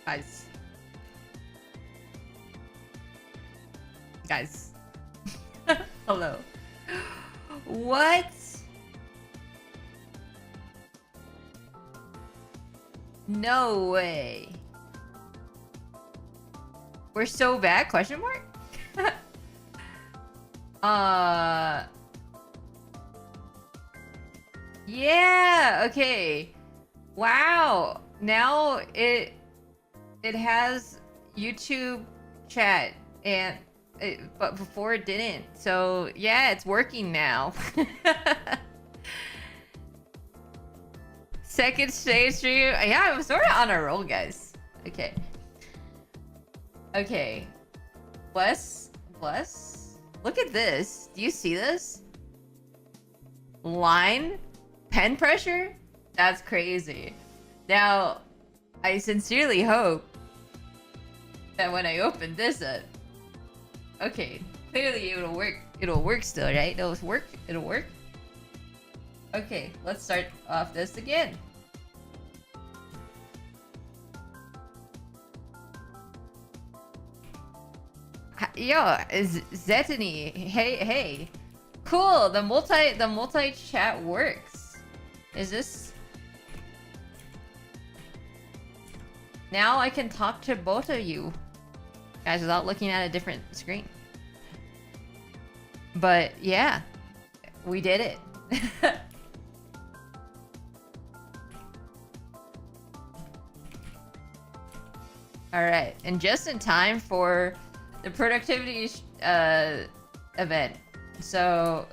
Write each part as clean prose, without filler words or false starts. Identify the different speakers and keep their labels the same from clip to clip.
Speaker 1: Guys. Guys. Hello. What? No way. We're so bad? Question mark? Yeah, okay. Wow. Now it has YouTube chat and but before it didn't. So, yeah, it's working now. Second stage stream. Yeah, I'm sort of on a roll, guys. Okay. Okay. Bless. Look at this. Do you see this? Line? Pen pressure? That's crazy. Now, I sincerely hope that when I open this up... Okay, clearly it'll work. It'll work still, right? It'll work? It'll work? Okay, let's start off this again. Yo, is Zetany? Hey. Cool, the multi chat works. Is this... Now I can talk to both of you guys without looking at a different screen. But yeah, we did it. Alright, and just in time for the productivity event. So...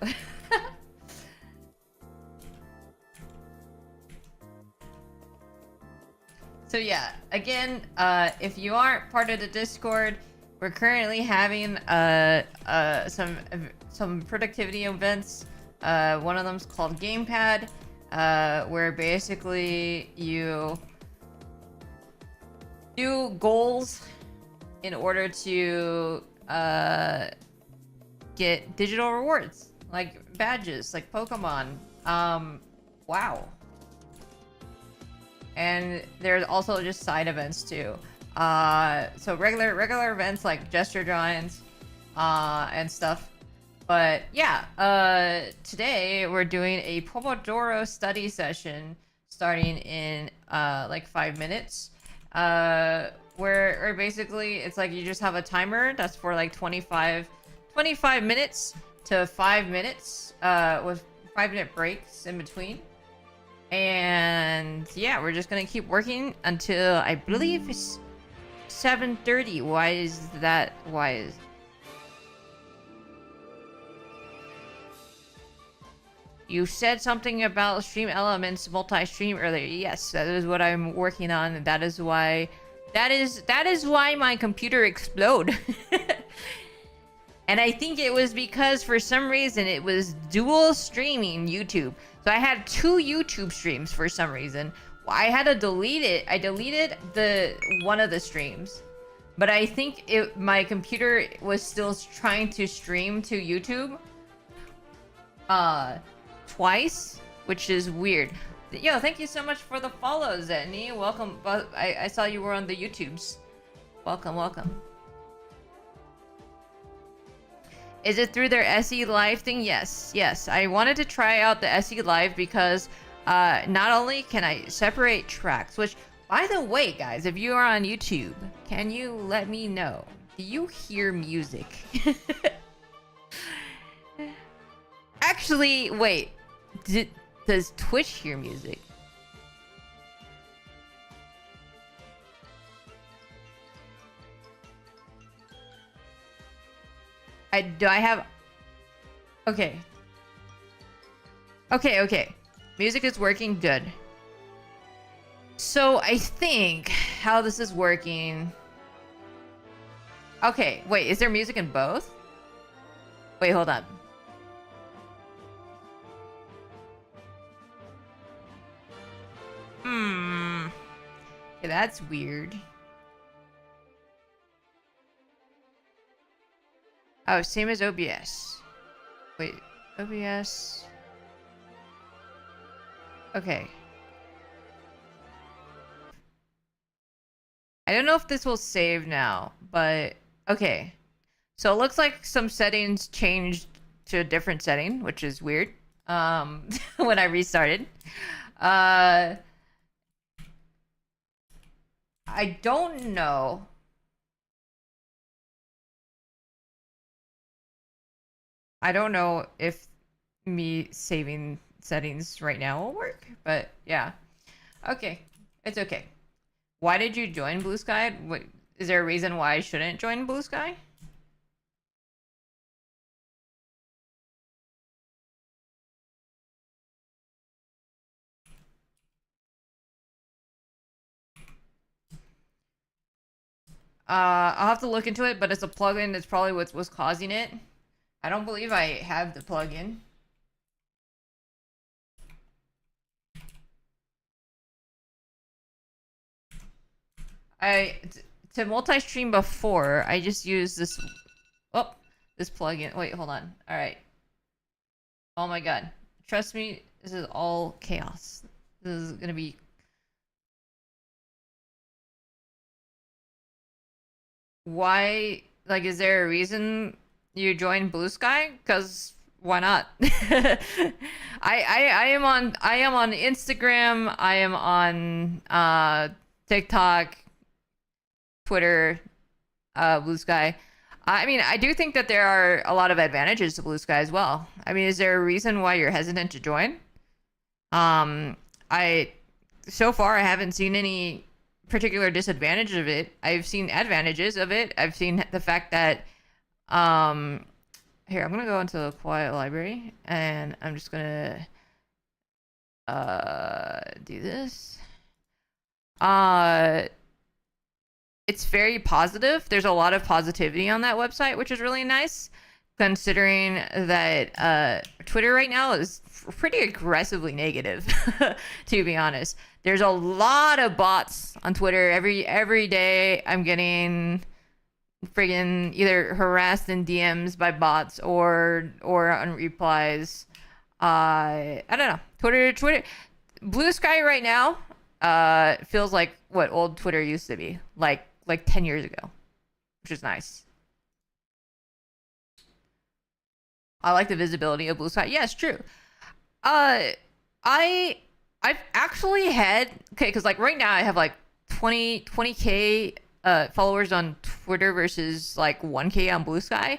Speaker 1: So yeah, again, if you aren't part of the Discord, we're currently having some productivity events. One of them's called Gamepad, where basically you do goals in order to get digital rewards, like badges, like Pokemon. Wow. And there's also just side events too. So regular events like gesture drawings, and stuff. But yeah, today we're doing a Pomodoro study session starting in like 5 minutes. Where basically it's like you just have a timer that's for like 25 minutes to 5 minutes, with 5-minute breaks in between. And yeah, we're just gonna keep working until I believe it's 7:30. Why is that? Why is... You said something about Stream Elements multi-stream earlier. Yes, that is what I'm working on, and that is why my computer exploded. And I think it was because for some reason it was dual streaming YouTube. So I had 2 YouTube streams for some reason. I had to delete it. I deleted one of the streams. But I think my computer was still trying to stream to YouTube twice, which is weird. Yo, thank you so much for the follow, Zetany. Welcome. I saw you were on the YouTubes. Welcome. Is it through their SE Live thing? Yes. I wanted to try out the SE Live because not only can I separate tracks, which, by the way, guys, if you are on YouTube, can you let me know? Do you hear music? Actually, wait. Does Twitch hear music? Do I have... Okay. Music is working good. So I think how this is working... Okay, wait, is there music in both? Wait, hold on. Okay, that's weird. Oh, same as OBS. Wait, OBS... Okay. I don't know if this will save now, but okay. So it looks like some settings changed to a different setting, which is weird. When I restarted. I don't know. I don't know if me saving settings right now will work, but yeah. Okay, it's okay. Why did you join Blue Sky? What, is there a reason why I shouldn't join Blue Sky? I'll have to look into it, but it's a plugin that's probably what's causing it. I don't believe I have the plugin. To multi-stream before, I just used this. Oh, this plugin. Wait, hold on. All right. Oh my god. Trust me, this is all chaos. This is gonna be. Why? Like, is there a reason you joined Blue Sky? Because why not? I am on Instagram. I am on TikTok, Twitter, Blue Sky. I mean, I do think that there are a lot of advantages to Blue Sky as well. I mean, is there a reason why you're hesitant to join? I so far I haven't seen any particular disadvantage of it. I've seen advantages of it. I've seen the fact that here, I'm gonna go into the quiet library and I'm just gonna do this. It's very positive. There's a lot of positivity on that website, which is really nice, considering that Twitter right now is pretty aggressively negative, to be honest. There's a lot of bots on Twitter. Every day I'm getting friggin' either harassed in DMs by bots or on replies. I don't know. Twitter Blue Sky right now feels like what old Twitter used to be. Like 10 years ago, which is nice. I like the visibility of Blue Sky. Yes, true. I've actually had, okay, because like right now I have like 20k followers on Twitter versus like 1k on Blue Sky,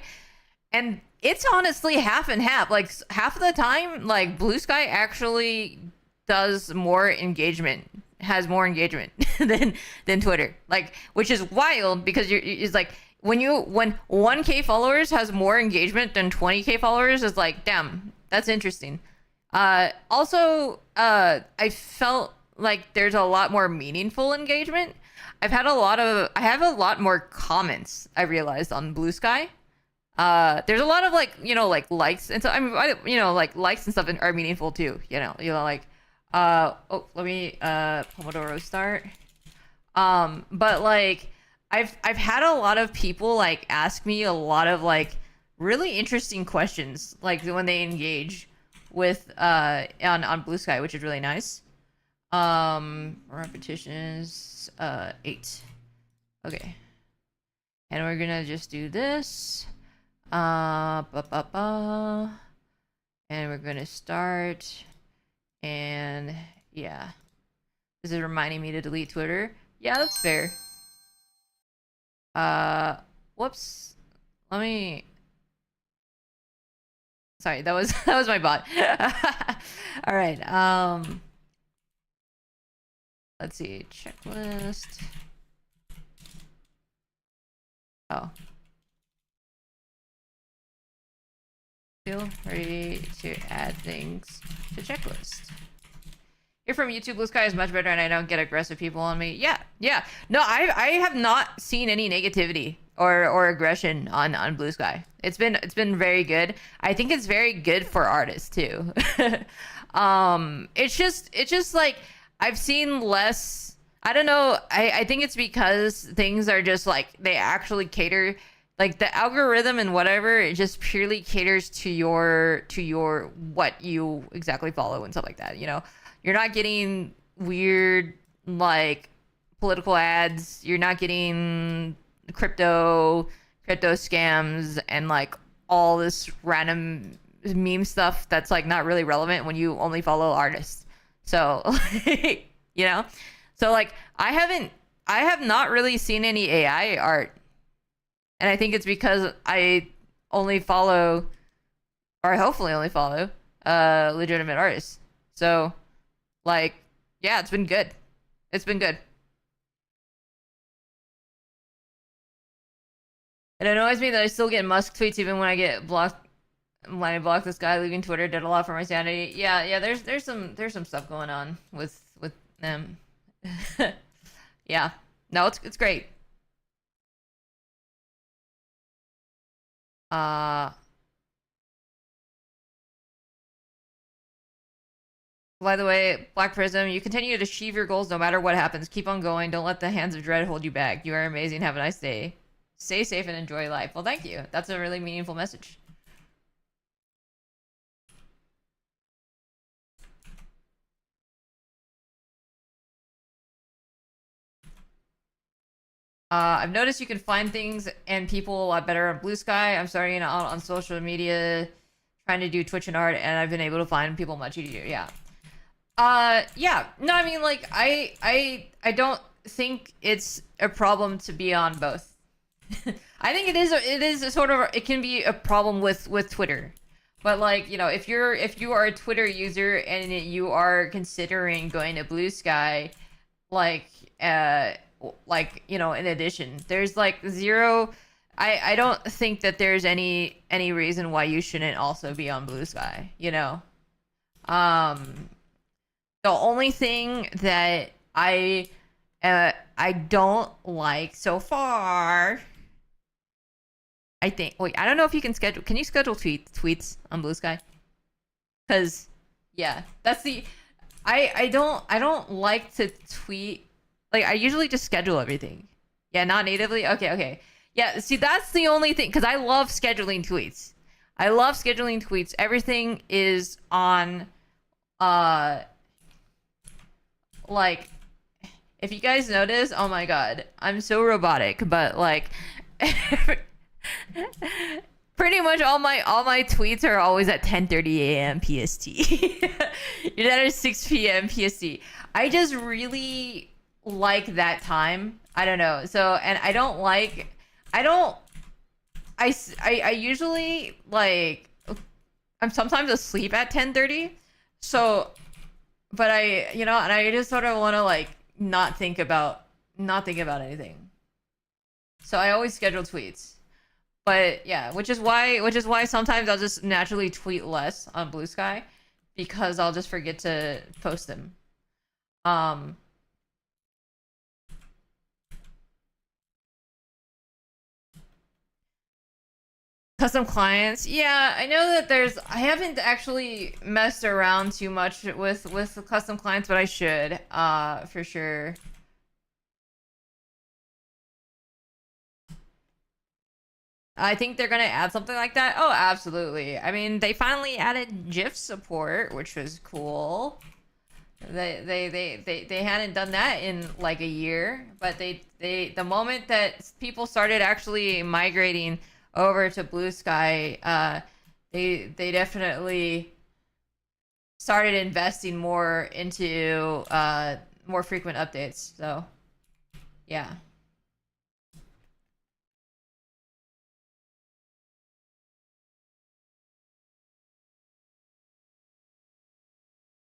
Speaker 1: and it's honestly half and half. Like half of the time, like Blue Sky actually does more engagement, has more engagement than Twitter. Like, which is wild because it's like when 1k followers has more engagement than 20k followers, is like, damn, that's interesting. Also, I felt like there's a lot more meaningful engagement. I have a lot more comments, I realized, on Blue Sky. There's a lot of like, like likes, and so I mean, like likes and stuff are meaningful too. Like, oh, let me Pomodoro start. But like, I've had a lot of people like ask me a lot of like really interesting questions, like when they engage with on Blue Sky, which is really nice. Repetitions 8. Okay, and we're gonna just do this. And we're gonna start. And yeah, this is reminding me to delete Twitter. Yeah, that's fair. Whoops. Let me. Sorry, that was that was my bot. All right. Let's see. Checklist. Oh. Feel free to add things to checklist. You're from YouTube. Blue Sky is much better, and I don't get aggressive people on me. Yeah. No, I have not seen any negativity or aggression on Blue Sky. It's been very good. I think it's very good for artists too. It's just like I've seen less. I don't know. I think it's because things are just like they actually cater. Like the algorithm and whatever, it just purely caters to your what you exactly follow and stuff like that. You're not getting weird like political ads. You're not getting crypto scams and like all this random meme stuff that's like not really relevant when you only follow artists. So you know, so like I have not really seen any AI art, and I think it's because I only follow, or hopefully only follow, legitimate artists. So like, yeah, it's been good. It's been good. It annoys me that I still get Musk tweets even when I get blocked. When I blocked this guy, leaving Twitter did a lot for my sanity. Yeah, yeah. There's some stuff going on with them. Yeah. No, it's great. Uh. By the way, Black Prism, you continue to achieve your goals no matter what happens. Keep on going. Don't let the hands of dread hold you back. You are amazing. Have a nice day. Stay safe and enjoy life. Well, thank you. That's a really meaningful message. I've noticed you can find things and people a lot better on Blue Sky. I'm starting out on social media, trying to do Twitch and art, and I've been able to find people much easier. Yeah. Yeah. No, I mean, like, I don't think it's a problem to be on both. I think it is a sort of, it can be a problem with Twitter. But like, you know, if you are a Twitter user and you are considering going to Blue Sky, like, you know, in addition, there's like zero, I don't think that there's any reason why you shouldn't also be on Blue Sky, you know. The only thing that I don't like so far, I think, wait, I don't know if you can schedule, can you schedule tweets on Blue Sky? Cuz yeah, that's the, I don't like to tweet. Like, I usually just schedule everything. Yeah, not natively? Okay, okay. Yeah, see, that's the only thing, because I love scheduling tweets. I love scheduling tweets. Everything is on, like, if you guys notice, oh my god, I'm so robotic, but, like, pretty much all my tweets are always at 10:30 a.m. PST. You're at 6 p.m. PST. I just really like that time. I don't know. So, and I don't like, I usually, like, I'm sometimes asleep at 10:30. So, but I, you know, and I just sort of want to like not think about anything. So I always schedule tweets. But yeah, which is why sometimes I'll just naturally tweet less on Blue Sky, because I'll just forget to post them. Custom clients, yeah, I know that I haven't actually messed around too much with custom clients, but I should, for sure. I think they're gonna add something like that. Oh, absolutely. I mean, they finally added GIF support, which was cool. They hadn't done that in like a year, but the moment that people started actually migrating over to Blue Sky, they definitely started investing more into more frequent updates. So, yeah.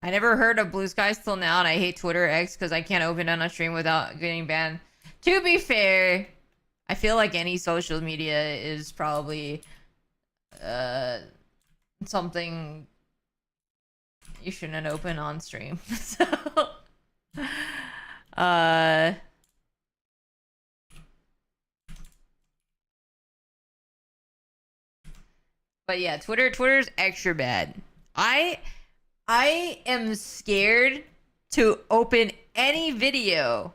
Speaker 1: I never heard of Blue Skies till now, and I hate Twitter X because I can't open it on a stream without getting banned. To be fair, I feel like any social media is probably something you shouldn't open on stream. So but yeah, Twitter's extra bad. I am scared to open any video,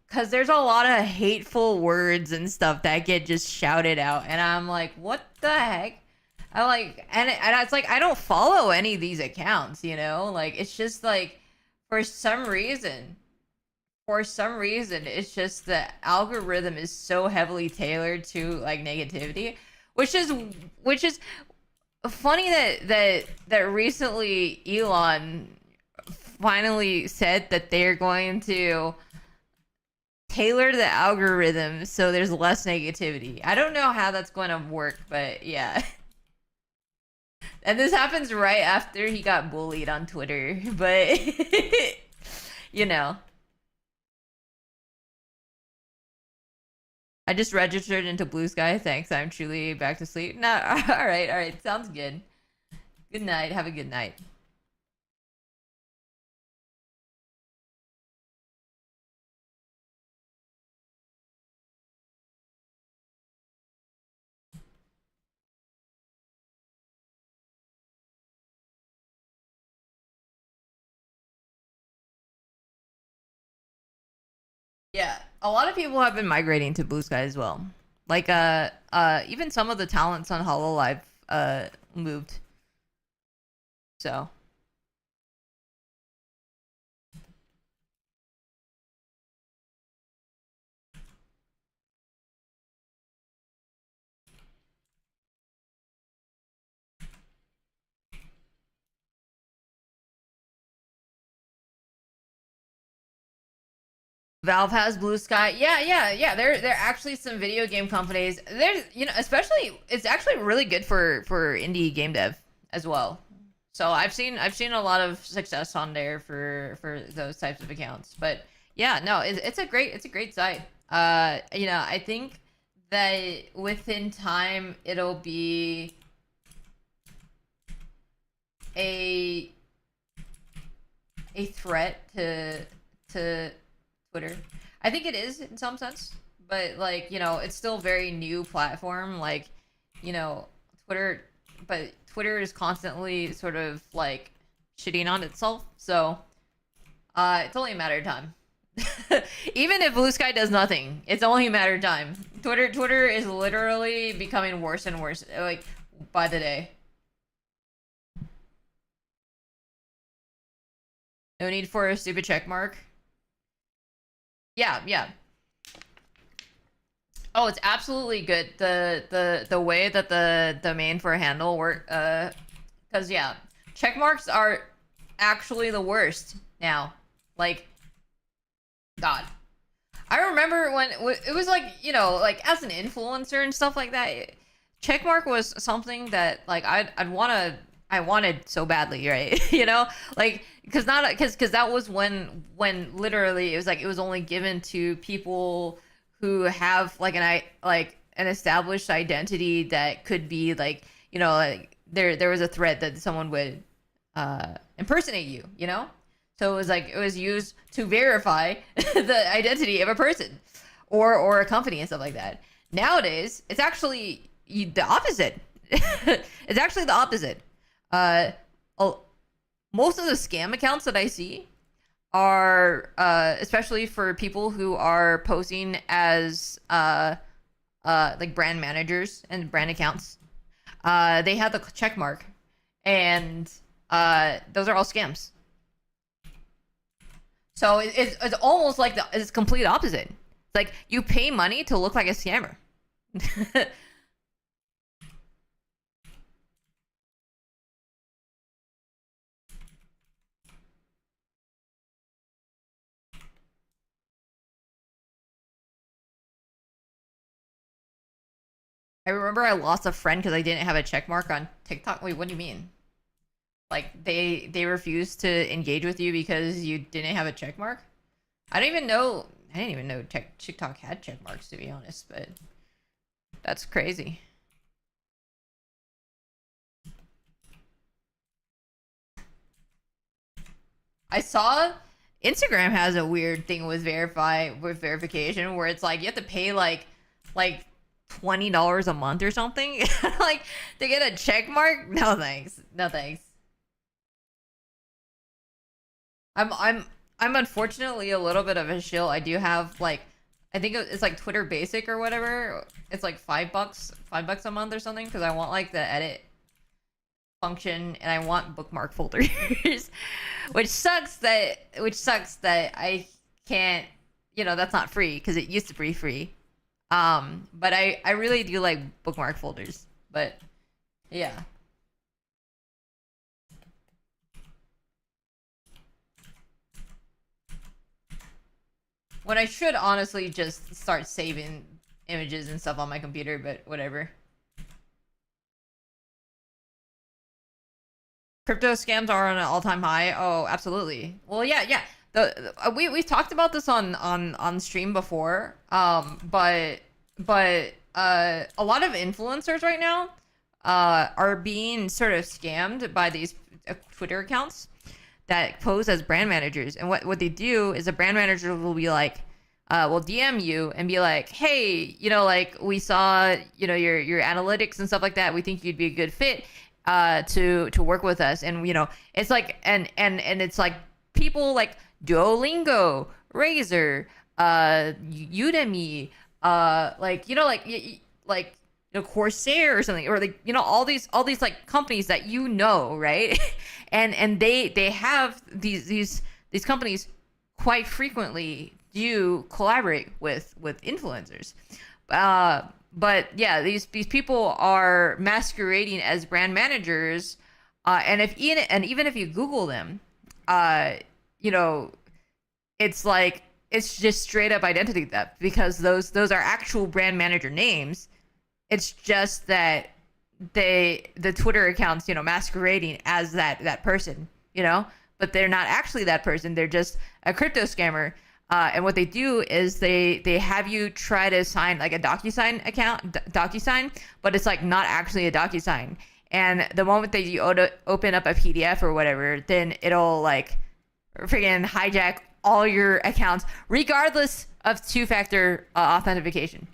Speaker 1: because there's a lot of hateful words and stuff that get just shouted out, and I'm like, what the heck? I like, and it's like I don't follow any of these accounts, you know? Like it's just like for some reason, it's just the algorithm is so heavily tailored to like negativity, which is which is funny that recently Elon finally said that they're going to tailor the algorithm so there's less negativity. I don't know how that's going to work, but yeah. And this happens right after he got bullied on Twitter, but you know. I just registered into Blue Sky. Thanks. I'm truly back to sleep. No, all right. Sounds good. Good night. Have a good night. Yeah, a lot of people have been migrating to Blue Sky as well. Like even some of the talents on Hololive moved. So Valve has Blue Sky. Yeah. There are actually some video game companies. There's especially it's actually really good for indie game dev as well. So I've seen a lot of success on there for those types of accounts. But yeah, no, it's a great site. I think that within time it'll be a threat to Twitter. I think it is in some sense, but like, it's still very new platform. Like, you know, Twitter, but Twitter is constantly sort of like shitting on itself. So, it's only a matter of time. Even if Blue Sky does nothing, it's only a matter of time. Twitter is literally becoming worse and worse, like by the day. No need for a stupid check mark. Yeah. Oh, it's absolutely good. The way that the domain for a handle work cuz yeah, check marks are actually the worst now. Like god. I remember when it was like, like as an influencer and stuff like that, checkmark was something that like I wanted so badly, right? Like because not because that was when literally it was only given to people who have like an established identity that could be like, like there was a threat that someone would impersonate you. So it was used to verify the identity of a person or a company and stuff like that. Nowadays, it's actually the opposite. It's actually the opposite. Uh, Most of the scam accounts that I see are especially for people who are posing as like brand managers and brand accounts. They have the check mark, and those are all scams. So it's almost like it's complete opposite. It's like you pay money to look like a scammer. I remember I lost a friend because I didn't have a check mark on TikTok. Wait, what do you mean? Like they refused to engage with you because you didn't have a check mark? I don't even know. I didn't even know TikTok had check marks, to be honest. But that's crazy. I saw Instagram has a weird thing with verification where it's like you have to pay like $20 a month or something like to get a check mark. No thanks. No thanks. I'm unfortunately a little bit of a shill. I do have like I think it's like Twitter Basic or whatever. It's like $5, $5 a month or something because I want like the edit function, and I want bookmark folders, which sucks that I can't. That's not free because it used to be free. But I really do like bookmark folders. But yeah. When I should honestly just start saving images and stuff on my computer, but whatever. Crypto scams are on an all-time high. Oh, absolutely. Well, yeah, yeah. We talked about this on stream before. But a lot of influencers right now are being sort of scammed by these Twitter accounts that pose as brand managers. And what they do is a brand manager will be like, will DM you and be like, hey, like we saw, your analytics and stuff like that. We think you'd be a good fit to work with us. And it's like and it's like people like Duolingo, Razer, Udemy, like Corsair or something, or like all these like companies that right? And they have these companies quite frequently do collaborate with influencers. But yeah, these people are masquerading as brand managers, and even if you Google them, uh, you know, it's like it's just straight up identity theft because those are actual brand manager names. It's just that the Twitter accounts, masquerading as that person, but they're not actually that person. They're just a crypto scammer. And what they do is they have you try to sign like a DocuSign account, DocuSign, but it's like not actually a DocuSign. And the moment that you open up a PDF or whatever, then it'll like freaking hijack all your accounts, regardless of two-factor authentication.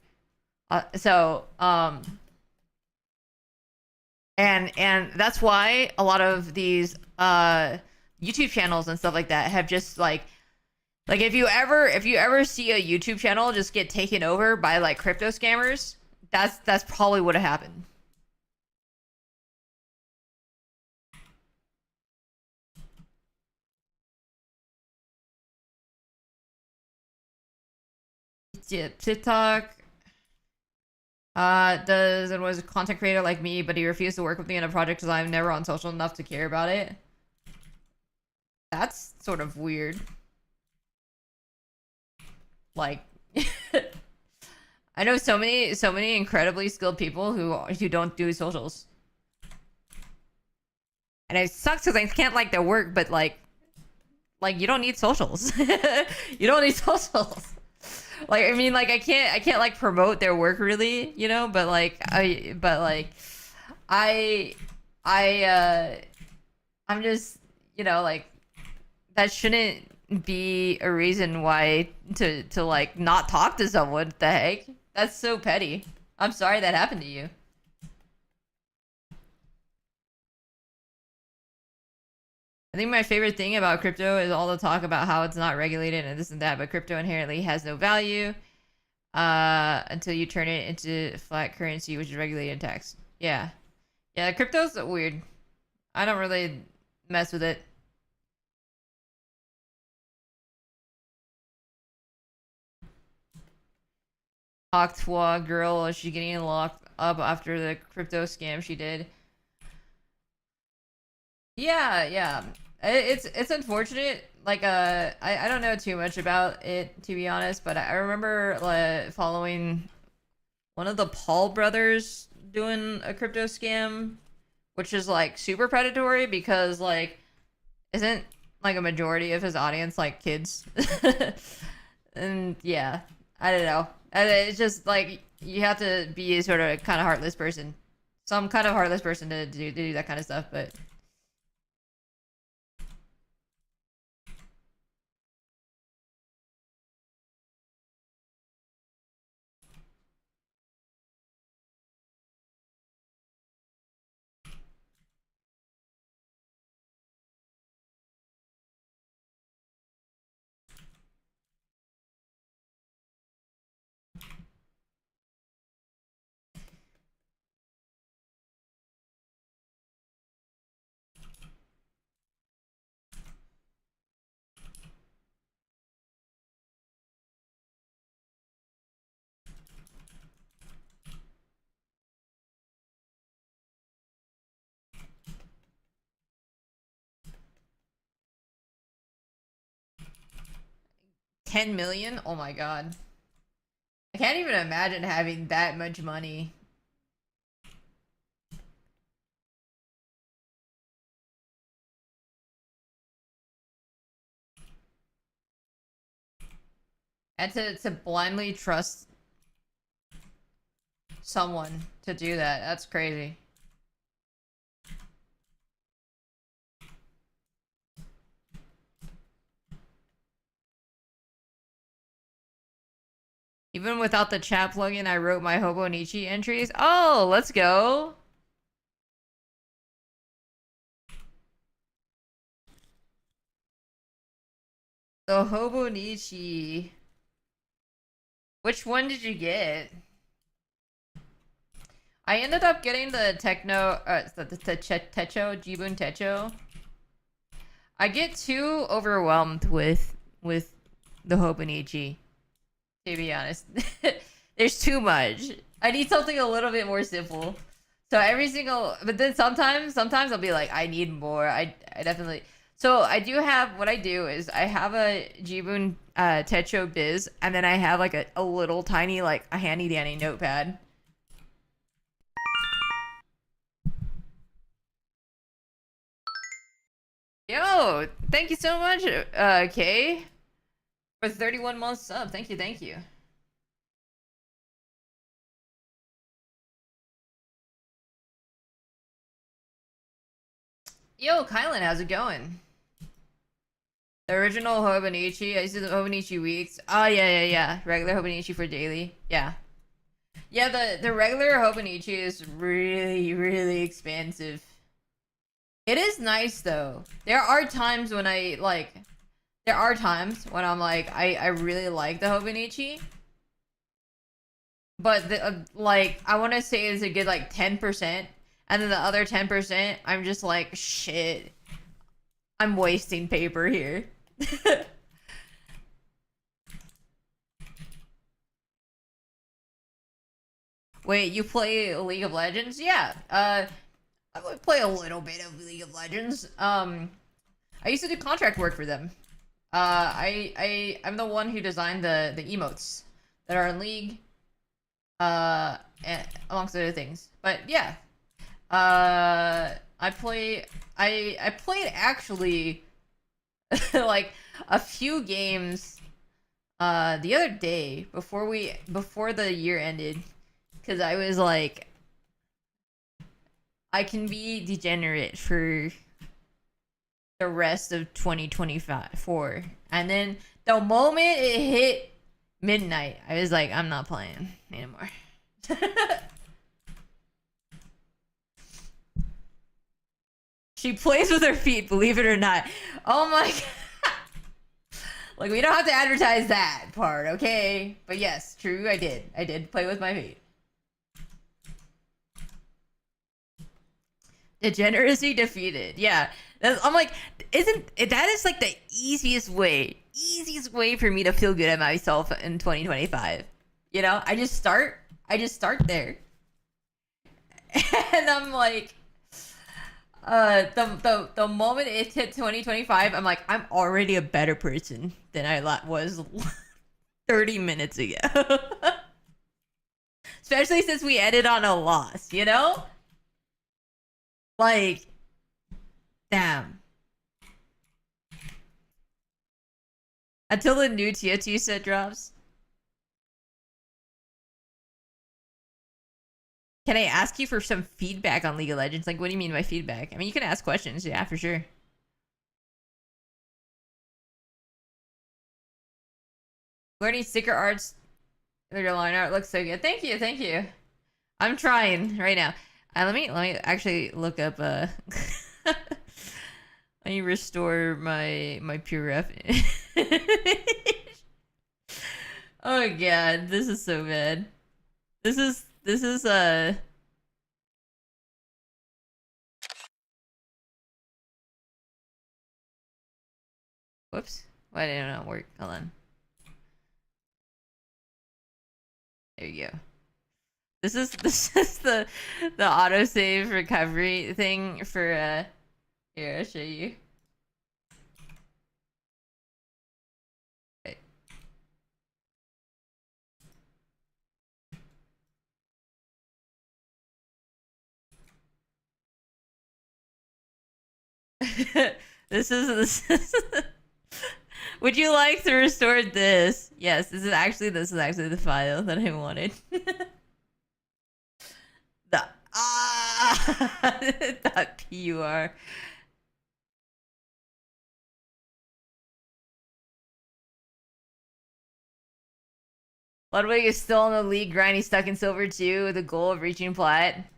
Speaker 1: And that's why a lot of these YouTube channels and stuff like that have just like if you ever see a YouTube channel just get taken over by like crypto scammers, that's probably what happened. Yeah, TikTok does and was a content creator like me, but he refused to work with me on a project because I'm never on social enough to care about it. That's sort of weird. Like I know so many incredibly skilled people who don't do socials. And it sucks because I can't like their work, but like you don't need socials. You don't need socials. Like I mean like I can't like promote their work really, but I I'm just, like that shouldn't be a reason why to like not talk to someone. What the heck? That's so petty. I'm sorry that happened to you. I think my favorite thing about crypto is all the talk about how it's not regulated and this and that, but crypto inherently has no value until you turn it into flat currency, which is regulated and taxed. Yeah. Yeah, crypto's weird. I don't really mess with it. Octwa girl, is she getting locked up after the crypto scam she did? Yeah, yeah. It's unfortunate. Like I don't know too much about it to be honest, but I remember following one of the Paul brothers doing a crypto scam, which is like super predatory because like isn't like a majority of his audience like kids? And yeah, I don't know. And it's just like you have to be sort of kind of heartless person, some kind of heartless person to do that kind of stuff, but. 10 million? Oh my god. I can't even imagine having that much money. And to blindly trust someone to do that, that's crazy. Even without the chat plugin, I wrote my Hobonichi entries. Oh, let's go. The Hobonichi. Which one did you get? I ended up getting the Techno, the Techo, Jibun Techo. I get too overwhelmed with the Hobonichi, to be honest. There's too much. I need something a little bit more simple. So every single, but then sometimes I'll be like, I need more. I definitely. So I do have, what I do is I have a Jibun Techo Biz, and then I have like a little tiny, like a handy dandy notepad. Yo, thank you so much, Kay, for 31 months sub. Thank you, thank you. Yo, Kylan, how's it going? The original Hobonichi, I used to do the Hobonichi weeks. Oh, yeah. Regular Hobonichi for daily. Yeah. Yeah, the regular Hobonichi is really, really expansive. It is nice, though. There are times when I'm like, I really like the Hobonichi. But, like, I want to say it's a good, like, 10%. And then the other 10%, I'm just like, shit. I'm wasting paper here. Wait, you play League of Legends? Yeah. I would play a little bit of League of Legends. I used to do contract work for them. I'm the one who designed the emotes that are in League. And amongst other things. But yeah. I played actually like a few games the other day before the year ended, because I was like, I can be degenerate for the rest of 2024, and then the moment it hit midnight, I was like, I'm not playing anymore. She plays with her feet, believe it or not. Oh my god. Like, we don't have to advertise that part, okay? But yes, true, I did. I did play with my feet. Degeneracy defeated. Yeah. I'm like, that is like the easiest way for me to feel good at myself in 2025. You know, I just start there. And I'm like, the moment it hit 2025, I'm like, I'm already a better person than I was 30 minutes ago. Especially since we ended on a loss, you know? Like, damn. Until the new TOT set drops. Can I ask you for some feedback on League of Legends? Like, what do you mean by feedback? I mean, you can ask questions. Yeah, for sure. Learning sticker arts. Their line art looks so good. Thank you, thank you. I'm trying right now. Let me actually look up. Let me restore my pure ref. Oh god, this is so bad. This is whoops. Why did it not work? Hold on. There you go. This is the autosave recovery thing for here, I'll show you. Okay. This is Would you like to restore this? Yes, this is actually the file that I wanted. the .pur. Ludwig is still in the league grind. He's stuck in silver too, with the goal of reaching plat.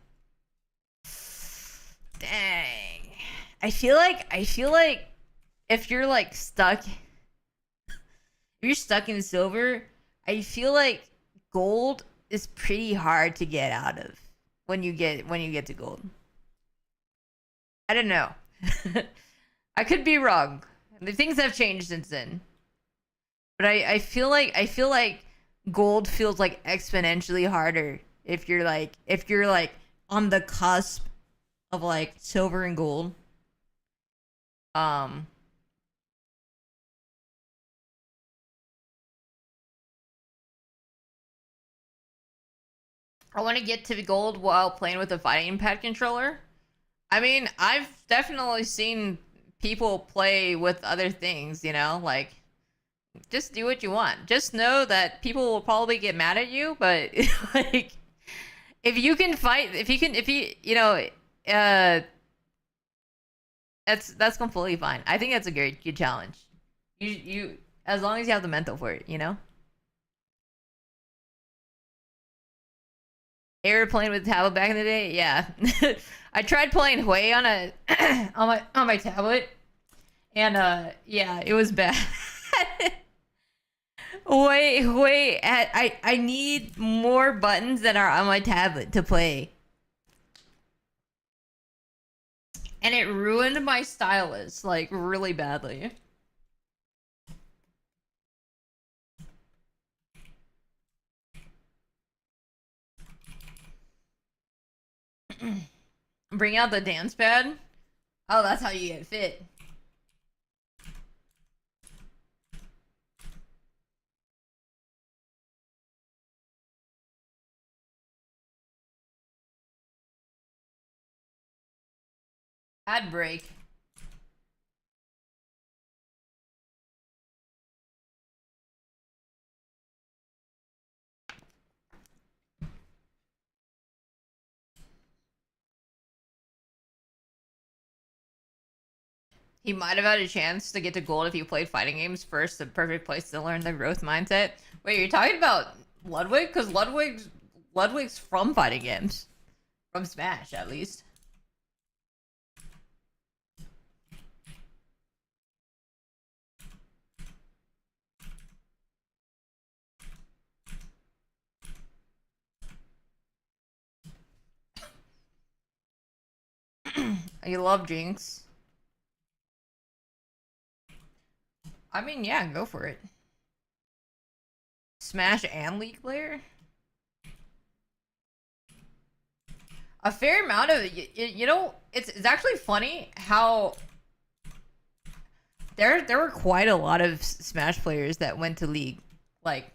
Speaker 1: Dang. I feel like if you're like stuck, if you're stuck in silver, I feel like gold is pretty hard to get out of when you get to gold. I don't know. I could be wrong. The things have changed since then. But I feel like gold feels like exponentially harder if you're like on the cusp of like silver and gold. Um I want to get to gold while playing with a fighting pad controller. I mean, I've definitely seen people play with other things, like just do what you want. Just know that people will probably get mad at you, but like if you can fight, uh that's completely fine. I think that's a good challenge. You as long as you have the mental for it. Air playing with tablet back in the day, yeah. I tried playing Hui on a on my tablet, and yeah, it was bad. Wait, I need more buttons that are on my tablet to play. And it ruined my stylus, like, really badly. Bring out the dance pad? Oh, that's how you get fit. Ad break. He might have had a chance to get to gold if you played fighting games first. The perfect place to learn the growth mindset. Wait, you're talking about Ludwig? Because Ludwig's from fighting games, from Smash at least. You love Jinx. I mean, yeah, go for it. Smash and League player. A fair amount of it's actually funny how there were quite a lot of Smash players that went to League. Like,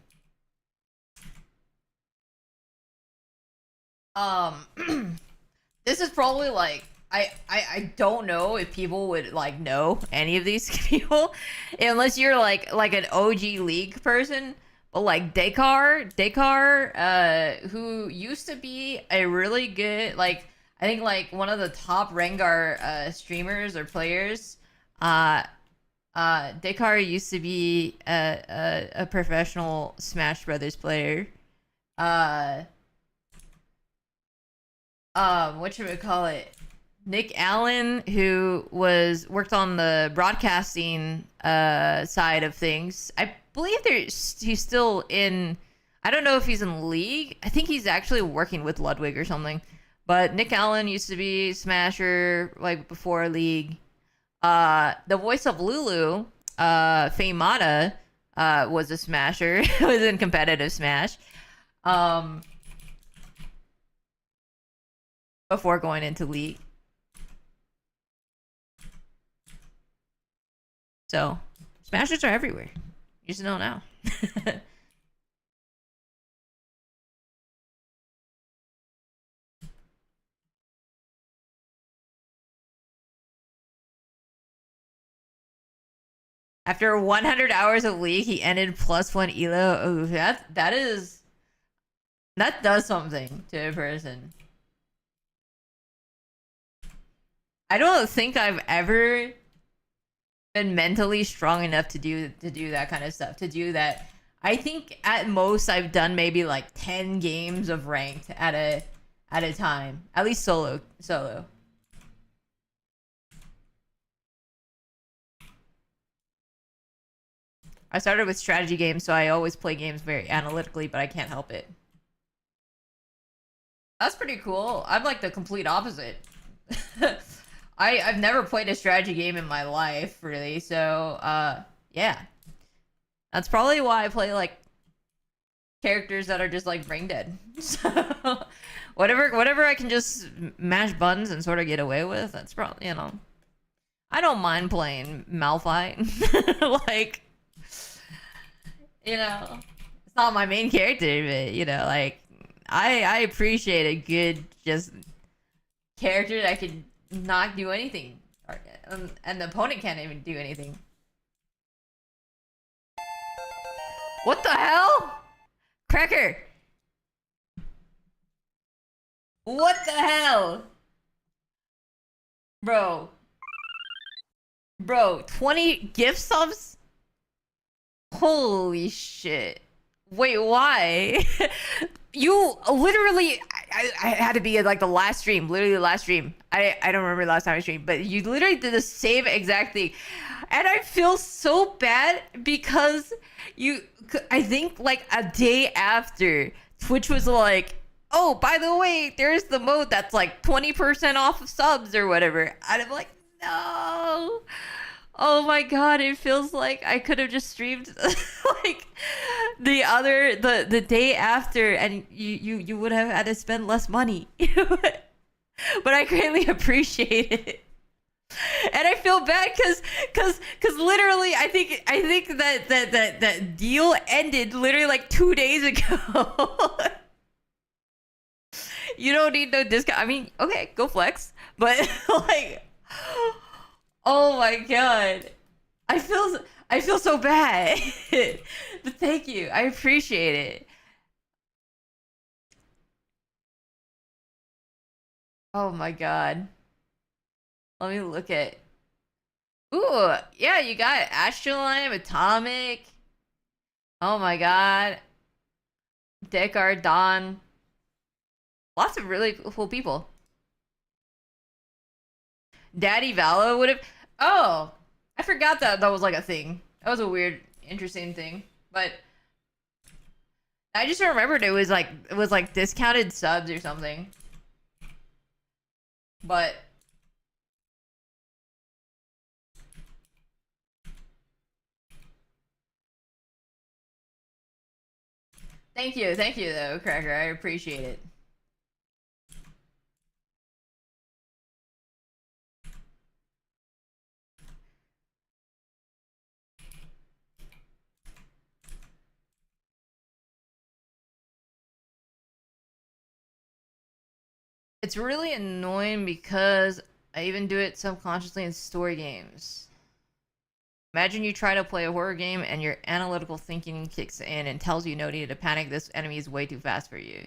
Speaker 1: this is probably like I don't know if people would like know any of these people unless you're like an OG League person. But like Dekar, who used to be a really good, like, I think like one of the top Rengar streamers or players. Dekar used to be a professional Smash Brothers player. Uh, what should we call it? Nick Allen, who worked on the broadcasting side of things. I believe he's still in. I don't know if he's in League. I think he's actually working with Ludwig or something. But Nick Allen used to be Smasher like before League. The voice of Lulu, Feymata, was a Smasher. Was in competitive Smash. Um, before going into League. So, Smashers are everywhere. You just don't know. After 100 hours of League, he ended +1 elo. Ooh, that does something to a person. I don't think I've ever been mentally strong enough to do that kind of stuff. To do that, I think at most I've done maybe like 10 games of ranked at a time. At least solo. I started with strategy games, so I always play games very analytically, but I can't help it. That's pretty cool. I'm like the complete opposite. I've never played a strategy game in my life, really. So, yeah. That's probably why I play like characters that are just like brain dead. So, whatever I can just mash buttons and sort of get away with, that's probably, you know. I don't mind playing Malphite. Like, you know, it's not my main character, but you know, like I appreciate a good just character that can not do anything, and the opponent can't even do anything. What the hell, Cracker? What the hell, bro? 20 gift subs? Holy shit. Wait, why? You literally, I had to be at like the last stream, literally the last stream. I don't remember the last time I streamed, but you literally did the same exact thing. And I feel so bad because I think like a day after, Twitch was like, oh, by the way, there's the mode that's like 20% off of subs or whatever. And I'm like, no. Oh my god, it feels like I could have just streamed like the day after, and you would have had to spend less money. But I greatly appreciate it. And I feel bad cause literally I think that deal ended literally like 2 days ago. You don't need no discount. I mean, okay, go flex. But like, oh my god. I feel so bad. But thank you. I appreciate it. Oh my god. Let me look at. Ooh, yeah, you got Astrolime, Atomic. Oh my god. Dekar, Dawn. Lots of really cool people. Daddy Valo would have. Oh, I forgot that was like a thing. That was a weird, interesting thing. But I just remembered it was like discounted subs or something. But thank you though, Cracker. I appreciate it. It's really annoying because I even do it subconsciously in story games. Imagine you try to play a horror game and your analytical thinking kicks in and tells you no need to panic, this enemy is way too fast for you.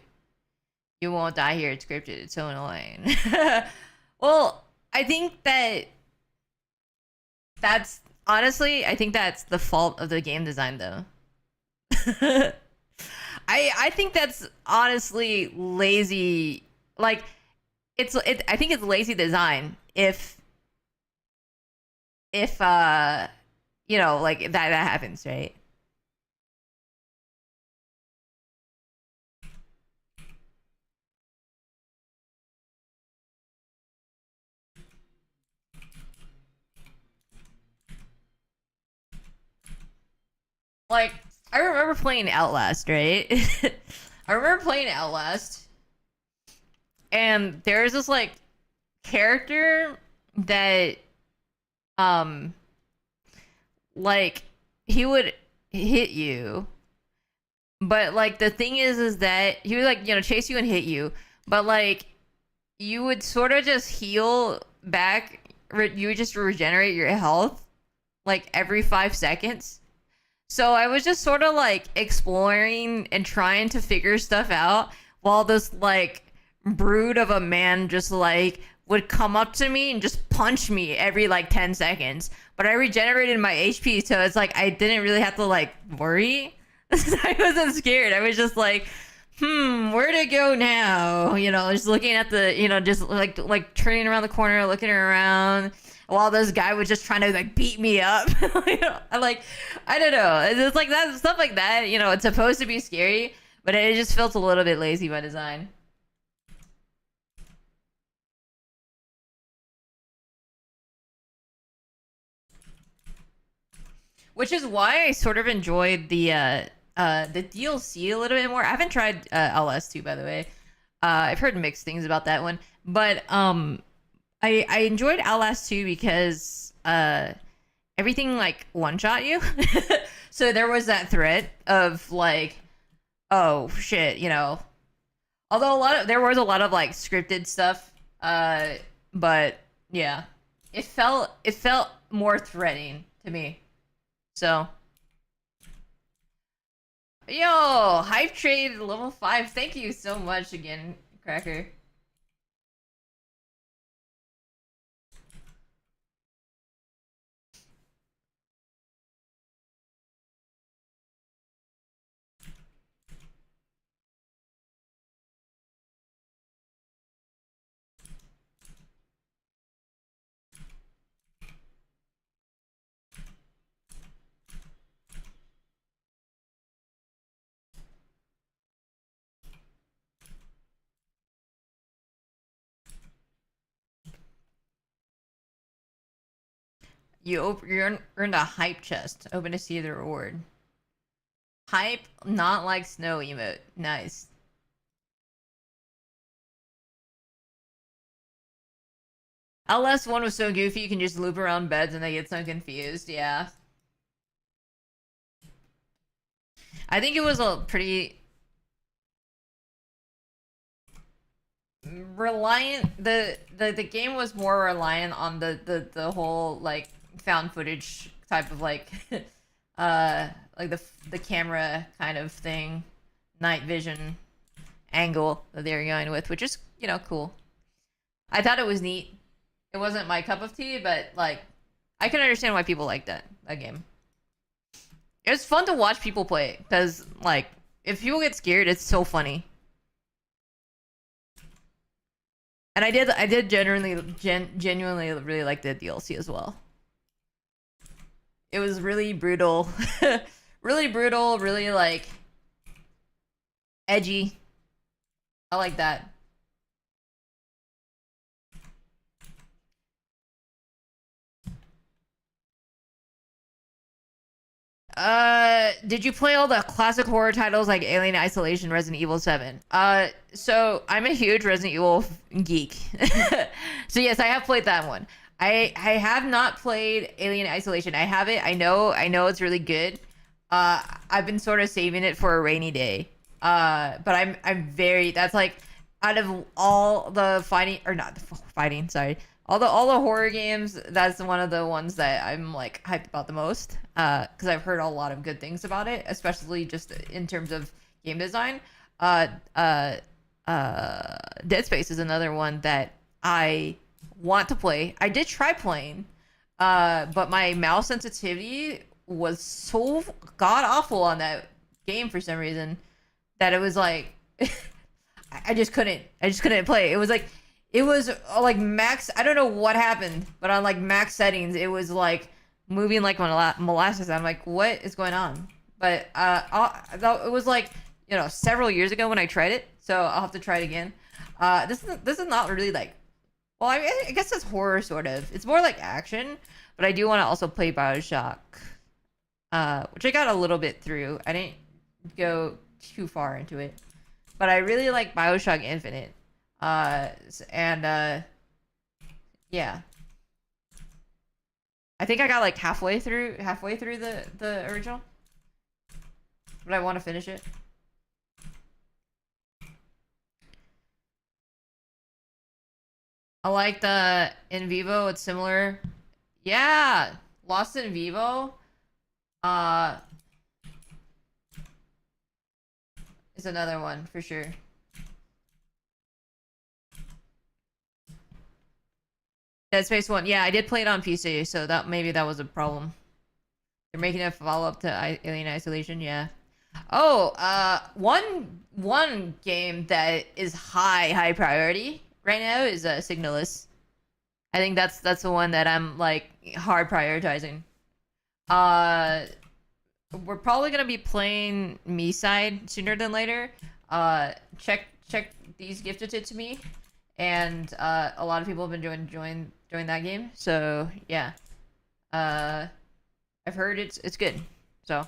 Speaker 1: You won't die here, it's scripted, it's so annoying. Well, I think that's honestly, I think that's the fault of the game design though. I think that's honestly lazy. Like I think it's lazy design if you know, like that happens, right? Like I remember playing Outlast, right? I remember playing Outlast, and there's this like character that um like he would hit you, but like the thing is that he would like, you know, chase you and hit you, but like you would sort of just heal back, you would just regenerate your health like every 5 seconds. So I was just sort of like exploring and trying to figure stuff out while this like brood of a man just like would come up to me and just punch me every like 10 seconds. But I regenerated my HP, so it's like I didn't really have to like worry. I wasn't scared. I was just like, where to go now? You know, just looking at the, just like turning around the corner, looking around, while this guy was just trying to like beat me up. I don't know. It's like that stuff like that. You know, it's supposed to be scary, but it just felt a little bit lazy by design. Which is why I sort of enjoyed the DLC a little bit more. I haven't tried LS2 by the way. I've heard mixed things about that one, but I enjoyed LS2 because everything like one shot you. So there was that threat of like, oh shit, you know. Although there was a lot of like scripted stuff, but yeah, it felt more threatening to me. So, yo, hype trade level 5. Thank you so much again, Cracker. You earned a hype chest. Open to see the reward. Hype, not like snow emote. Nice. LS1 was so goofy you can just loop around beds and they get so confused. Yeah. I think it was a pretty reliant the game was more reliant on the whole like found footage type of like like the camera kind of thing, night vision angle that they were going with, which is, cool. I thought it was neat. It wasn't my cup of tea, but like I can understand why people like that game. It was fun to watch people play it because like if people get scared, it's so funny. And I did genuinely really like the DLC as well. It was really brutal. Really brutal, really like edgy. I like that. Did you play all the classic horror titles like Alien Isolation, Resident Evil 7? So I'm a huge Resident Evil geek. So yes, I have played that one. I have not played Alien Isolation. I have it. I know it's really good. I've been sort of saving it for a rainy day. But I'm very that's like out of all the fighting or not fighting, sorry. All the horror games, that's one of the ones that I'm like hyped about the most. Because I've heard a lot of good things about it, especially just in terms of game design. Uh, uh, Dead Space is another one that I want to play. I did try playing, but my mouse sensitivity was so god awful on that game for some reason that it was like I just couldn't. I just couldn't play. It was like max. I don't know what happened, but on like max settings, it was like moving like molasses. I'm like, what is going on? But I thought it was like several years ago when I tried it, so I'll have to try it again. This is not really like. Well, I guess it's horror sort of. It's more like action, but I do want to also play Bioshock, which I got a little bit through. I didn't go too far into it, but I really like Bioshock Infinite. And yeah, I think I got like halfway through the original, but I want to finish it. I like the in vivo. It's similar. Yeah, Lost in Vivo, uh, is another one for sure. Dead Space 1. Yeah, I did play it on PC, so that maybe that was a problem. They're making a follow-up to Alien Isolation, yeah. Oh, one game that is high priority right now is Signalis. I think that's the one that I'm like hard prioritizing. Uh, we're probably gonna be playing Me Side sooner than later. Check these gifted it to me, and a lot of people have been join that game. So yeah, I've heard it's good. So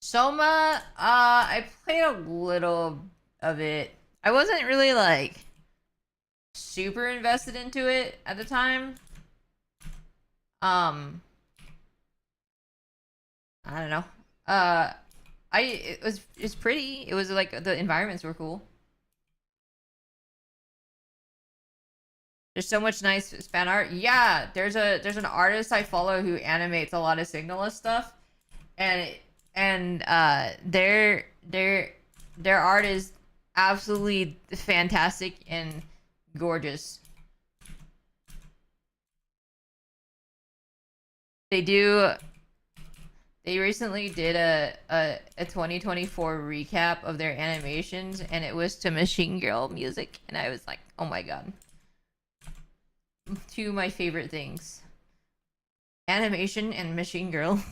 Speaker 1: Soma, I played a little of it. I wasn't really like super invested into it at the time. Um, I don't know. It's pretty. It was like the environments were cool. There's so much nice fan art. Yeah, there's an artist I follow who animates a lot of Signalist stuff, and their art is absolutely fantastic and gorgeous. They do. They recently did a 2024 recap of their animations, and it was to Machine Girl music, and I was like, oh my god. Two of my favorite things. Animation and Machine Girl.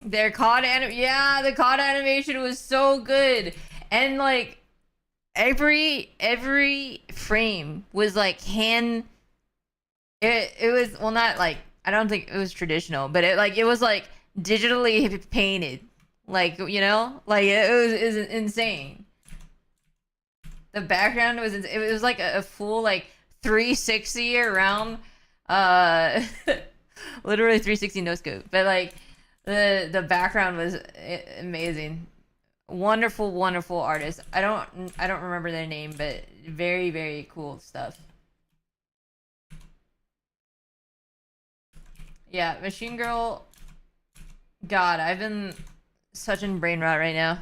Speaker 1: Their yeah, the COD animation was so good. And like every frame was like it was, well, not like, I don't think it was traditional, but it was like digitally painted. Like, you know? Like it was insane. The background was it was like a full like 360 around uh literally 360 no scope. But like the background was amazing. Wonderful artist. I don't remember their name, but very cool stuff. Yeah, Machine Girl. God, I've been such in brain rot right now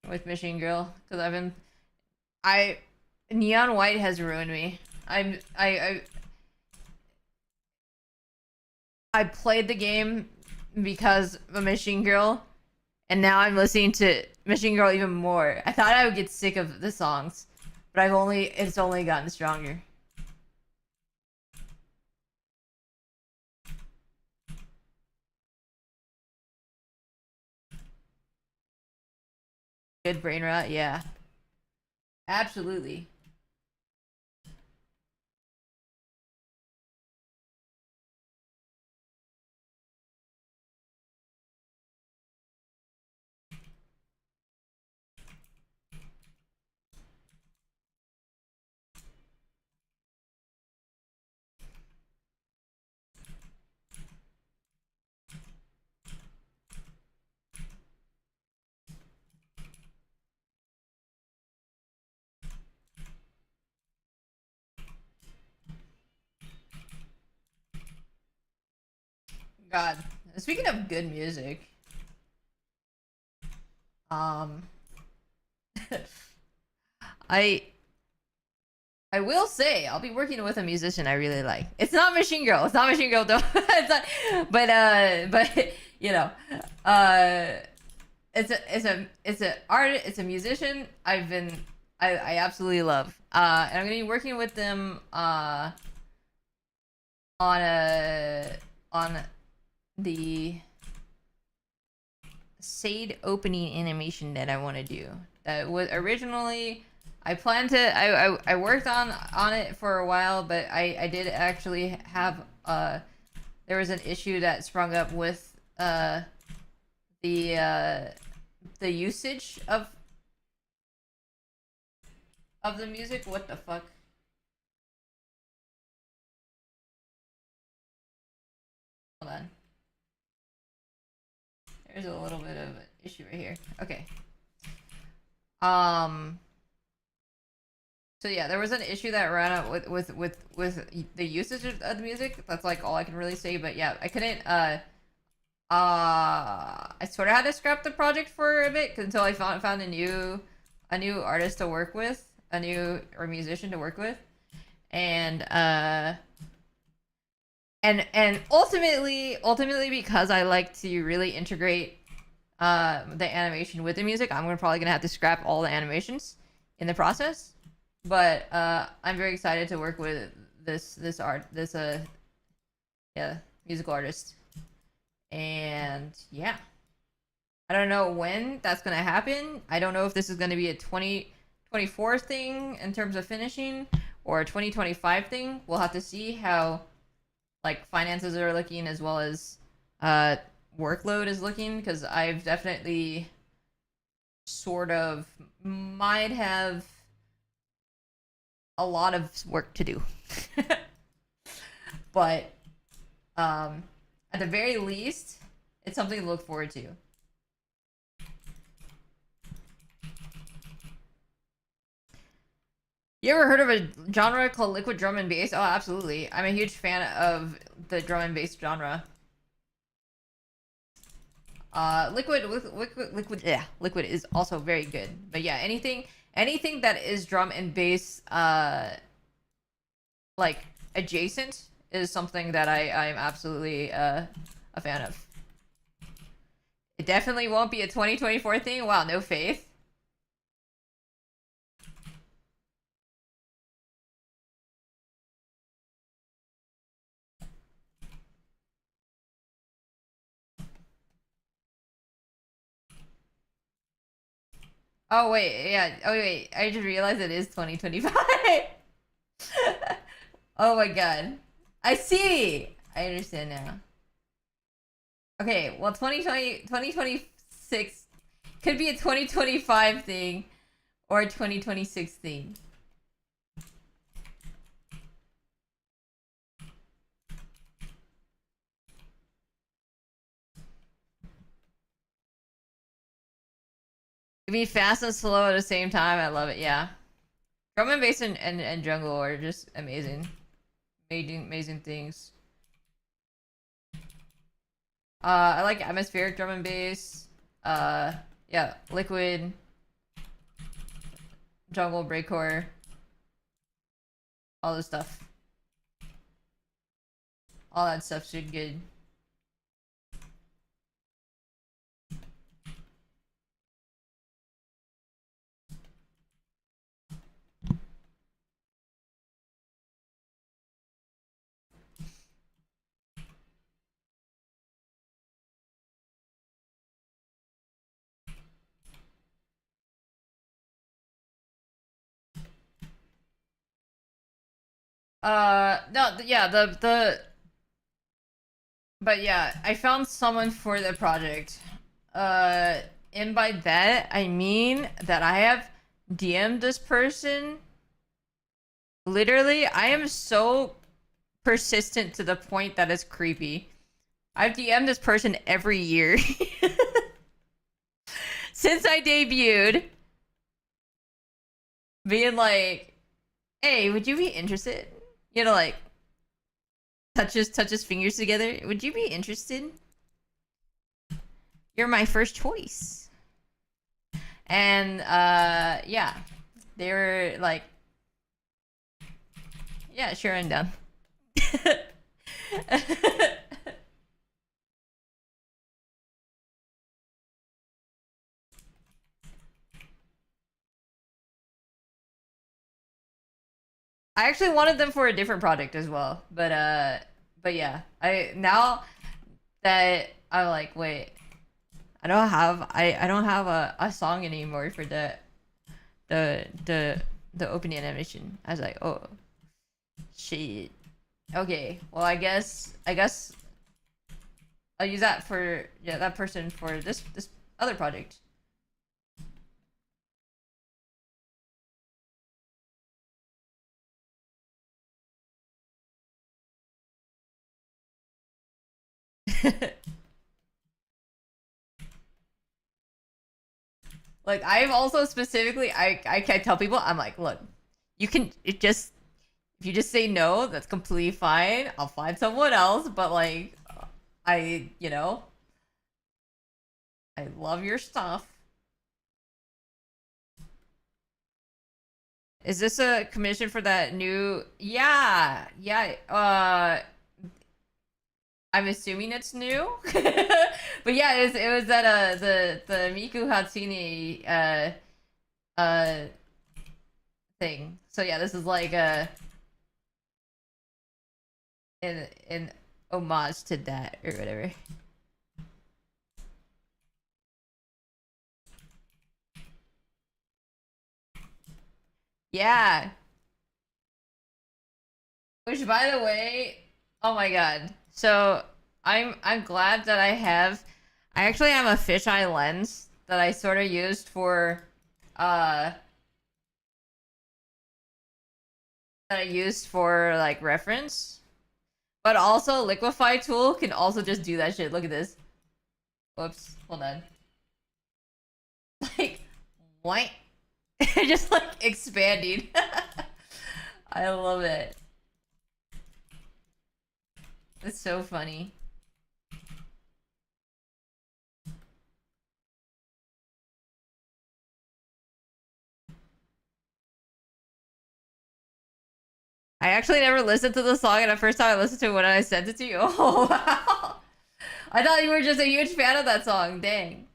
Speaker 1: with Machine Girl because I Neon White has ruined me. I played the game because of Machine Girl, and now I'm listening to Machine Girl even more. I thought I would get sick of the songs, but it's only gotten stronger. Good brain rot, yeah. Absolutely. God. Speaking of good music, um I I will say I'll be working with a musician I really like. It's not Machine Girl. It's not Machine Girl though. It's not, but you know, uh, it's a art. It's a musician. I absolutely love. And I'm gonna be working with them on a on the Sade opening animation that I want to do. That was originally I planned to I worked on it for a while, but I did actually have there was an issue that sprung up with the usage of the music. What the fuck? Hold on. There's a little bit of an issue right here. Okay. So yeah, there was an issue that ran out with the usage of the music. That's like all I can really say. But yeah, I couldn't. I sort of had to scrap the project for a bit until I found a new artist to work with, a new or musician to work with, and ultimately because I like to really integrate the animation with the music, I'm probably gonna have to scrap all the animations in the process. But I'm very excited to work with this musical artist. And yeah, I don't know when that's gonna happen. I don't know if this is gonna be a 2024 thing in terms of finishing or a 2025 thing. We'll have to see how like finances are looking as well as workload is looking, because I've definitely sort of might have a lot of work to do. But at the very least, it's something to look forward to. You ever heard of a genre called liquid drum and bass? Oh, absolutely. I'm a huge fan of the drum and bass genre. Liquid is also very good. But yeah, anything that is drum and bass like adjacent is something that I'm absolutely a fan of. It definitely won't be a 2024 thing. Wow, no faith. Oh wait, yeah. Oh wait, I just realized it is 2025. Oh my god. I see. I understand now. Okay, well 2026 could be a 2025 thing or a 2026 thing. It be fast and slow at the same time. I love it. Yeah. Drum and bass and jungle are just amazing. Amazing things. I like atmospheric drum and bass. Yeah, liquid, jungle, breakcore, all this stuff. All that stuff's good. No, yeah, but yeah, I found someone for the project. And by that, I mean that I have DM'd this person. Literally, I am so persistent to the point that it's creepy. I've DM'd this person every year since I debuted, being like, "Hey, would you be interested?" You know, like touches fingers together. Would you be interested? You're my first choice. And yeah, they were like, "Yeah, sure, I'm down." I actually wanted them for a different project as well, but yeah, I now that I'm like, wait, I don't have a song anymore for the opening animation. I was like, oh shit. Okay, well I guess I'll use that for that person for this other project. Like I've also specifically I can tell people I'm like, look, you can it just if you just say no, that's completely fine. I'll find someone else, but like I, I love your stuff. Is this a commission for that new? Yeah, yeah. I'm assuming it's new, but yeah, it was that the Miku Hatsune uh thing. So yeah, this is like an homage to that or whatever. Yeah. Which, by the way, oh my god. So I'm glad that I actually have a fisheye lens that I sort of used for uh that I used for like reference. But also Liquify tool can also just do that shit. Look at this. Whoops. Hold on. Like what? Just like expanding. I love it. It's so funny. I actually never listened to the song, and the first time I listened to it when I sent it to you. Oh wow! I thought you were just a huge fan of that song. Dang.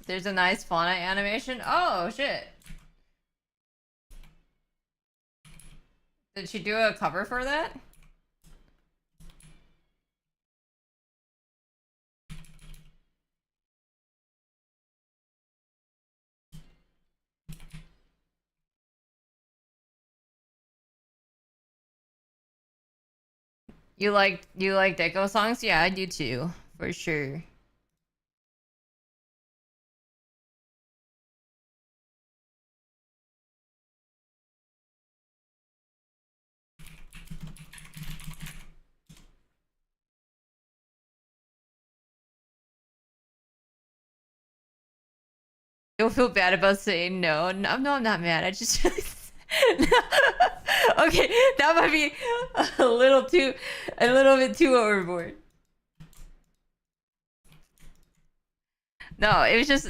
Speaker 1: There's a nice fauna animation. Oh shit! Did she do a cover for that? You like Deco songs? Yeah, I do too, for sure. You'll feel bad about saying no. No, I'm not mad. I just okay, that might be a little bit too overboard. No, it was just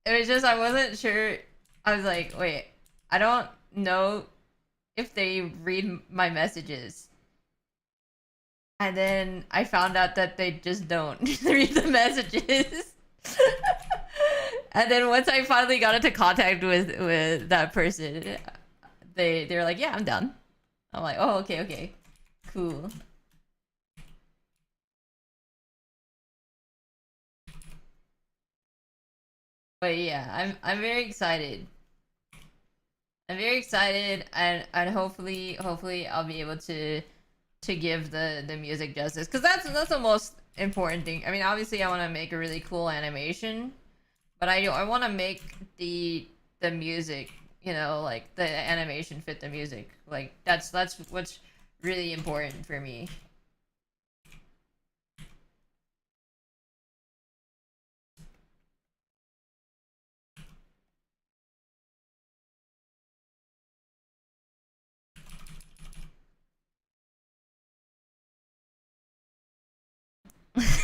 Speaker 1: I wasn't sure. I was like, wait, I don't know if they read my messages. And then I found out that they just don't read the messages. And then once I finally got into contact with that person, they're like, "Yeah, I'm done." I'm like, "Oh, okay, okay. Cool." But yeah, I'm very excited. I'm very excited, and hopefully I'll be able to give the music justice, because that's the most important thing. I mean, obviously I want to make a really cool animation, but I want to make the music, like the animation fit the music. Like that's what's really important for me.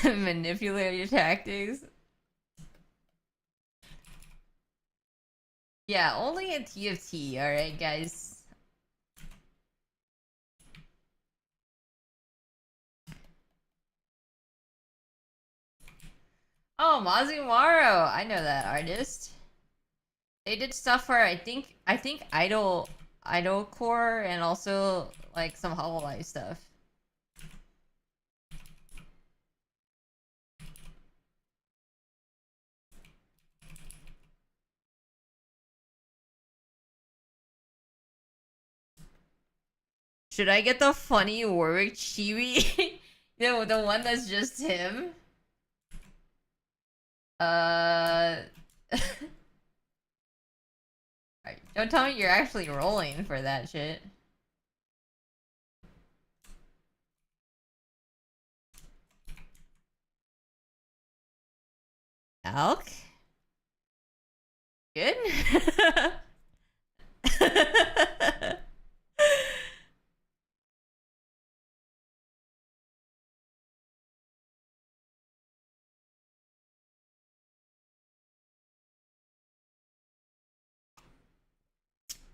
Speaker 1: Manipulative tactics. Yeah, only in TFT, alright, guys. Oh, Mazumaru! I know that artist. They did stuff for I think Idol Core, and also like some Hololive stuff. Should I get the funny Warwick Chibi? The one that's just him? Uh... Don't tell me you're actually rolling for that shit. Alk? Good?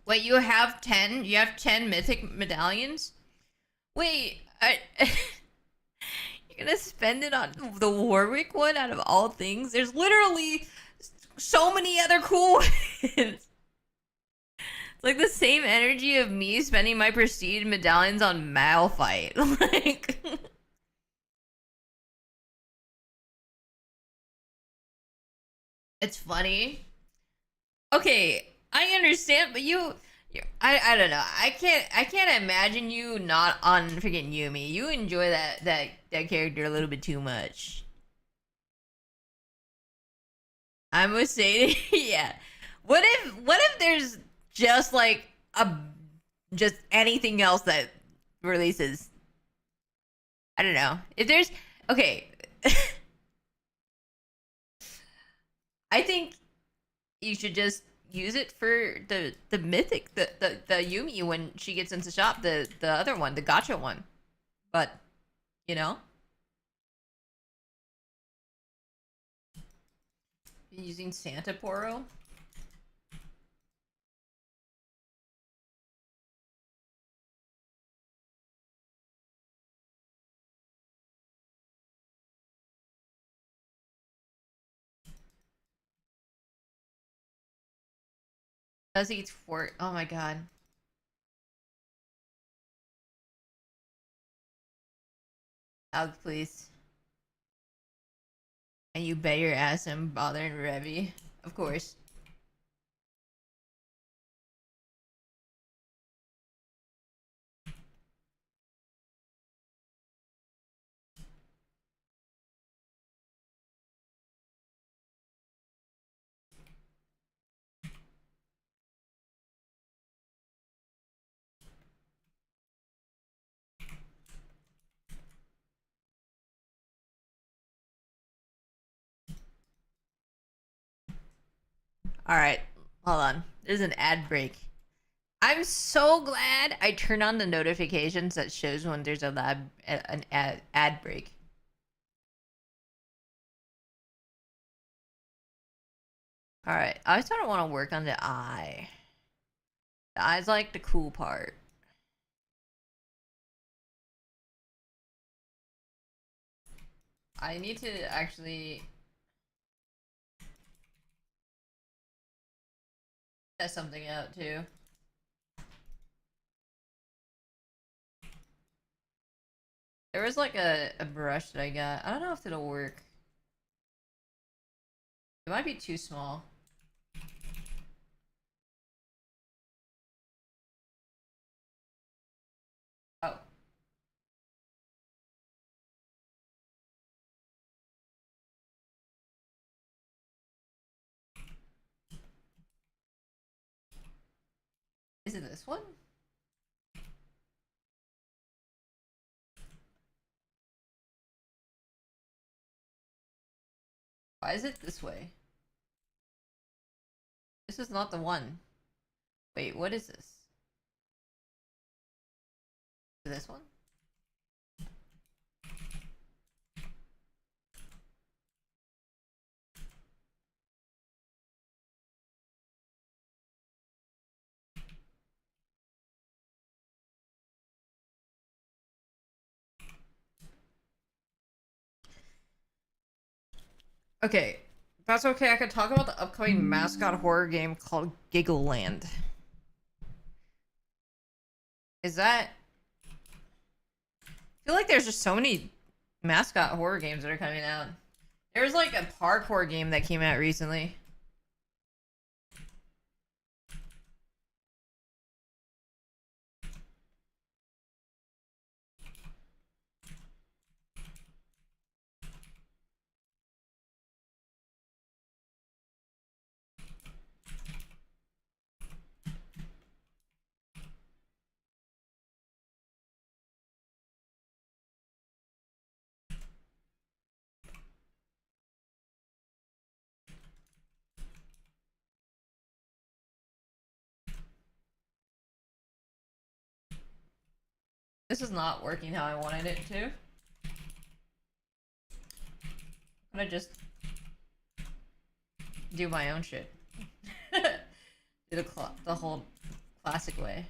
Speaker 1: Wait, you have 10? You have 10 mythic medallions? Wait, you're gonna spend it on the Warwick one out of all things? There's literally so many other cool ones. It's like the same energy of me spending my prestige medallions on Malphite. Like, it's funny. Okay, I understand, but I don't know. I can't imagine you not on freaking Yumi. You enjoy that character a little bit too much. I must say, yeah. What if there's just like a just anything else that releases? I don't know. If there's okay, I think you should just use it for the mythic the Yumi when she gets into shop, the other one, the gotcha one. But you know, using Santa Poro. Does eat for oh my god. Out please. And you bet your ass I'm bothering Revy. Of course. Alright. Hold on. There's an ad break. I'm so glad I turned on the notifications that shows when there's an ad break. Alright. I sort of want to work on the eye. The eye's like the cool part. I need to actually test something out too. There was like a brush that I got. I don't know if it'll work. It might be too small. Oh. Is it this one? Why is it this way? This is not the one. Wait, what is this? Is it this one? Okay, that's okay. I could talk about the upcoming mascot horror game called Giggle Land. Is that? I feel like there's just so many mascot horror games that are coming out. There's like a parkour game that came out recently. This is not working how I wanted it to. I'm gonna just do my own shit. Do the whole classic way.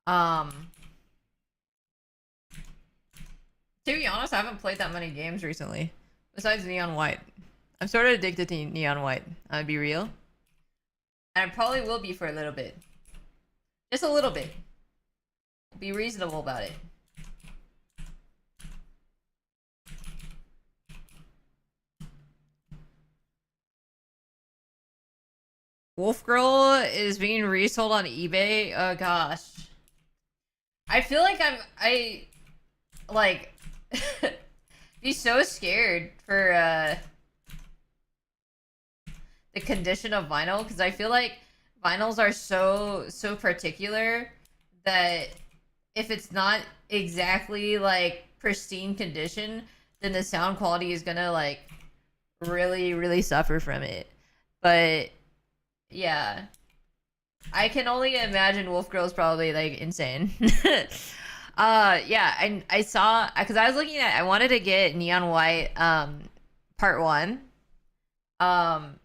Speaker 1: To be honest, I haven't played that many games recently. Besides Neon White. I'm sort of addicted to Neon White. I'll be real. And I probably will be for a little bit. Just a little bit. Be reasonable about it. Wolf Girl is being resold on eBay. Oh gosh. I feel like I like be so scared for the condition of vinyl, because I feel like vinyls are so particular that if it's not exactly like pristine condition, then the sound quality is gonna like really suffer from it. But yeah, I can only imagine Wolf Girl's probably like insane. Yeah, and I saw, because I was looking at, I wanted to get Neon White part 1.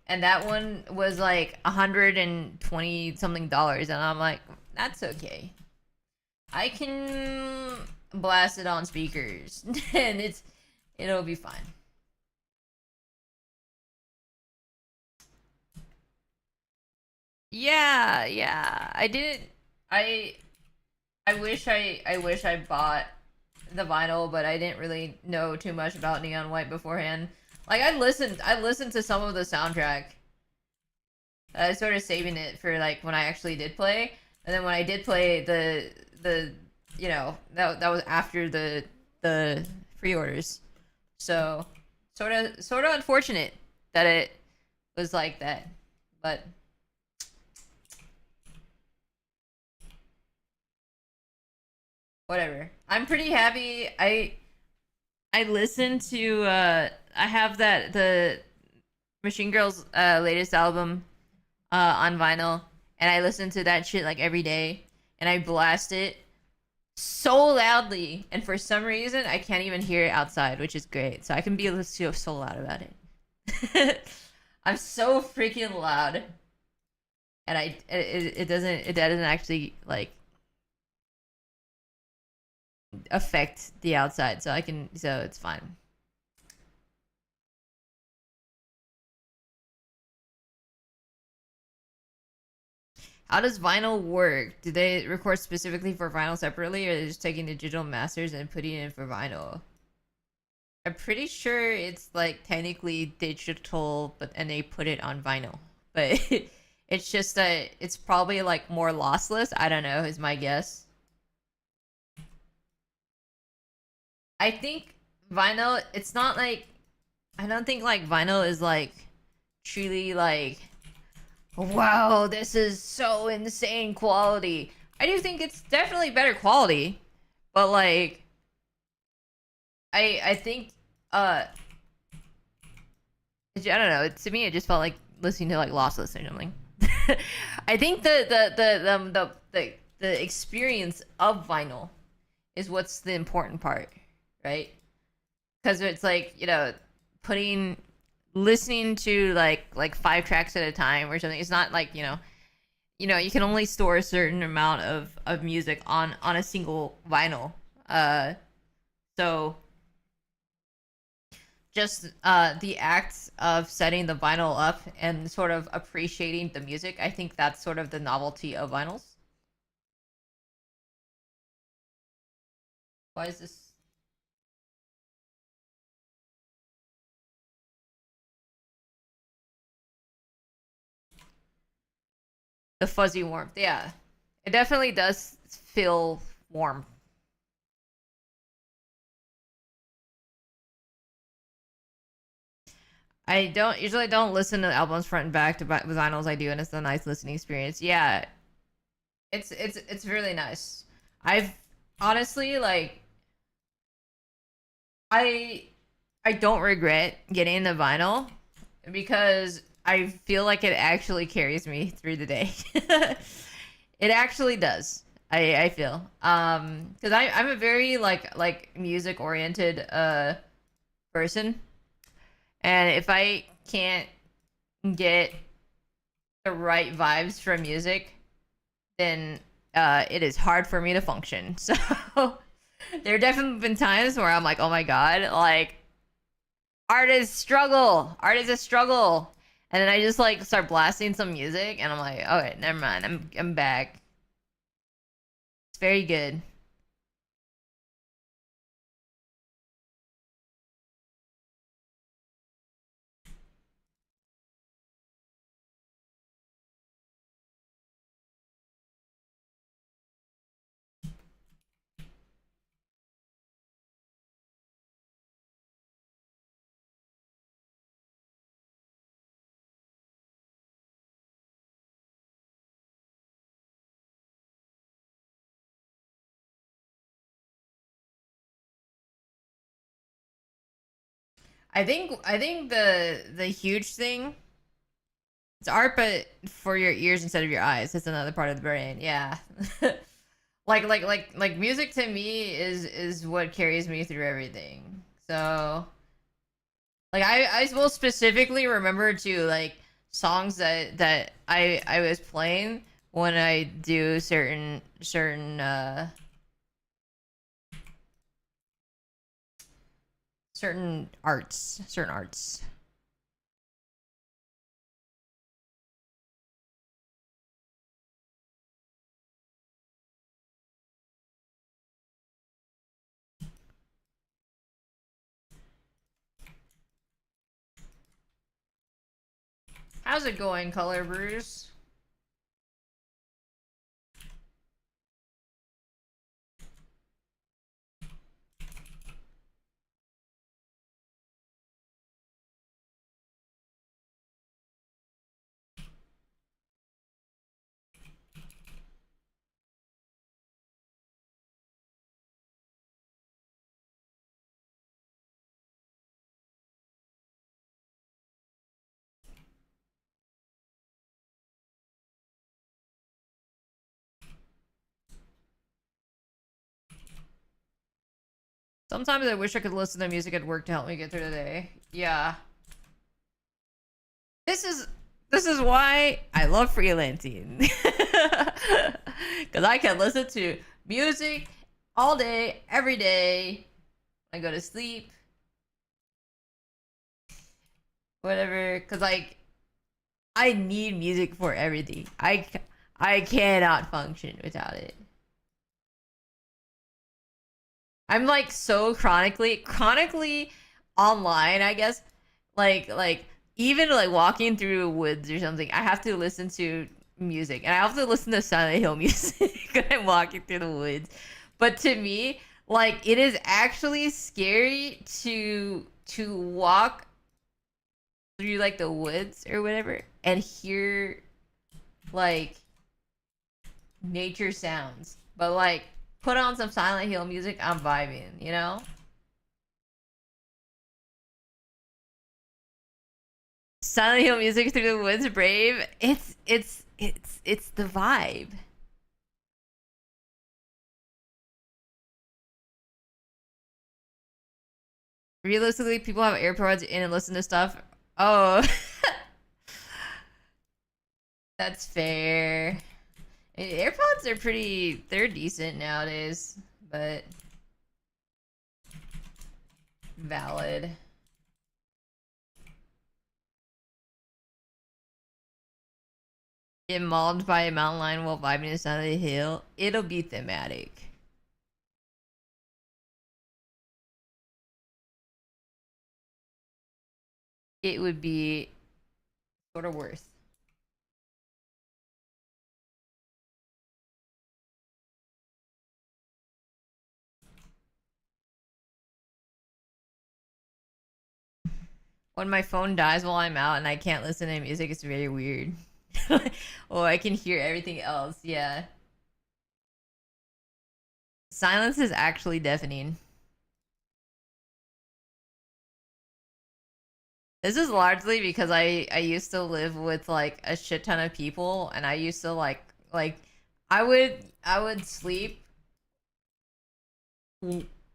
Speaker 1: And that one was like $120 something, and I'm like, that's okay. I can blast it on speakers and it'll be fine. Yeah. I wish I bought the vinyl, but I didn't really know too much about Neon White beforehand. Like I listened to some of the soundtrack. I was sort of saving it for like when I actually did play, and then when I did play the you know, that was after the pre-orders. So sort of unfortunate that it was like that, but whatever. I'm pretty happy. I listened to I have the Machine Girls latest album on vinyl, and I listen to that shit like every day, and I blast it so loudly, and for some reason I can't even hear it outside, which is great. So I can be so loud about it. I'm so freaking loud, and it doesn't actually like affect the outside, so it's fine. How does vinyl work? Do they record specifically for vinyl separately, or are they just taking the digital masters and putting it in for vinyl? I'm pretty sure it's like technically digital, and they put it on vinyl. But it's just that it's probably like more lossless. I don't know, is my guess. I think vinyl, it's not like, I don't think like vinyl is like truly like, wow, this is so insane quality. I do think it's definitely better quality, but like I think I don't know, to me it just felt like listening to like lossless or something. I think the experience of vinyl is what's the important part, right? Because it's like, you know, listening to like 5 tracks at a time or something. It's not like, you can only store a certain amount of music on a single vinyl. So just the act of setting the vinyl up and sort of appreciating the music, I think that's sort of the novelty of vinyls. Why is this? The fuzzy warmth, yeah. It definitely does feel warm. I don't usually don't listen to albums front and back to vinyls. I do, and it's a nice listening experience. Yeah, it's really nice. I've honestly like I I don't regret getting the vinyl because I feel like it actually carries me through the day. It actually does. I feel because I'm a very like music oriented person, and if I can't get the right vibes from music, then it is hard for me to function. So there have definitely been times where I'm like, oh my god, like art is struggle, art is a struggle, and then I just like start blasting some music, and I'm like, okay, never mind, I'm back. It's very good. I think the huge thing it's art, but for your ears instead of your eyes. That's another part of the brain. Yeah. Like music to me is what carries me through everything. So like I will specifically remember to like songs that I was playing when I do certain arts. How's it going, Color Bruce? Sometimes I wish I could listen to music at work to help me get through the day. Yeah. This is this is why I love freelancing. Cuz I can listen to music all day, every day. I go to sleep, whatever, cuz like I need music for everything. I cannot function without it. I'm like so chronically online, I guess. Like even like walking through woods or something, I have to listen to music. And I have to listen to Silent Hill music when I'm walking through the woods. But to me, like it is actually scary to walk through like the woods or whatever and hear like nature sounds. But like put on some Silent Hill music, I'm vibing, you know? Silent Hill music through the woods, brave. It's the vibe. Realistically, people have AirPods in and listen to stuff. Oh, that's fair. AirPods are pretty. They're decent nowadays, but valid. Get mauled by a mountain lion while vibing to Silent Hill. It'll be thematic. It would be sort of worth. When my phone dies while I'm out and I can't listen to music, it's very weird. Oh, I can hear everything else. Yeah. Silence is actually deafening. This is largely because I used to live with like a shit ton of people, and I used to like I would sleep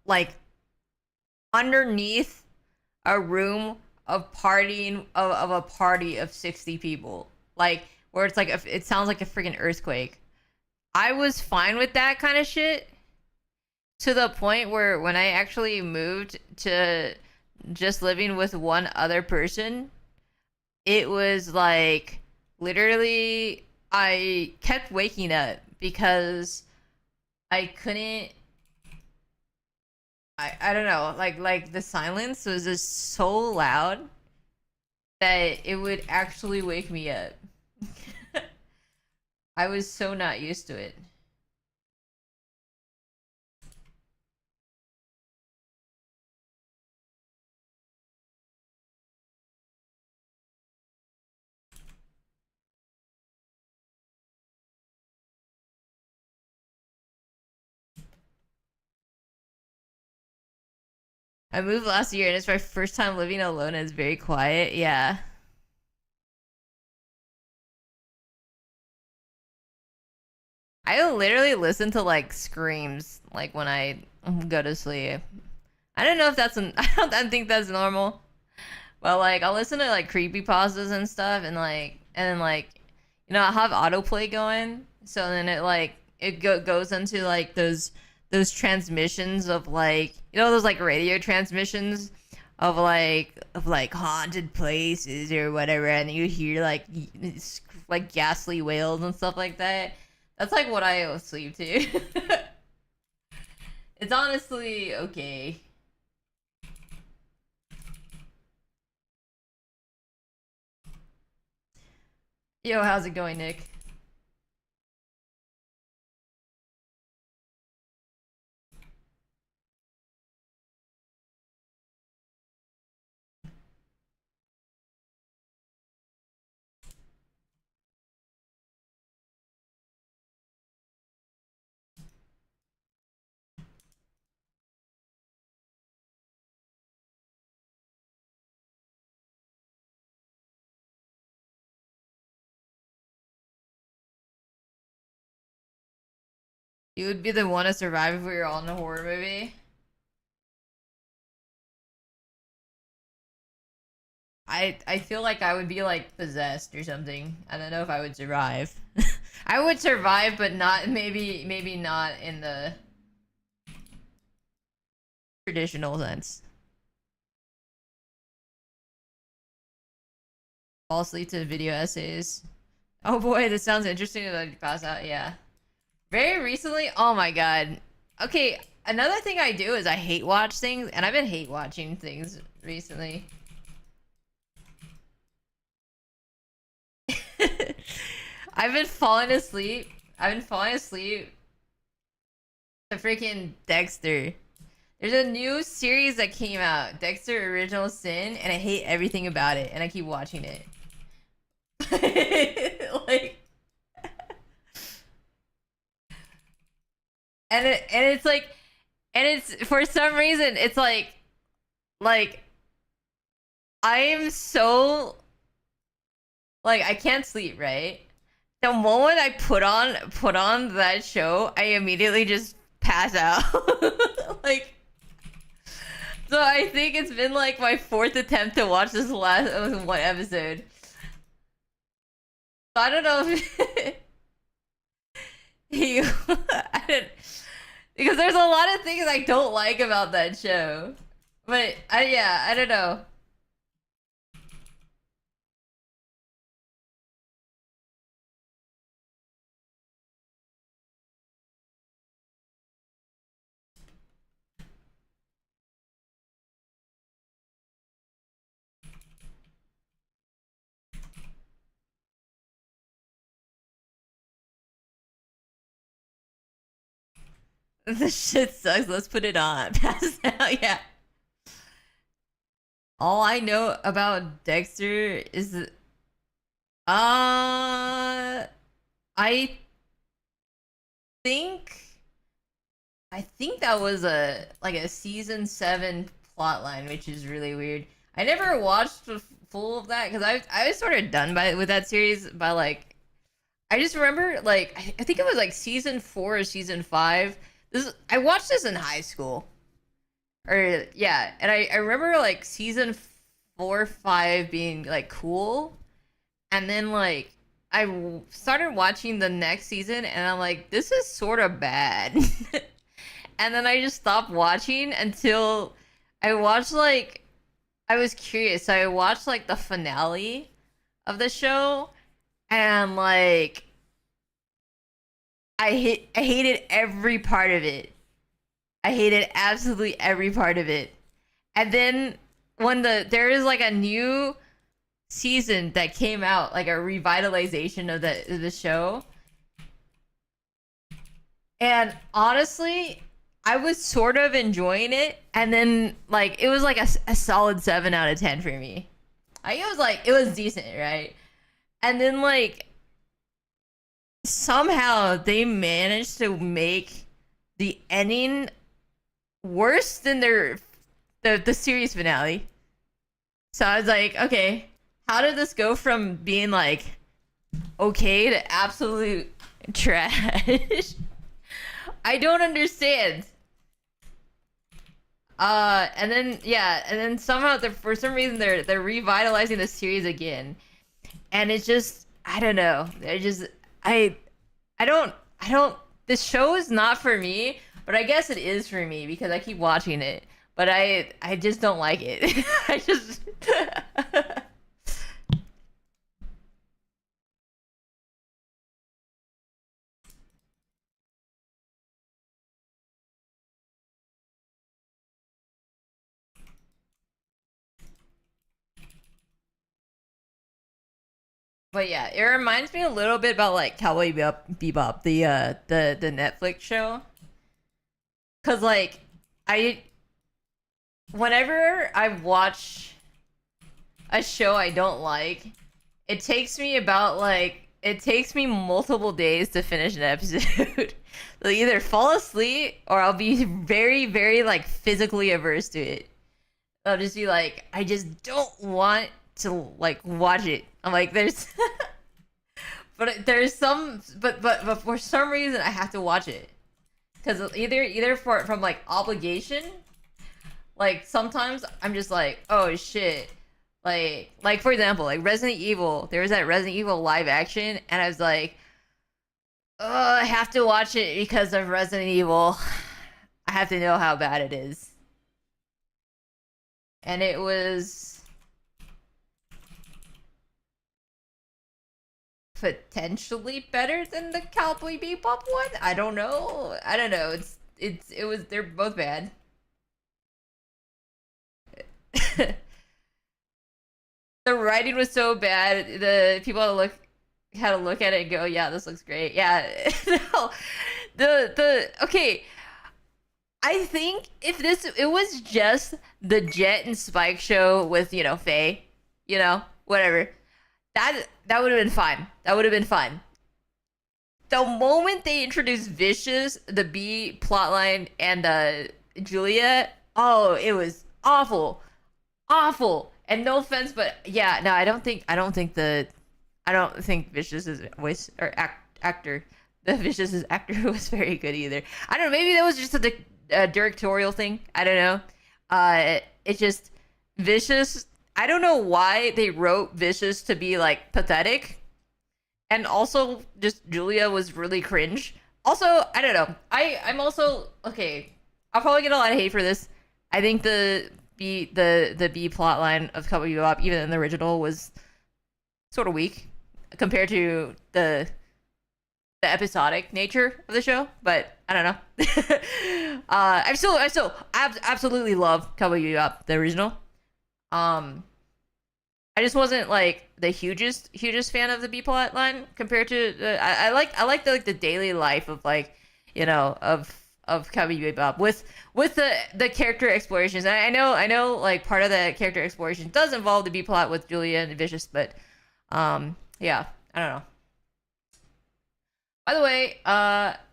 Speaker 1: like underneath a room of partying of a party of 60 people, like where it's like it sounds like a freaking earthquake. I was fine with that kind of shit to the point where when I actually moved to just living with one other person, it was like literally I kept waking up because I couldn't. I don't know, like the silence was just so loud that it would actually wake me up. I was so not used to it. I moved last year and it's my first time living alone and it's very quiet. Yeah. I literally listen to like screams like when I go to sleep. I don't know if that's I don't think that's normal. But like I'll listen to like creepy pauses and stuff and then like I have autoplay going. So then it goes into like those transmissions of like those like radio transmissions of like haunted places or whatever, and you hear like ghastly wails and stuff like that. That's like what I sleep to. It's honestly okay. Yo, how's it going, Nick? You would be the one to survive if we were all in a horror movie. I feel like I would be like possessed or something. I don't know if I would survive. I would survive, but not maybe not in the traditional sense. Fall asleep to video essays. Oh boy, this sounds interesting. That you pass out. Yeah. Very recently. Oh my god. Okay. Another thing I do is I hate watch things, and I've been hate watching things recently. I've been falling asleep. I've been falling asleep to freaking Dexter. There's a new series that came out, Dexter Original Sin, and I hate everything about it, and I keep watching it. like, and it's like, and it's for some reason it's like I am so like I can't sleep, right? The moment I put on that show, I immediately just pass out. like so I think it's been like my fourth attempt to watch this last one episode. So I don't know if you I don't because there's a lot of things I don't like about that show. But yeah, I don't know. This shit sucks. Let's put it on. Pass out. Yeah. All I know about Dexter is I think I think that was a season 7 plot line, which is really weird. I never watched the full of that because I was sort of done with that series by like I just remember like I think it was like season 4 or season 5. I watched this in high school. Or yeah, and I remember like season 4, 5 being like cool, and then like started watching the next season, and I'm like, this is sort of bad. And then I just stopped watching until I watched like I was curious, so I watched like the finale of the show, and like I hated every part of it. I hated absolutely every part of it. And then when there is like a new season that came out, like a revitalization of the show. And honestly, I was sort of enjoying it, and then like it was like a solid 7 out of 10 for me. Like it was decent, right? And then like somehow they managed to make the ending worse than the series finale. So I was like, okay, how did this go from being like okay to absolute trash? I don't understand. And then yeah, and then somehow for some reason they're revitalizing the series again, and it's just I don't know. They're just I don't. This show is not for me, but I guess it is for me because I keep watching it. But I just don't like it. I just. But yeah, it reminds me a little bit about like Cowboy Bebop, the Netflix show. Cause like I whenever I watch a show I don't like, it takes me multiple days to finish an episode. I'll either fall asleep or I'll be very, very like physically averse to it. I'll just be like, I just don't want to like watch it. I'm like, there's but there's some but for some reason I have to watch it. Cause either from like obligation, like sometimes I'm just like, oh shit. Like for example, like Resident Evil, there was that Resident Evil live action, and I was like, oh, I have to watch it because of Resident Evil. I have to know how bad it is. And it was potentially better than the Cowboy Bebop one. I don't know. I don't know. It was they're both bad. The writing was so bad. The people had to look at it and go, "Yeah, this looks great." Yeah, no, the okay. I think if it was just the Jet and Spike show with Faye, whatever, that would have been fine. That would have been fine. The moment they introduced Vicious, the B plotline, and Julia, oh, it was awful, awful. And no offense, but yeah, no, I don't think Vicious's voice or actor, the Vicious's actor was very good either. I don't know, maybe that was just a directorial thing. I don't know. It's just Vicious. I don't know why they wrote Vicious to be like pathetic, and also just Julia was really cringe. Also, I don't know. I'm also okay. I'll probably get a lot of hate for this. I think the B plot line of Cowboy Bebop, even in the original, was sort of weak compared to the episodic nature of the show. But I don't know. I still absolutely love Cowboy Bebop, the original. I just wasn't like the hugest fan of the B plot line compared to I like the daily life of like of Cowboy Bebop with the character explorations. And I know like part of the character exploration does involve the B plot with Julia and Vicious, but yeah, I don't know. By the way,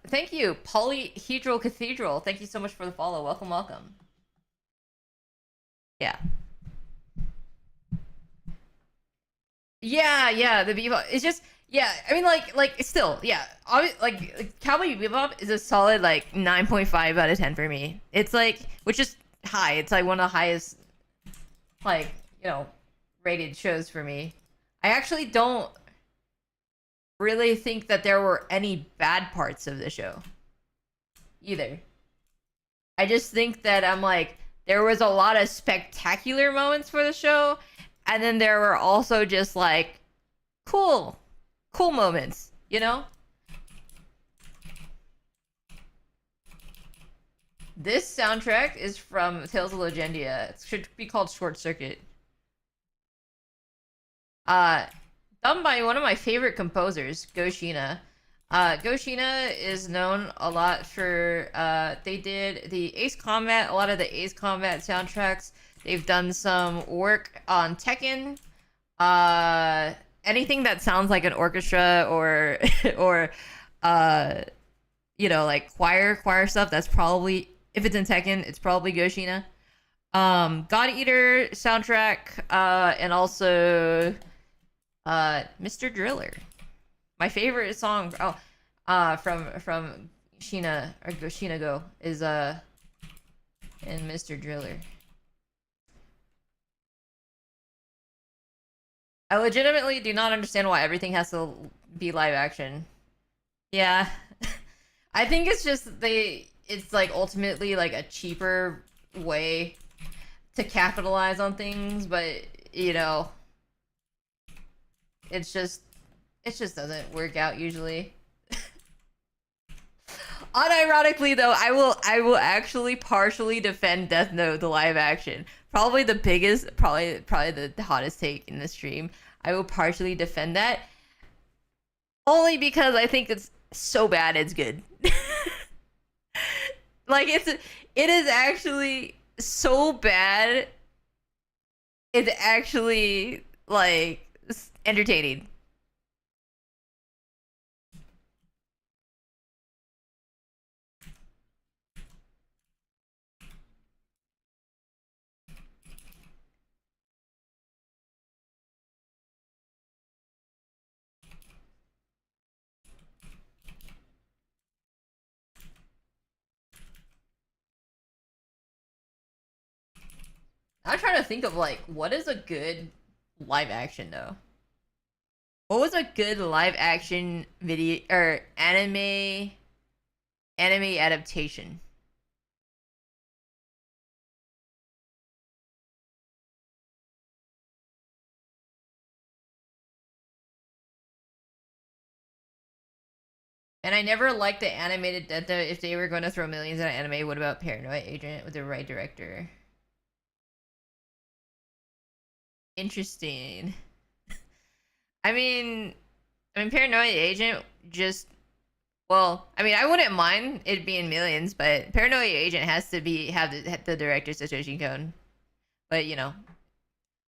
Speaker 1: thank you, Polyhedral Cathedral. Thank you so much for the follow. Welcome, welcome. Yeah. Yeah, the Bebop. It's just yeah. I mean, like still, yeah. Like Cowboy Bebop is a solid like 9.5 out of 10 for me. It's like which is high. It's like one of the highest like rated shows for me. I actually don't really think that there were any bad parts of the show either. I just think that I'm like there was a lot of spectacular moments for the show, and then there were also just like cool, cool moments, you know? This soundtrack is from Tales of Legendia. It should be called Short Circuit. Uh, done by one of my favorite composers, Go Shina. Go Shina is known a lot for they did the Ace Combat, a lot of the Ace Combat soundtracks. They've done some work on Tekken. Anything that sounds like an orchestra or or uh like choir stuff, that's probably if it's in Tekken, it's probably Go Shina. God Eater soundtrack, and also Mr. Driller. My favorite song from Sheena or Sheena Go is in Mr. Driller. I legitimately do not understand why everything has to be live action. Yeah. I think it's just it's like ultimately like a cheaper way to capitalize on things, but it's just it just doesn't work out usually. Unironically though, I will actually partially defend Death Note the live action. Probably the biggest, probably the hottest take in the stream. I will partially defend that only because I think it's so bad it's good. Like it is actually so bad. It's actually like entertaining. I'm trying to think of like what is a good live action though. What was a good live action video or anime adaptation? And I never liked the animated Death Note. If they were going to throw millions at an anime, what about Paranoid Agent with the right director? Interesting. I mean, Paranoid Agent just I mean, I wouldn't mind it being millions, but Paranoid Agent has to have the director Satoshi Kon. But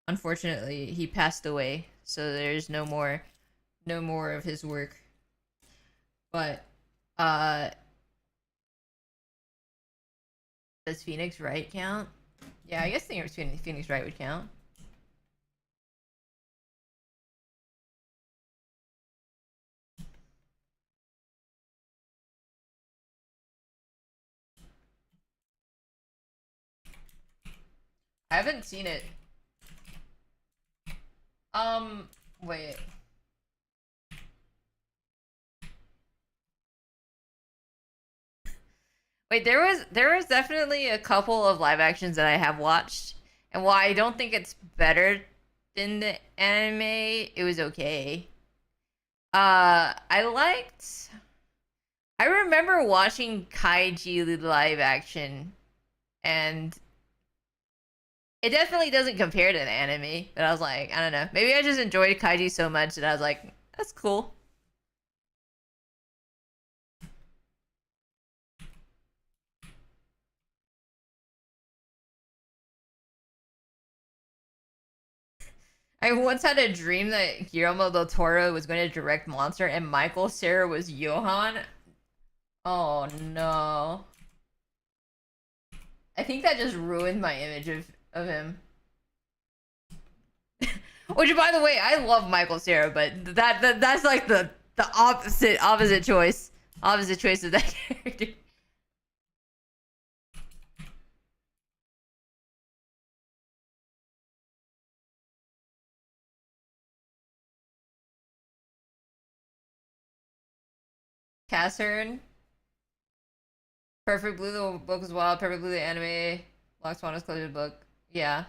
Speaker 1: unfortunately, he passed away, so there's no more of his work. But uh, does Phoenix Wright count? Yeah, I guess Phoenix Wright would count. I haven't seen it. Wait. Wait, there was definitely a couple of live actions that I have watched, and while I don't think it's better than the anime, it was okay. I remember watching Kaiji live action, and it definitely doesn't compare to the anime. But I was like, I don't know, maybe I just enjoyed Kaiji so much that I was like, that's cool. I once had a dream that Guillermo del Toro was going to direct Monster and Michael Cera was Johan. Oh no. I think that just ruined my image of him. Which, by the way, I love Michael Cera, but that's like the opposite choice. Opposite choice of that character. Cassern. Perfect Blue, the book is wild. Perfect Blue, the anime. Black Swan is close to the book. Yeah.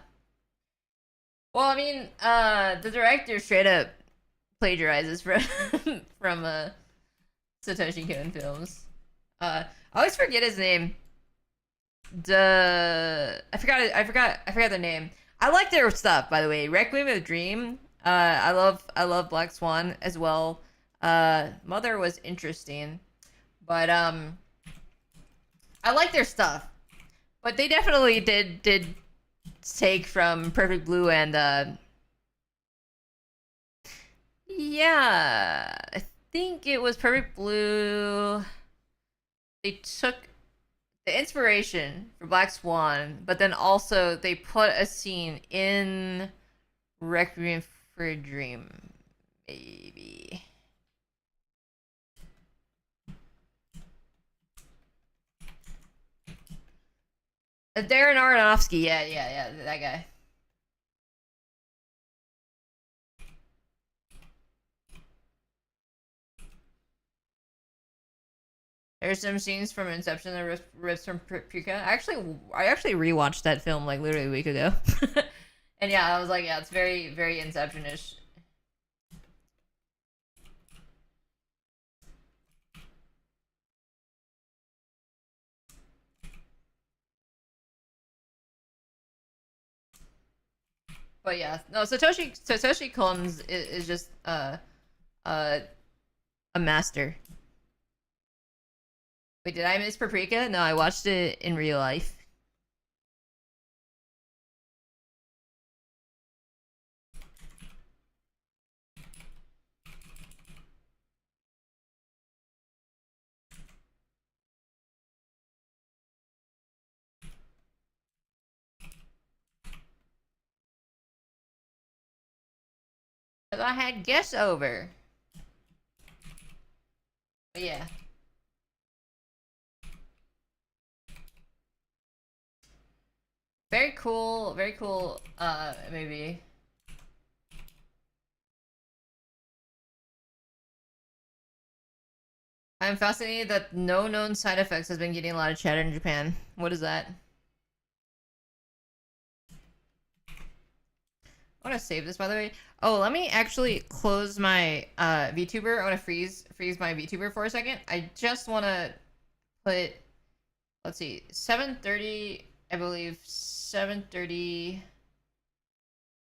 Speaker 1: Well, I mean, the director straight up plagiarizes from from Satoshi Kon films. I always forget his name. I forgot the name. I like their stuff, by the way. Requiem of a Dream. I love Black Swan as well. Mother was interesting, but I like their stuff. But they definitely did take from Perfect Blue and yeah, I think it was Perfect Blue. They took the inspiration for Black Swan, but then also they put a scene in Requiem for a Dream, maybe. Darren Aronofsky, yeah, that guy. There's some scenes from Inception that rips from Pika. I actually rewatched that film like literally a week ago, and yeah, I was like, yeah, it's very Inception-ish. But yeah, no, Satoshi Kon is just uh a master. Wait, did I miss Paprika? No, I watched it in real life. Cause I had guests over. But yeah. Very cool, maybe. I'm fascinated that no known side effects has been getting a lot of chatter in Japan. What is that? I want to save this, by the way. Oh, let me actually close my VTuber. I want to freeze my VTuber for a second. I just want to put, let's see, 7:30. I believe 7:30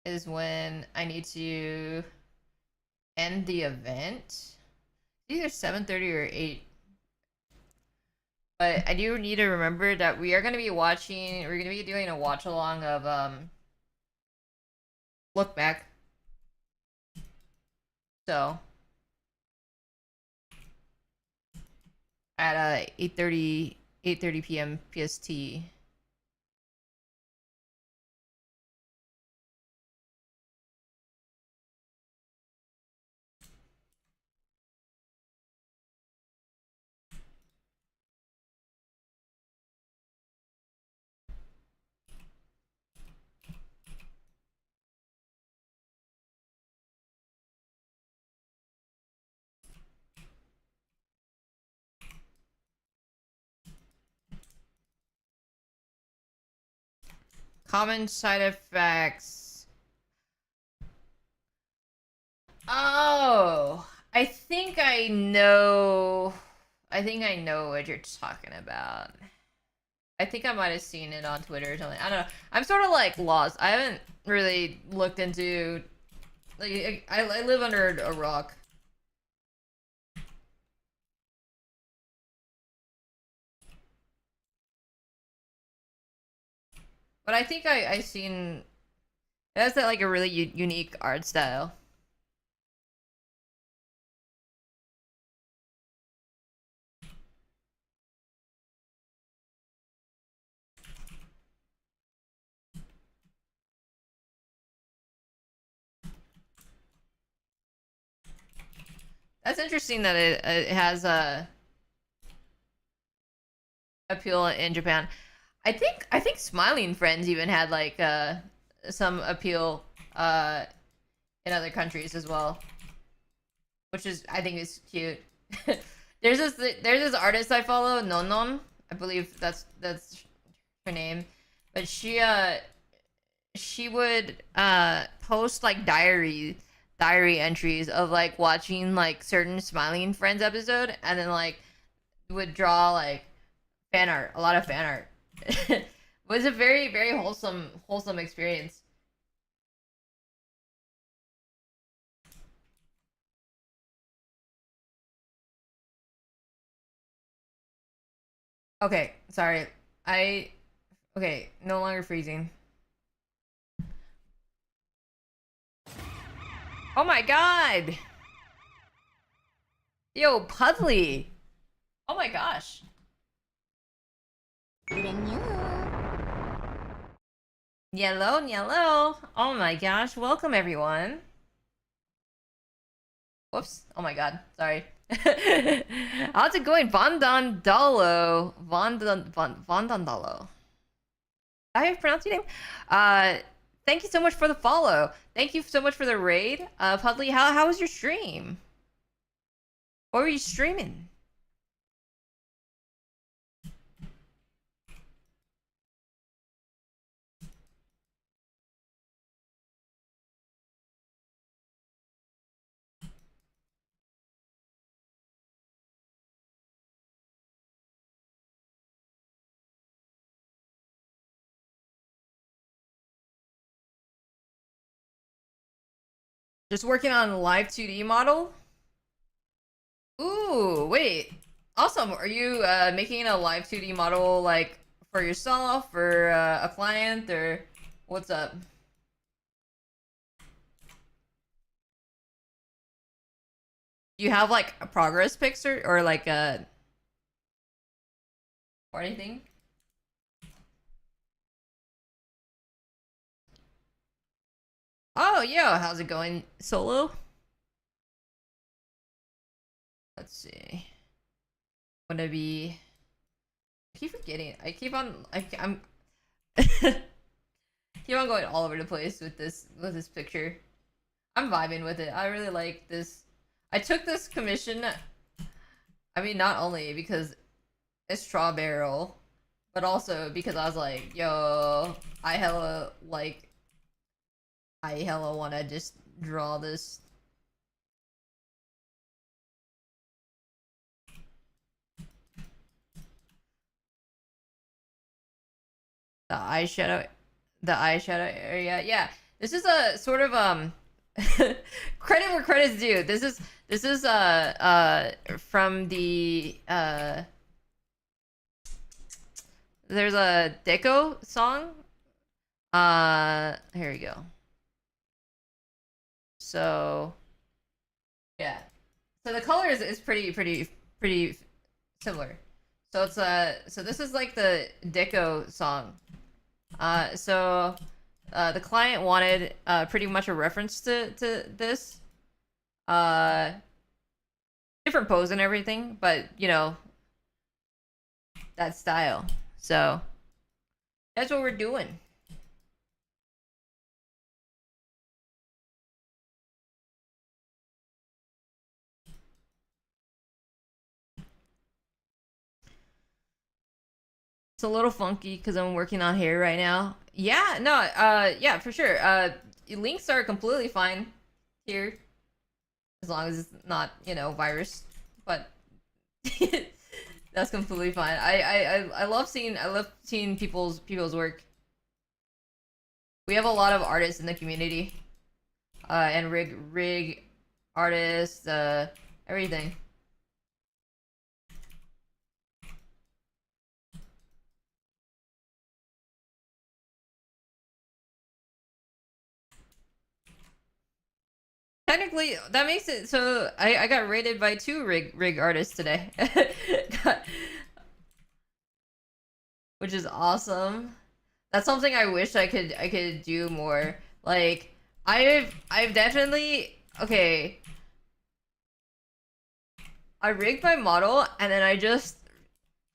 Speaker 1: is when I need to end the event. Either 7:30 or 8. But I do need to remember that we are going to be watching. We're going to be doing a watch along of Look Back. So at 8:30 p.m. PST. Common side effects. Oh, I think I know. I think I know what you're talking about. I think I might have seen it on Twitter or something. I don't know. I'm sort of like lost. I haven't really looked into. Like, I live under a rock. But I think I seen. It has that like a really unique art style. That's interesting that it has a appeal in Japan. I think Smiling Friends even had like some appeal in other countries as well, which is I think is cute. There's this artist I follow, Nonon. I believe that's her name, but she would post like diary entries of like watching like certain Smiling Friends episode, and then like would draw like fan art, a lot of fan art. It was a very wholesome experience. Okay, sorry. I okay, no longer freezing. Oh my god! Yo, Pudley! Oh my gosh. Yellow, yellow. Oh my gosh, welcome everyone. Whoops. Oh my god, sorry. How's it going? Vandandalo. Vandandalo. I have pronounced your name. Thank you so much for the follow. Thank you so much for the raid. Pudley, how was your stream? What were you streaming? Just working on a live 2D model? Ooh, wait. Awesome. Are you making a live 2D model like for yourself or a client or what's up? Do you have like a progress picture or like a or anything? Oh, yeah. How's it going, Solo? Let's see. Wanna be. I keep forgetting. I keep on. I'm. keep on going all over the place with this picture. I'm vibing with it. I really like this. I took this commission. I mean, not only because it's straw barrel, but also because I was like, yo, I hella wanna just draw this. The eyeshadow, the eyeshadow area. Yeah, this is a sort of credit where credit's due. This is from the there's a Deco song. Here we go. So yeah, so the color is pretty similar. So it's so this is like the Deco song. So the client wanted pretty much a reference to this. Uh, different pose and everything, but you know that style. So that's what we're doing. It's a little funky because I'm working on hair right now. Yeah, no, yeah, for sure. Links are completely fine here as long as it's not, virus. But that's completely fine. I love seeing people's work. We have a lot of artists in the community, and rig artists, everything. Technically, that makes it so I got rated by two rig artists today, which is awesome. That's something I wish I could do more. Like I've definitely okay. I rigged my model and then I just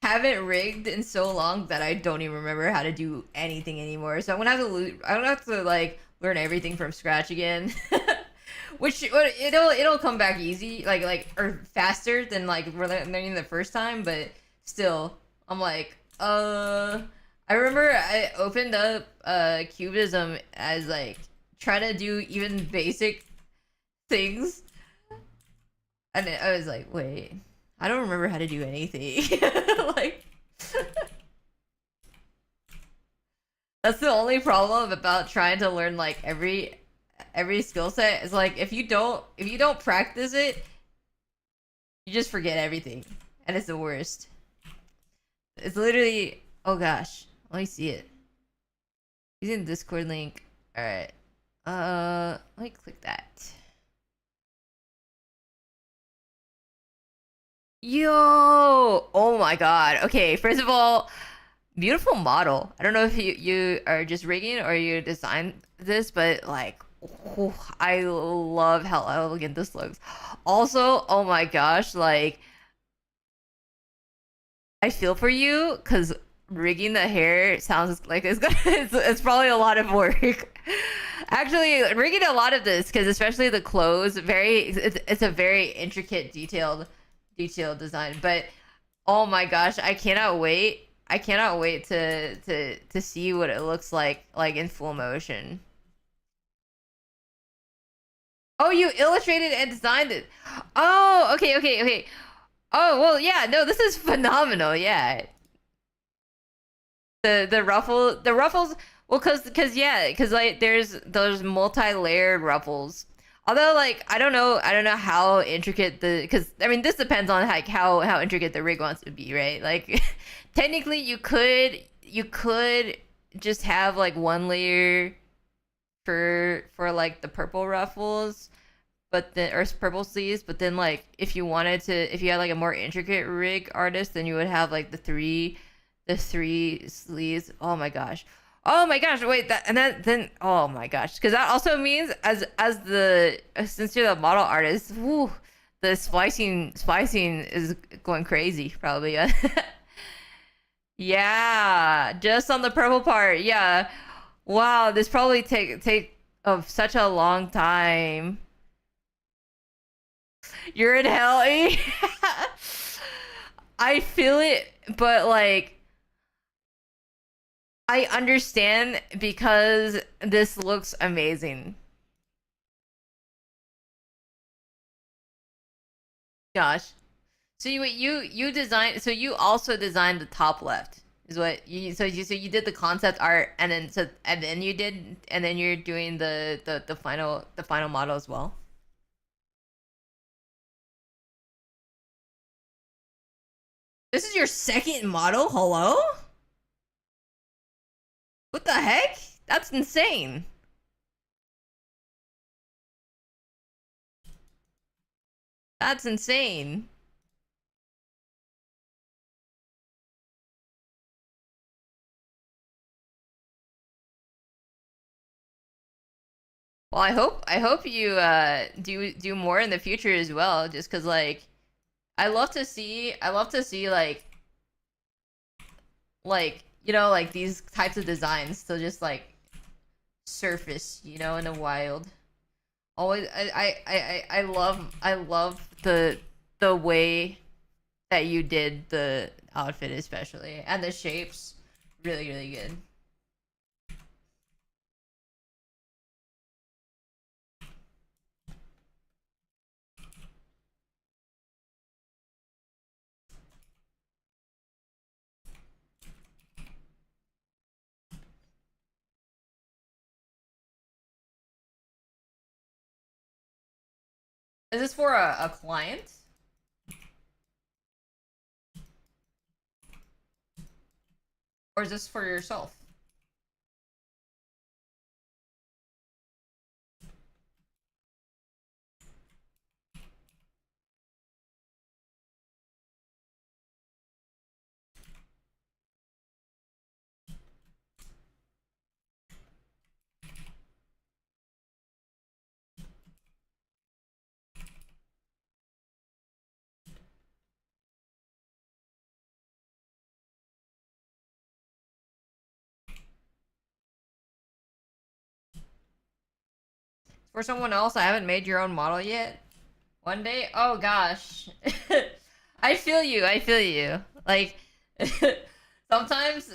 Speaker 1: haven't rigged in so long that I don't even remember how to do anything anymore. So I'm gonna have to I'm gonna have to like learn everything from scratch again. Which it'll come back easy, like or faster than like learning the first time, but still, I'm like, I remember I opened up Cubism as like trying to do even basic things, and I was like, wait, I don't remember how to do anything. Like, that's the only problem about trying to learn like every skill set is like if you don't practice it, you just forget everything, and it's the worst. It's literally, oh gosh, let me see it. Using Discord link. All right. Let me click that. Yo! Oh my god. Okay, first of all, beautiful model. I don't know if you are just rigging or you designed this, but like, oh, I love how elegant this looks. Also, oh my gosh, like, I feel for you because rigging the hair sounds like it's probably a lot of work. Actually, rigging a lot of this because especially the clothes, it's a very intricate, detailed design. But oh my gosh, I cannot wait. I cannot wait to see what it looks like in full motion. Oh, you illustrated and designed it. Oh, okay. Oh, well, yeah, no, this is phenomenal. Yeah. The ruffles, well, cause like there's those multi-layered ruffles. Although like I don't know how intricate the, cause I mean this depends on like how intricate the rig wants to be, right? Like technically you could just have like one layer for like the purple ruffles, but then or purple sleeves, but then like if you had like a more intricate rig artist, then you would have like the three sleeves. Oh my gosh, wait, that and then oh my gosh, because that also means since you're the model artist, whew, the splicing is going crazy probably. Yeah, just on the purple part. Yeah. Wow, this probably take of such a long time. You're in hell. I feel it, but like I understand because this looks amazing. Gosh. So you designed, so you also designed the top left is what you, so you did the concept art and then you did, and then you're doing the final model as well. This is your second model? Hello? What the heck? That's insane. That's insane. Well, I hope you do more in the future as well, just cuz like I love to see like like these types of designs to just like surface, in the wild. Always I love the way that you did the outfit especially, and the shapes really really good. Is this for a client? Or is this for yourself? for someone else. I haven't made your own model yet. One day? Oh gosh. I feel you. I feel you. Like sometimes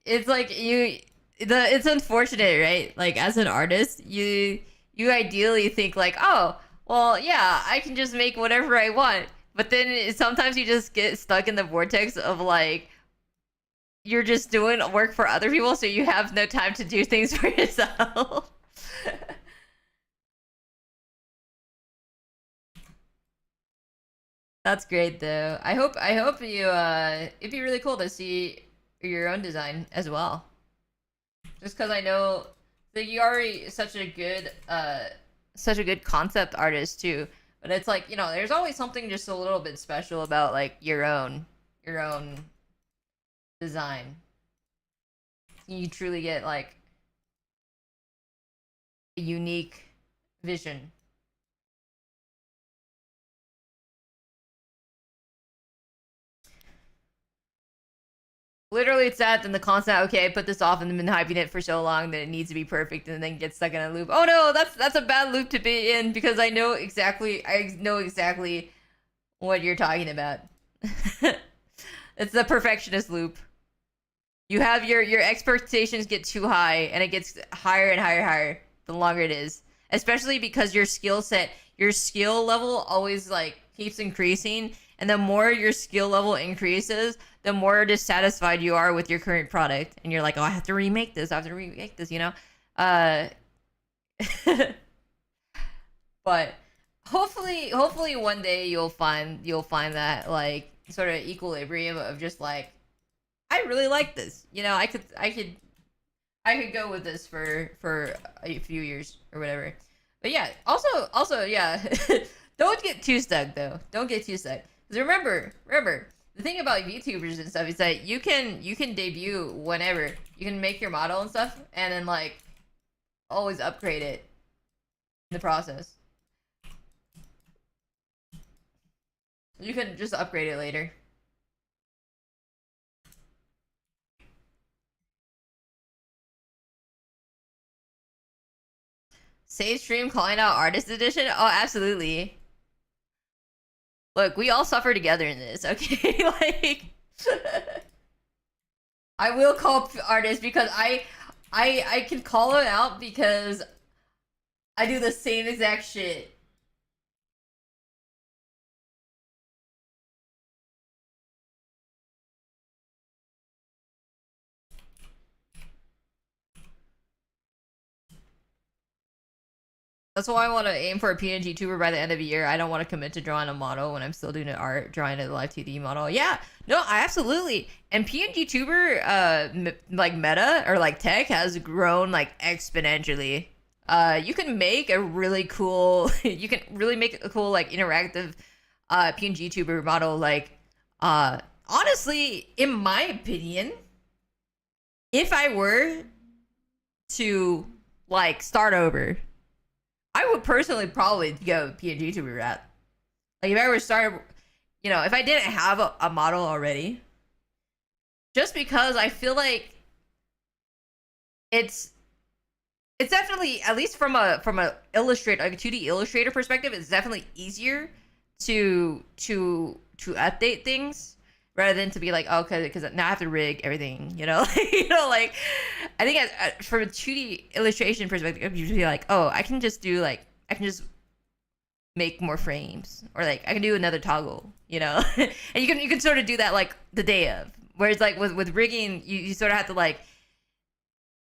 Speaker 1: it's like it's unfortunate, right? Like as an artist, you ideally think like, "Oh, well, yeah, I can just make whatever I want." But then sometimes you just get stuck in the vortex of like you're just doing work for other people, so you have no time to do things for yourself. That's great though. I hope you it'd be really cool to see your own design as well. Just because I know that you already such a good concept artist too. But it's like, there's always something just a little bit special about like your own design. You truly get like a unique vision. Literally, it's that, then the constant, okay, I put this off and been hyping it for so long that it needs to be perfect and then get stuck in a loop. Oh no, that's a bad loop to be in because I know exactly what you're talking about. It's the perfectionist loop. You have your expectations get too high and it gets higher and higher and higher the longer it is. Especially because your skill level always like keeps increasing, and the more your skill level increases, the more dissatisfied you are with your current product, and you're like, oh, I have to remake this. I have to remake this. Uh, but hopefully one day you'll find that like sort of equilibrium of just like I really like this. I could go with this for a few years or whatever. But yeah, also yeah, don't get too stuck though. Don't get too stuck. 'Cause remember, the thing about VTubers and stuff is that you can debut whenever. You can make your model and stuff, and then like always upgrade it in the process. You can just upgrade it later. Save stream calling out artist edition? Oh, absolutely. Look, we all suffer together in this, okay? Like, I will call artists because I can call it out because I do the same exact shit. That's why I want to aim for a PNG tuber by the end of the year. I don't want to commit to drawing a model when I'm still doing an art, drawing a live 2D model. Yeah, no, absolutely. And PNG tuber, like meta or like tech has grown like exponentially. You can make a really cool, you can really make a cool like interactive, PNG tuber model. Like, honestly, in my opinion, if I were to like start over, I would personally probably go PNG tuber route. Like if I were to start, if I didn't have a model already, just because I feel like it's it's definitely, at least from a illustrator, like a 2D illustrator perspective, it's definitely easier to update things rather than to be like, oh, because now I have to rig everything, like I think from a 2D illustration perspective, you should be like, oh, I can just make more frames, or like I can do another toggle, and you can sort of do that like the day of. Whereas like with rigging, you sort of have to like,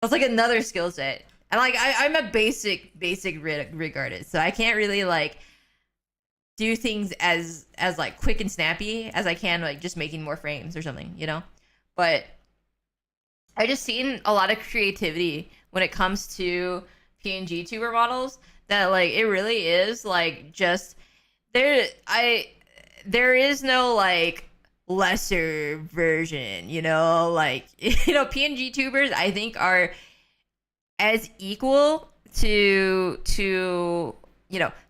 Speaker 1: it's like another skill set. And like I'm a basic rig artist, so I can't really like do things as like quick and snappy as I can like just making more frames or something. But I just seen a lot of creativity when it comes to PNG tuber models, that like it really is like just there is no like lesser version, like PNG tubers I think are as equal to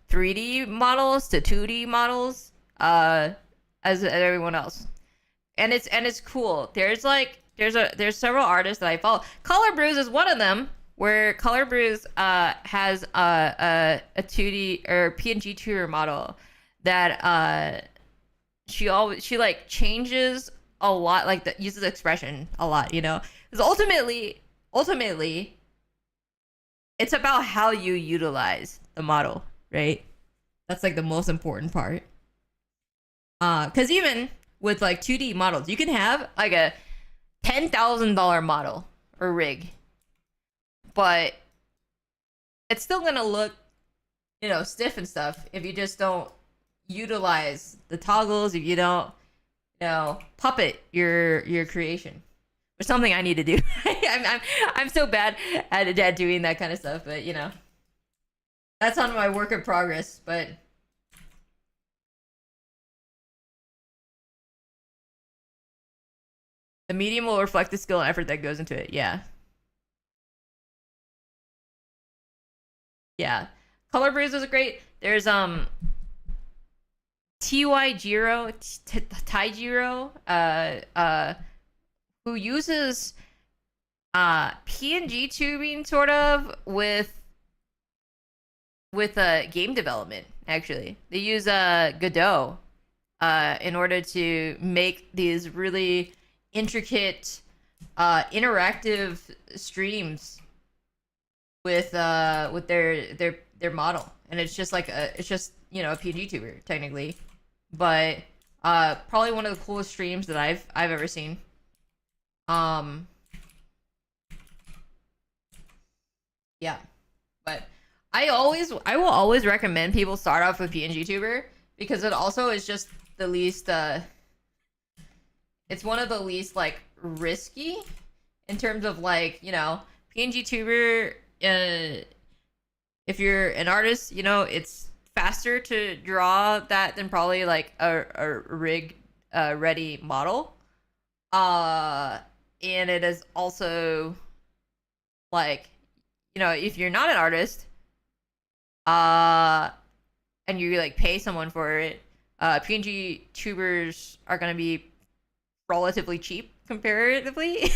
Speaker 1: 3D models, to 2D models, as everyone else. And it's cool. There's several artists that I follow. Color Brews is one of them. where Color Brews has a 2D or PNG tuber model that she like changes a lot, like uses expression a lot, you know, because ultimately it's about how you utilize the model, right? That's like the most important part. Because even with like 2D models, you can have like a $10,000 model or rig, but it's still gonna look, you know, stiff and stuff if you just don't utilize the toggles, if you don't, you know, puppet your creation. Which is something I need to do. I'm so bad at doing that kind of stuff, but you know, that's on my work in progress. But the medium will reflect the skill and effort that goes into it. Yeah. Yeah. Color Brews is great. There's Taijiro, who uses PNG tubing sort of with game development. Actually, they use Godot in order to make these really intricate interactive streams with their model, and it's just like it's just, you know, a PNG tuber technically, but probably one of the coolest streams that I've ever seen. Yeah, but I will always recommend people start off with PNG tuber because it also is just the least it's one of the least like risky in terms of like, you know, PNG tuber. If you're an artist, you know, it's faster to draw that than probably like a rig ready model. And it is also like, you know, if you're not an artist, and you like pay someone for it, PNG tubers are gonna be relatively cheap comparatively.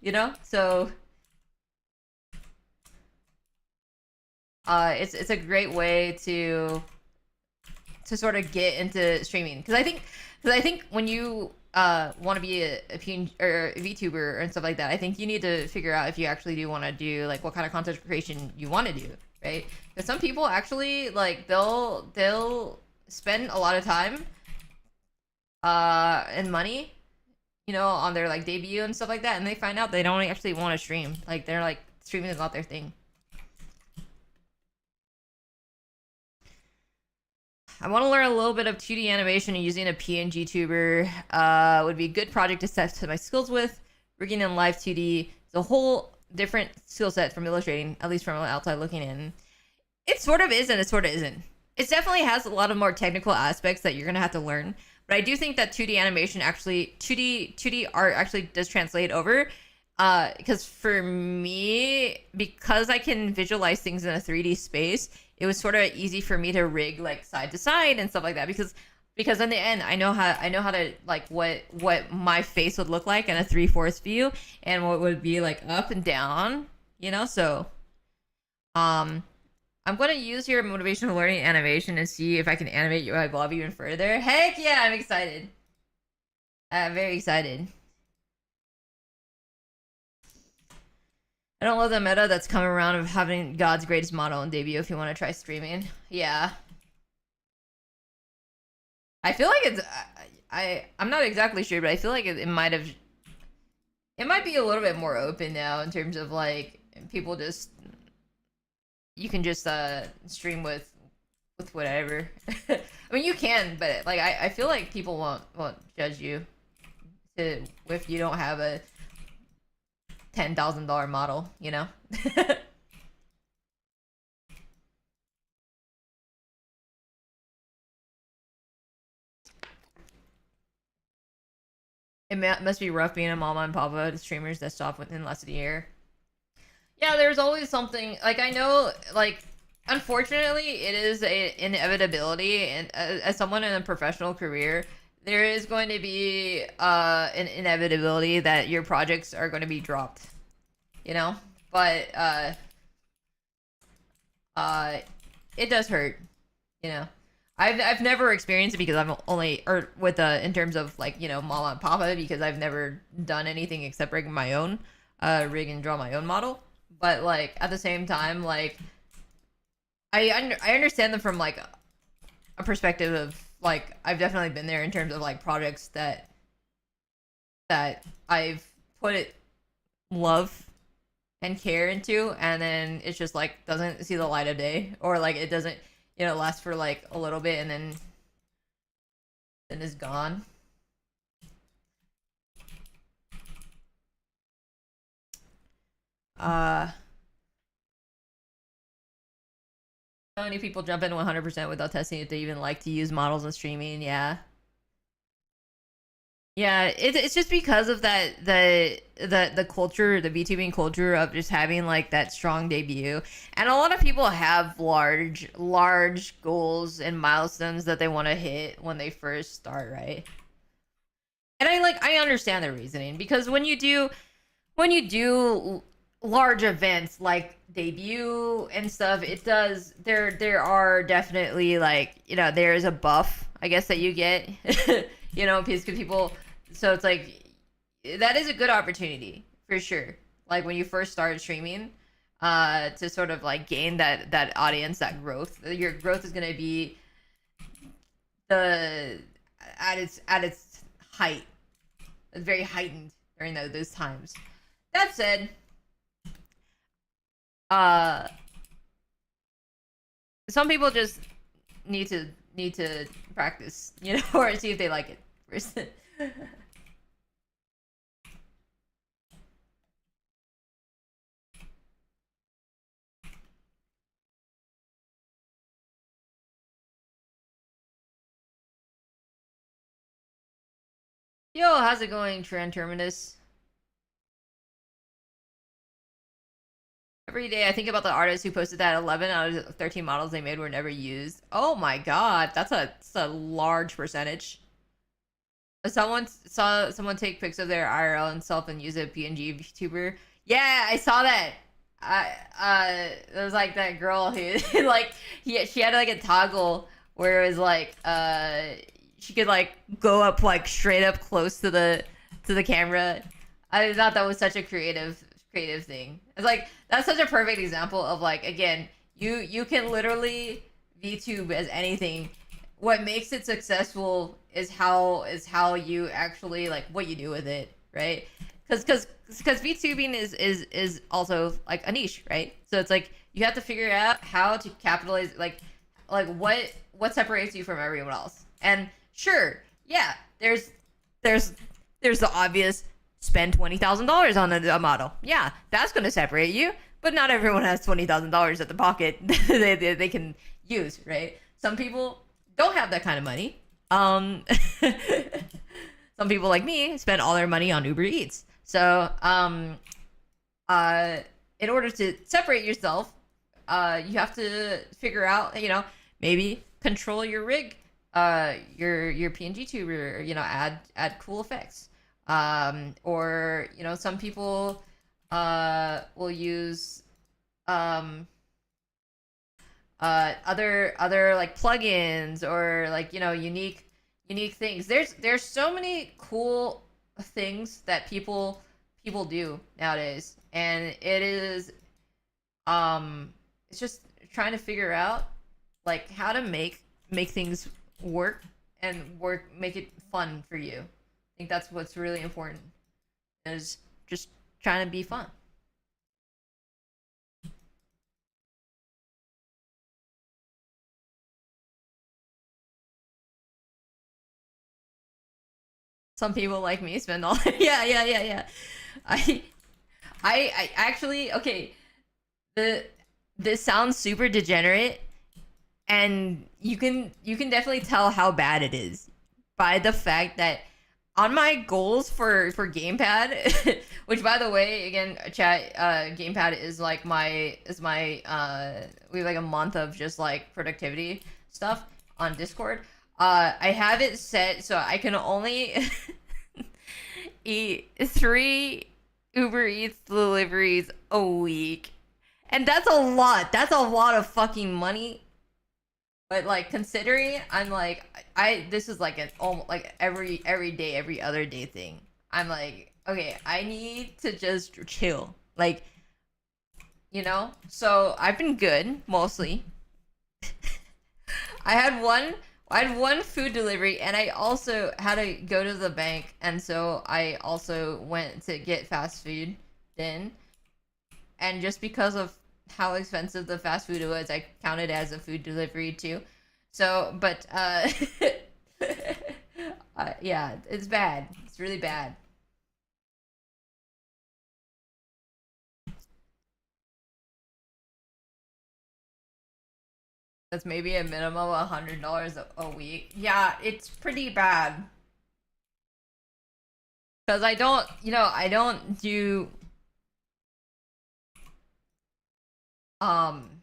Speaker 1: You know, so it's a great way to sort of get into streaming, because I think when you want to be a PNG or a VTuber and stuff like that, I think you need to figure out if you actually do want to do like what kind of content creation you want to do, right? Because some people actually like they'll spend a lot of time and money, you know, on their like debut and stuff like that, and they find out they don't actually want to stream. Like they're like, streaming is not their thing. I want to learn a little bit of 2D animation and using a PNG tuber would be a good project to test my skills with. Rigging in live 2D is a whole different skill set from illustrating, at least from outside looking in. It sort of is and it sort of isn't. It definitely has a lot of more technical aspects that you're going to have to learn. But I do think that 2D animation actually, 2D art actually does translate over. Because for me, because I can visualize things in a 3D space, it was sort of easy for me to rig like side to side and stuff like that, because in the end I know how to like what my face would look like in a 3/4 view and what would be like up and down, you know. So I'm gonna use your motivational learning animation and see if I can animate your blob even further. Heck yeah, I'm excited. I'm very excited. I don't love the meta that's come around of having God's greatest model in debut if you want to try streaming. Yeah. I feel like it's... I'm not exactly sure, but I feel like it might have... It might be a little bit more open now in terms of, like, people just... You can just stream with whatever. I mean, you can, but, like, I feel like people won't judge you if you don't have a $10,000 model, you know. It must be rough being a mama and papa streamers that stop within less than a year. Yeah, there's always something, like, I know, like, unfortunately it is an inevitability, and as someone in a professional career, there is going to be an inevitability that your projects are going to be dropped. you know. But uh, it does hurt, you know. I've never experienced it because I'm only or with in terms of like mama and papa because I've never done anything except rig my own rig and draw my own model. But like at the same time, like I understand them from like a perspective of like I've definitely been there in terms of like projects that I've put it love and care into, and then it's just like doesn't see the light of day, or like it doesn't last for like a little bit and then is gone. So many people jump in 100% without testing if they even like to use models in streaming. Yeah, it's just because of that the culture, the VTubing culture of just having like that strong debut, and a lot of people have large goals and milestones that they want to hit when they first start, right? And I understand the reasoning because when you do large events like debut and stuff, it does there are definitely like there's a buff I guess that you get because people, so it's like that is a good opportunity for sure, like when you first start streaming to sort of like gain that audience, that growth. Your growth is going to be the at its height. It's very heightened during those times. That said, uh some people just need to practice, or see if they like it first. Yo, how's it going, Trent Terminus? Every day I think about the artist who posted that 11 out of 13 models they made were never used. Oh my god, that's a large percentage. Someone saw someone take pics of their IRL and self and use a PNG VTuber. Yeah, I saw that. It was like that girl who like she had like a toggle where it was like she could like go up like straight up close to the camera. I thought that was such a creative thing. It's like that's such a perfect example of like, again, you can literally VTube as anything. What makes it successful is how you actually like what you do with it, right? Because VTubing is also like a niche, right? So it's like you have to figure out how to capitalize like what separates you from everyone else. And sure, yeah, there's the obvious spend $20,000 on a model. Yeah, that's gonna separate you. But not everyone has $20,000 at the pocket they can use, right? Some people don't have that kind of money. Some people like me spend all their money on Uber Eats. So in order to separate yourself, you have to figure out, maybe control your rig, your PNG tuber, add cool effects. Or some people will use other like plugins or like unique things. There's so many cool things that people do nowadays, and it is it's just trying to figure out like how to make things work and make it fun for you. I think that's what's really important, is just trying to be fun. Some people like me spend all yeah. I I actually, okay, the this sounds super degenerate, and you can definitely tell how bad it is by the fact that on my goals for gamepad, which by the way, again, chat, gamepad is like my we have like a month of just like productivity stuff on Discord. I have it set so I can only eat Uber Eats deliveries a week. And that's a lot. That's a lot of fucking money. But like considering I'm like I this is like an almost like every day, every other day thing. I'm like, okay, I need to just chill. Like, you know? So I've been good mostly. I had one I had one food delivery and I also had to go to the bank and so I also went to get fast food then. And just because of how expensive the fast food was, I counted it as a food delivery too. So, but yeah, it's bad. It's really bad. That's maybe a minimum of $100 a week. Yeah, it's pretty bad. Cause I don't, I don't do um,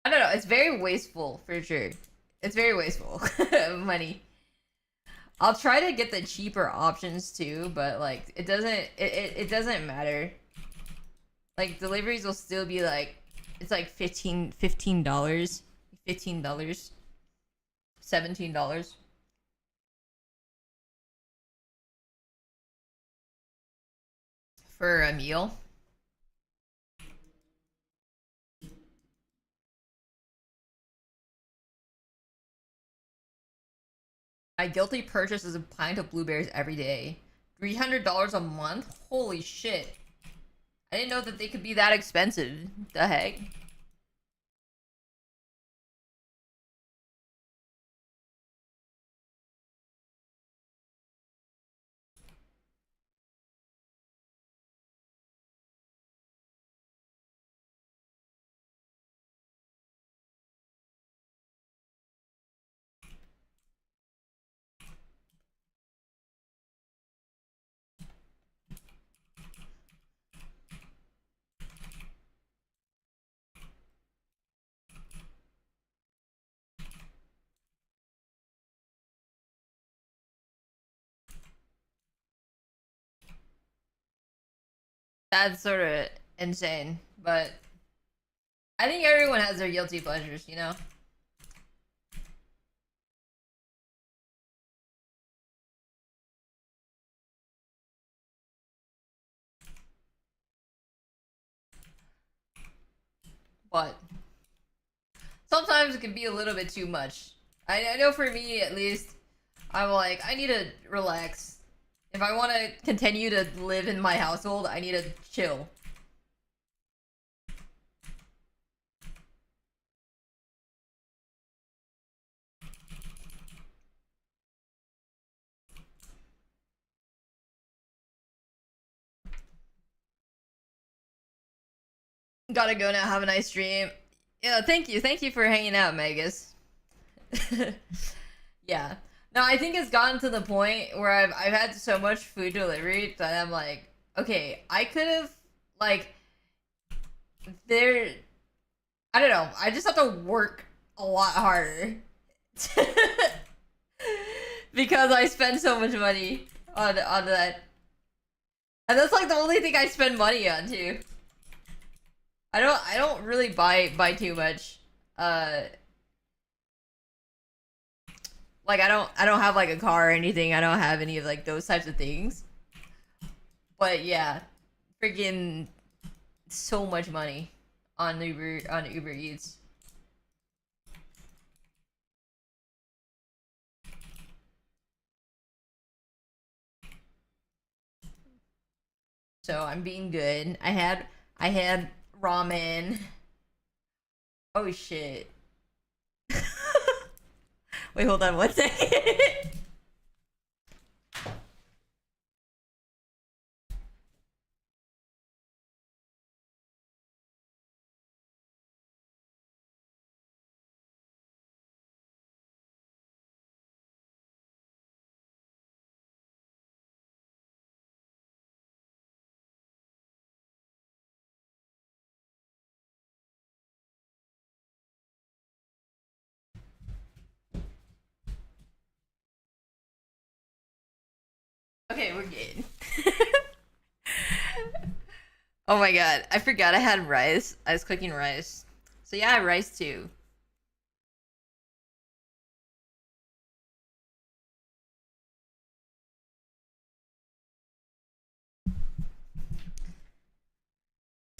Speaker 1: I don't know. It's very wasteful for sure. It's very wasteful money. I'll try to get the cheaper options too, but like it doesn't matter. Like deliveries will still be like it's like $15, $15, $17 for a meal. My guilty purchase is a pint of blueberries every day. $300 a month? Holy shit. I didn't know that they could be that expensive. The heck? That's sort of insane, but I think everyone has their guilty pleasures, you know? But sometimes it can be a little bit too much. I know for me at least, I'm like, I need to relax. If I want to continue to live in my household, I need to chill. Gotta go now. Have a nice stream. Yeah, thank you. Thank you for hanging out, Megas. Yeah. No, I think it's gotten to the point where I've had so much food delivery that I'm like, okay, I could have like there I don't know. I just have to work a lot harder because I spend so much money on that. And that's like the only thing I spend money on too. I don't really buy too much. Like I don't have like a car or anything. I don't have any of like those types of things. But yeah, freaking so much money on Uber Eats. So I'm being good. I had ramen. Oh shit. Wait, hold on one second. we're good. Oh my god, I forgot I had rice. I was cooking rice. So yeah, I have rice too.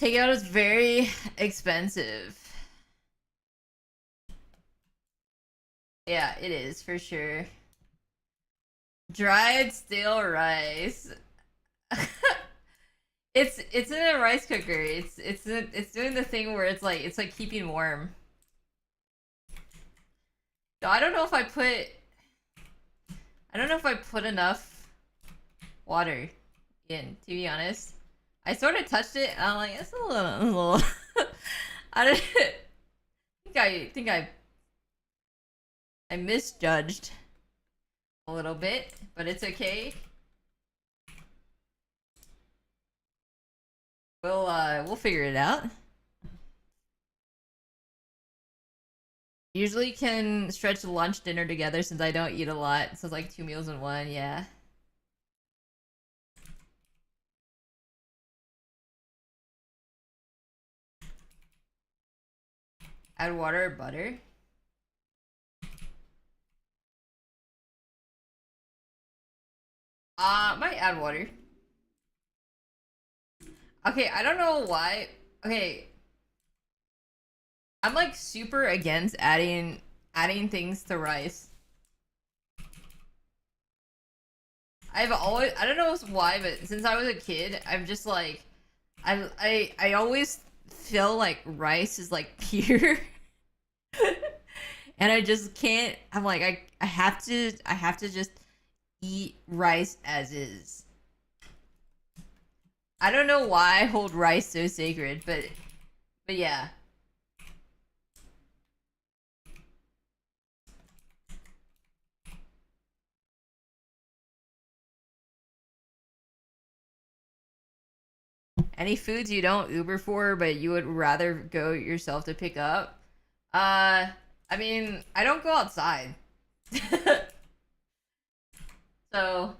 Speaker 1: Takeout is very expensive. Yeah, it is for sure. Dried stale rice. It's in a rice cooker. It's doing the thing where it's like keeping warm. So I don't know if I put enough water in, to be honest. I sort of touched it and I'm like, it's a little I don't think I misjudged a little bit, but it's okay. We'll figure it out. Usually can stretch lunch dinner together since I don't eat a lot. So it's like 2 meals in one, yeah. Add water or butter. Might add water. Okay, I don't know why. Okay. I'm like super against adding things to rice. I don't know why, but since I was a kid, I'm just like I always feel like rice is like pure. And I just can't. I'm like I have to just eat rice as is. I don't know why I hold rice so sacred, but yeah. Any foods you don't Uber for, but you would rather go yourself to pick up? I mean, I don't go outside. So,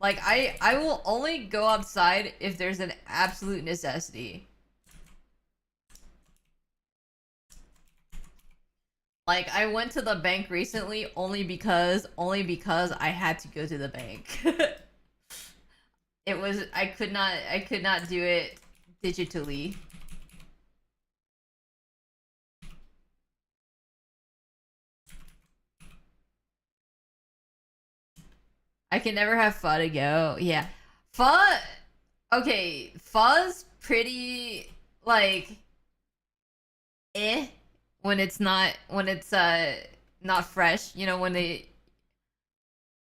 Speaker 1: like, I will only go outside if there's an absolute necessity. Like, I went to the bank recently only because I had to go to the bank. It was I could not do it digitally. I can never have pho to go. Yeah. Pho, okay, pho's pretty like eh when it's not fresh, you know, when they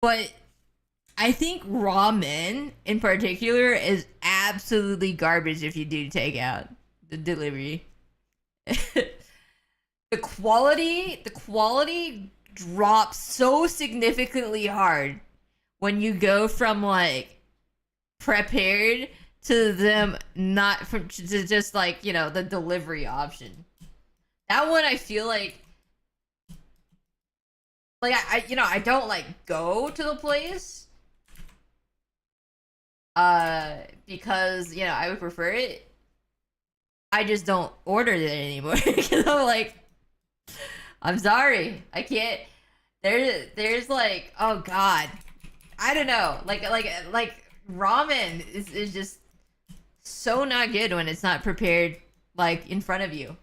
Speaker 1: but I think ramen in particular is absolutely garbage if you do takeout the delivery. The quality drops so significantly hard when you go from like prepared to them not from to just like, you know, the delivery option. That one I feel like I you know, I don't like go to the place because, you know, I would prefer it. I just don't order it anymore because I'm like, I'm sorry, I can't. There's like, oh god, I don't know, like ramen is just so not good when it's not prepared like in front of you.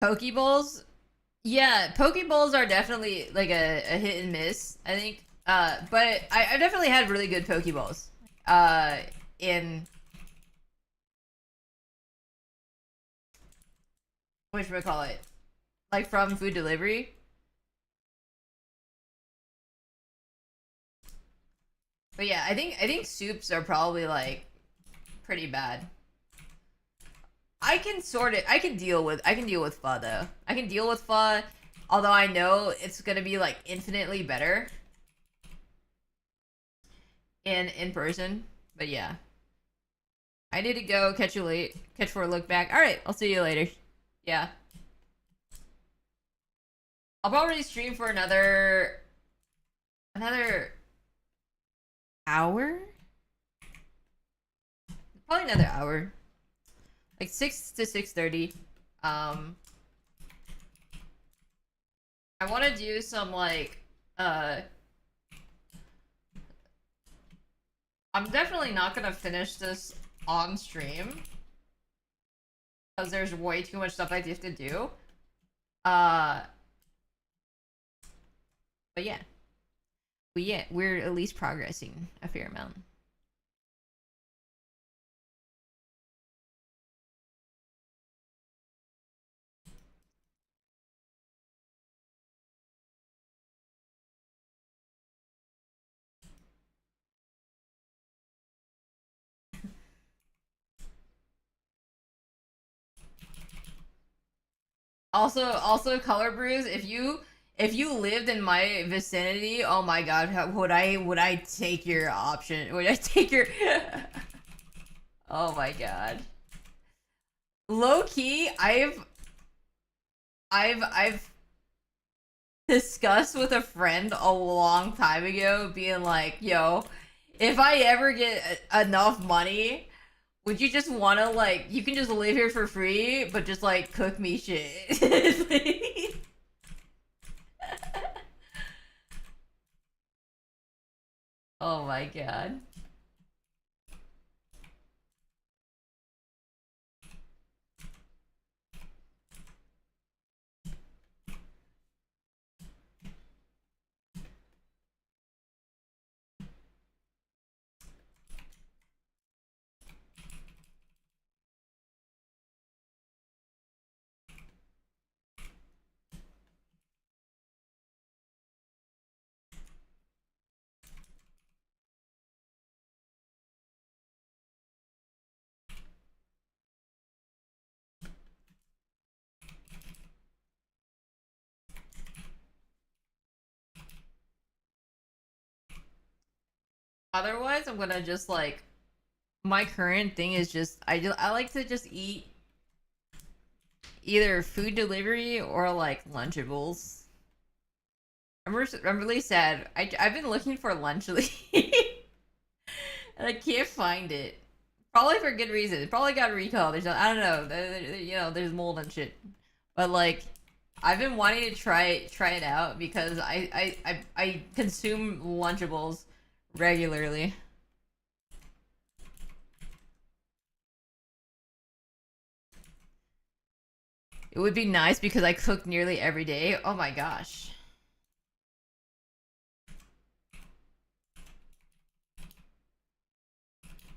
Speaker 1: Pokeballs, yeah, Pokeballs are definitely like a hit and miss, I think. But I definitely had really good Pokeballs. In which we call it, like from food delivery. But yeah, I think soups are probably like pretty bad. I can deal with pho though. I can deal with pho, although I know it's gonna be like infinitely better in person. But yeah. I need to go. Catch you late. Catch for a look back. Alright, I'll see you later. Yeah. I'll probably stream for another hour? Probably another hour. Like 6 to 6:30. I want to do some like I'm definitely not gonna finish this on stream because there's way too much stuff I have to do. Uh, but yeah, we're at least progressing a fair amount. Also, Color Brews. If you lived in my vicinity, oh my god, would I take your option? Would I take your? Oh my god. Low key, I've discussed with a friend a long time ago, being like, yo, if I ever get enough money, would you just want to like you can just live here for free, but just like cook me shit. Oh my god. Otherwise, I'm gonna just like my current thing is just I like to just eat either food delivery or like Lunchables. I'm really sad. I've been looking for Lunchly and I can't find it. Probably for good reason. It probably got recalled. I don't know. There's mold and shit. But like, I've been wanting to try it out because I consume Lunchables regularly. It would be nice because I cook nearly every day. Oh my gosh.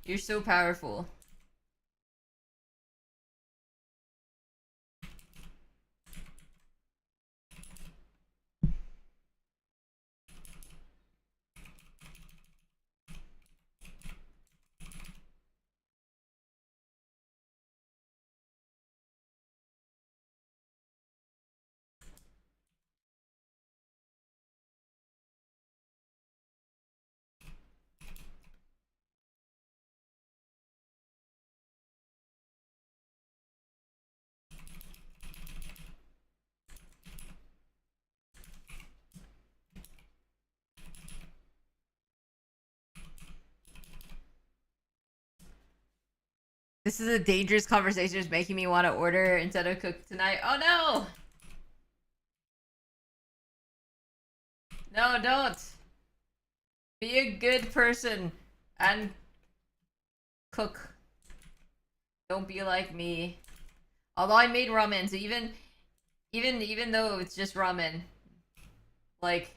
Speaker 1: You're so powerful. This is a dangerous conversation. It's making me want to order instead of cook tonight. Oh no! No, don't. Be a good person and cook. Don't be like me. Although I made ramen, so even though it's just ramen, like,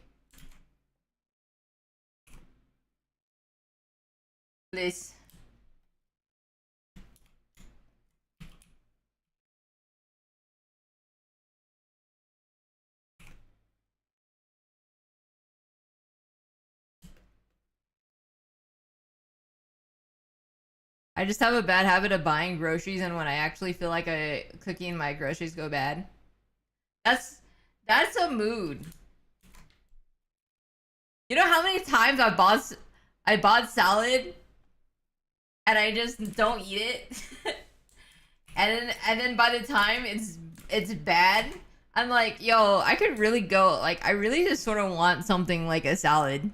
Speaker 1: please. I just have a bad habit of buying groceries, and when I actually feel like cooking, my groceries go bad. That's that's a mood. You know how many times I bought salad and I just don't eat it. And then by the time it's bad, I'm like, yo, I could really go. Like, I really just sort of want something like a salad.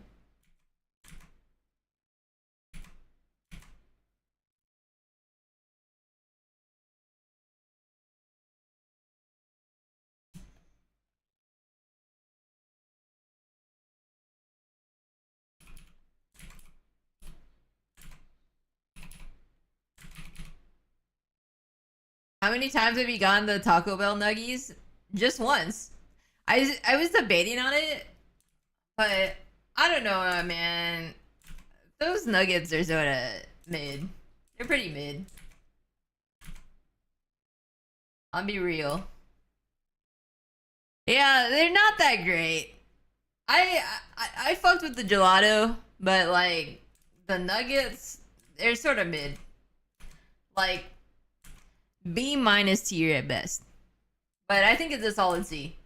Speaker 1: How many times have you gotten the Taco Bell nuggies? Just once. I was debating on it, but I don't know, man. Those nuggets are sort of mid. They're pretty mid. I'll be real. Yeah, they're not that great. I fucked with the gelato, but like the nuggets, they're sort of mid. Like B minus tier at best. But I think it's a solid C.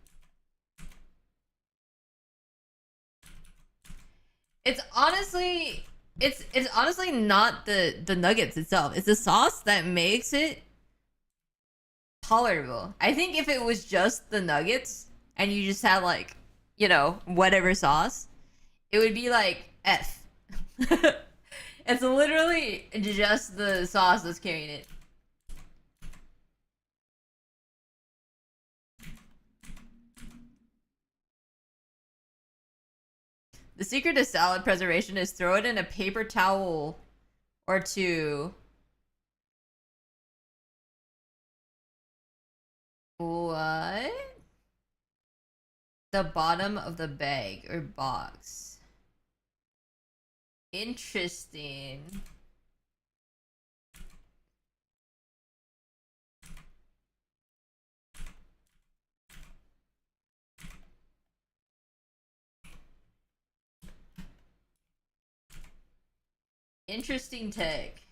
Speaker 1: It's honestly not the nuggets itself. It's the sauce that makes it tolerable. I think if it was just the nuggets and you just had like, whatever sauce, it would be like F. It's literally just the sauce that's carrying it. The secret to salad preservation is throw it in a paper towel or two. What? The bottom of the bag or box. Interesting. Interesting tech.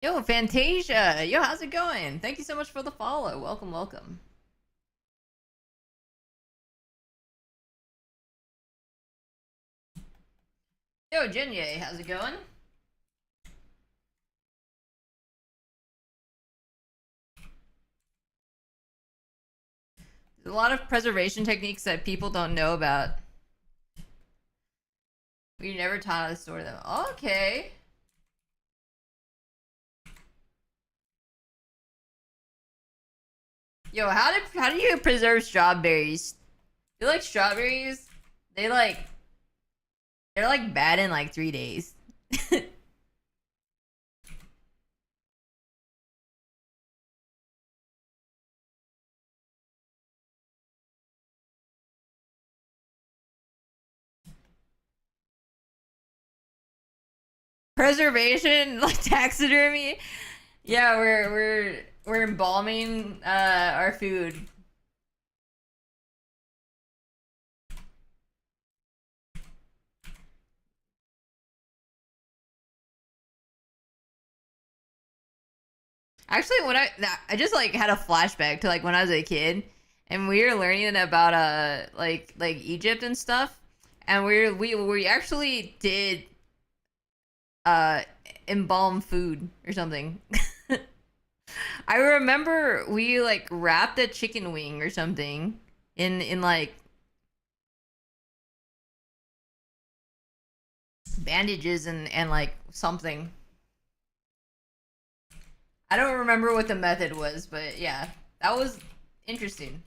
Speaker 1: Yo, Fantasia! Yo, how's it going? Thank you so much for the follow. Welcome, welcome. Yo, Jinye, how's it going? There's a lot of preservation techniques that people don't know about. We never taught how to store them. Okay. Yo, how do you preserve strawberries? You like strawberries? They like they're like bad in like 3 days. Preservation, like taxidermy. Yeah, we're embalming our food. Actually, when I just like had a flashback to like when I was a kid, and we were learning about like Egypt and stuff, and we actually did uh embalm food or something. I remember we like wrapped a chicken wing or something in like bandages and like something. I don't remember what the method was, but yeah, that was interesting.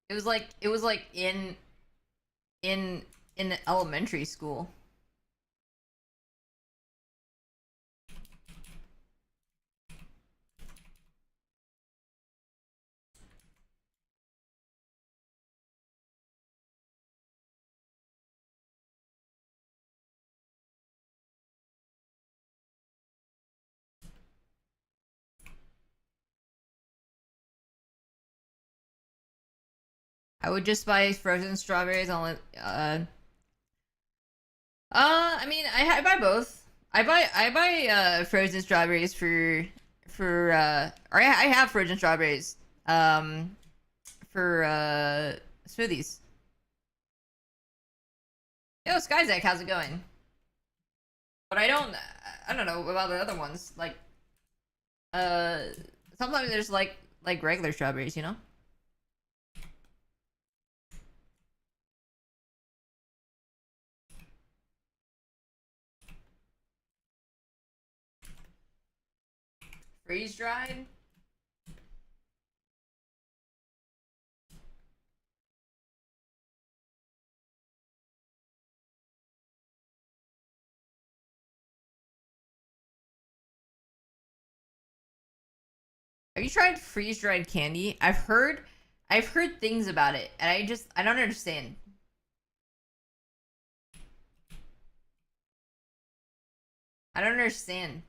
Speaker 1: It was like in in elementary school. I would just buy frozen strawberries on I mean, I buy both. I buy frozen strawberries or I have frozen strawberries for smoothies. Yo, Skyzek, how's it going? But I don't know about the other ones. Like uh sometimes there's like regular strawberries, you know? Freeze dried. Have you tried freeze dried candy? I've heard things about it, and I don't understand. I don't understand.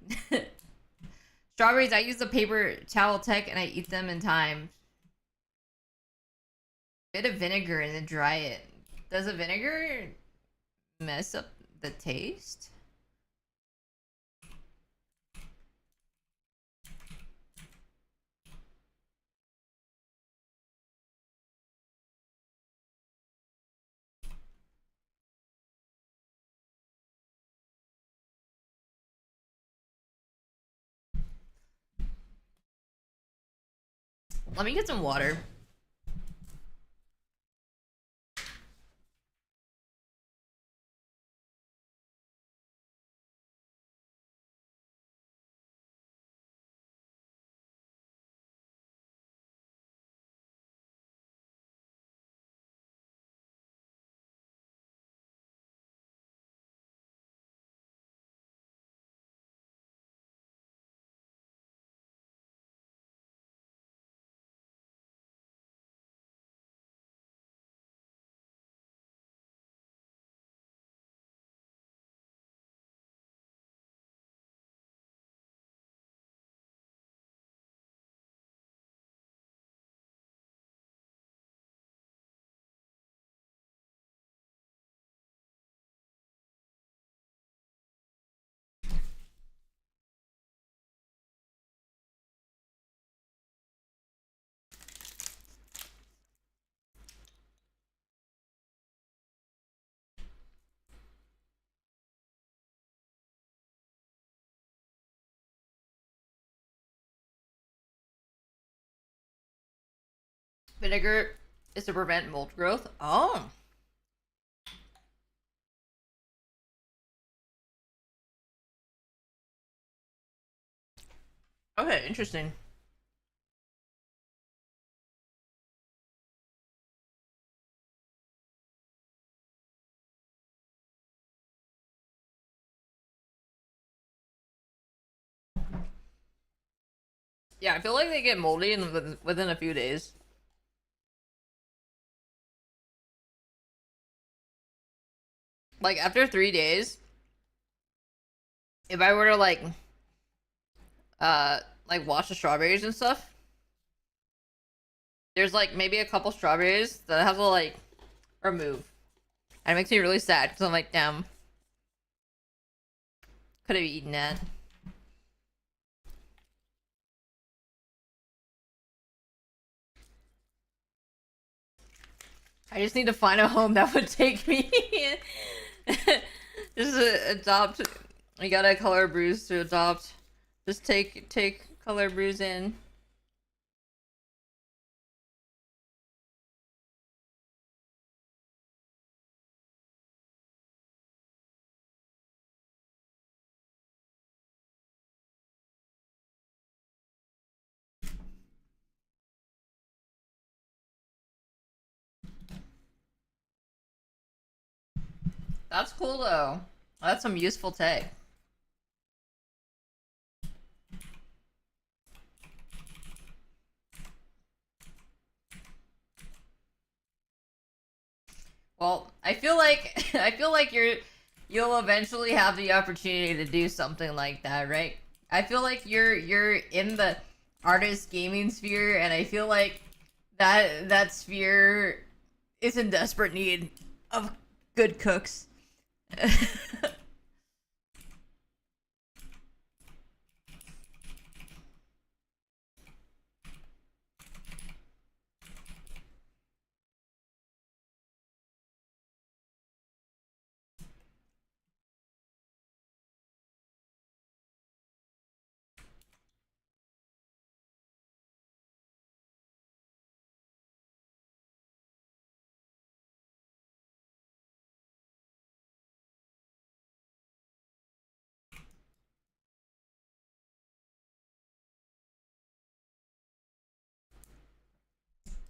Speaker 1: Strawberries, I use the paper towel tech and I eat them in time. Bit of vinegar and then dry it. Does the vinegar mess up the taste? Let me get some water. Vinegar is to prevent mold growth. Oh. Okay, interesting. Yeah, I feel like they get moldy within a few days. Like after 3 days, if I were to like wash the strawberries and stuff, there's like maybe a couple strawberries that I have to like remove. And it makes me really sad because I'm like, damn, could have eaten that. I just need to find a home that would take me. Just adopt. We got a color brews to adopt. Just take color brews in. That's cool though. That's some useful tech. Well, I feel like I feel like you'll eventually have the opportunity to do something like that, right? I feel like you're in the artist gaming sphere, and I feel like that sphere is in desperate need of good cooks.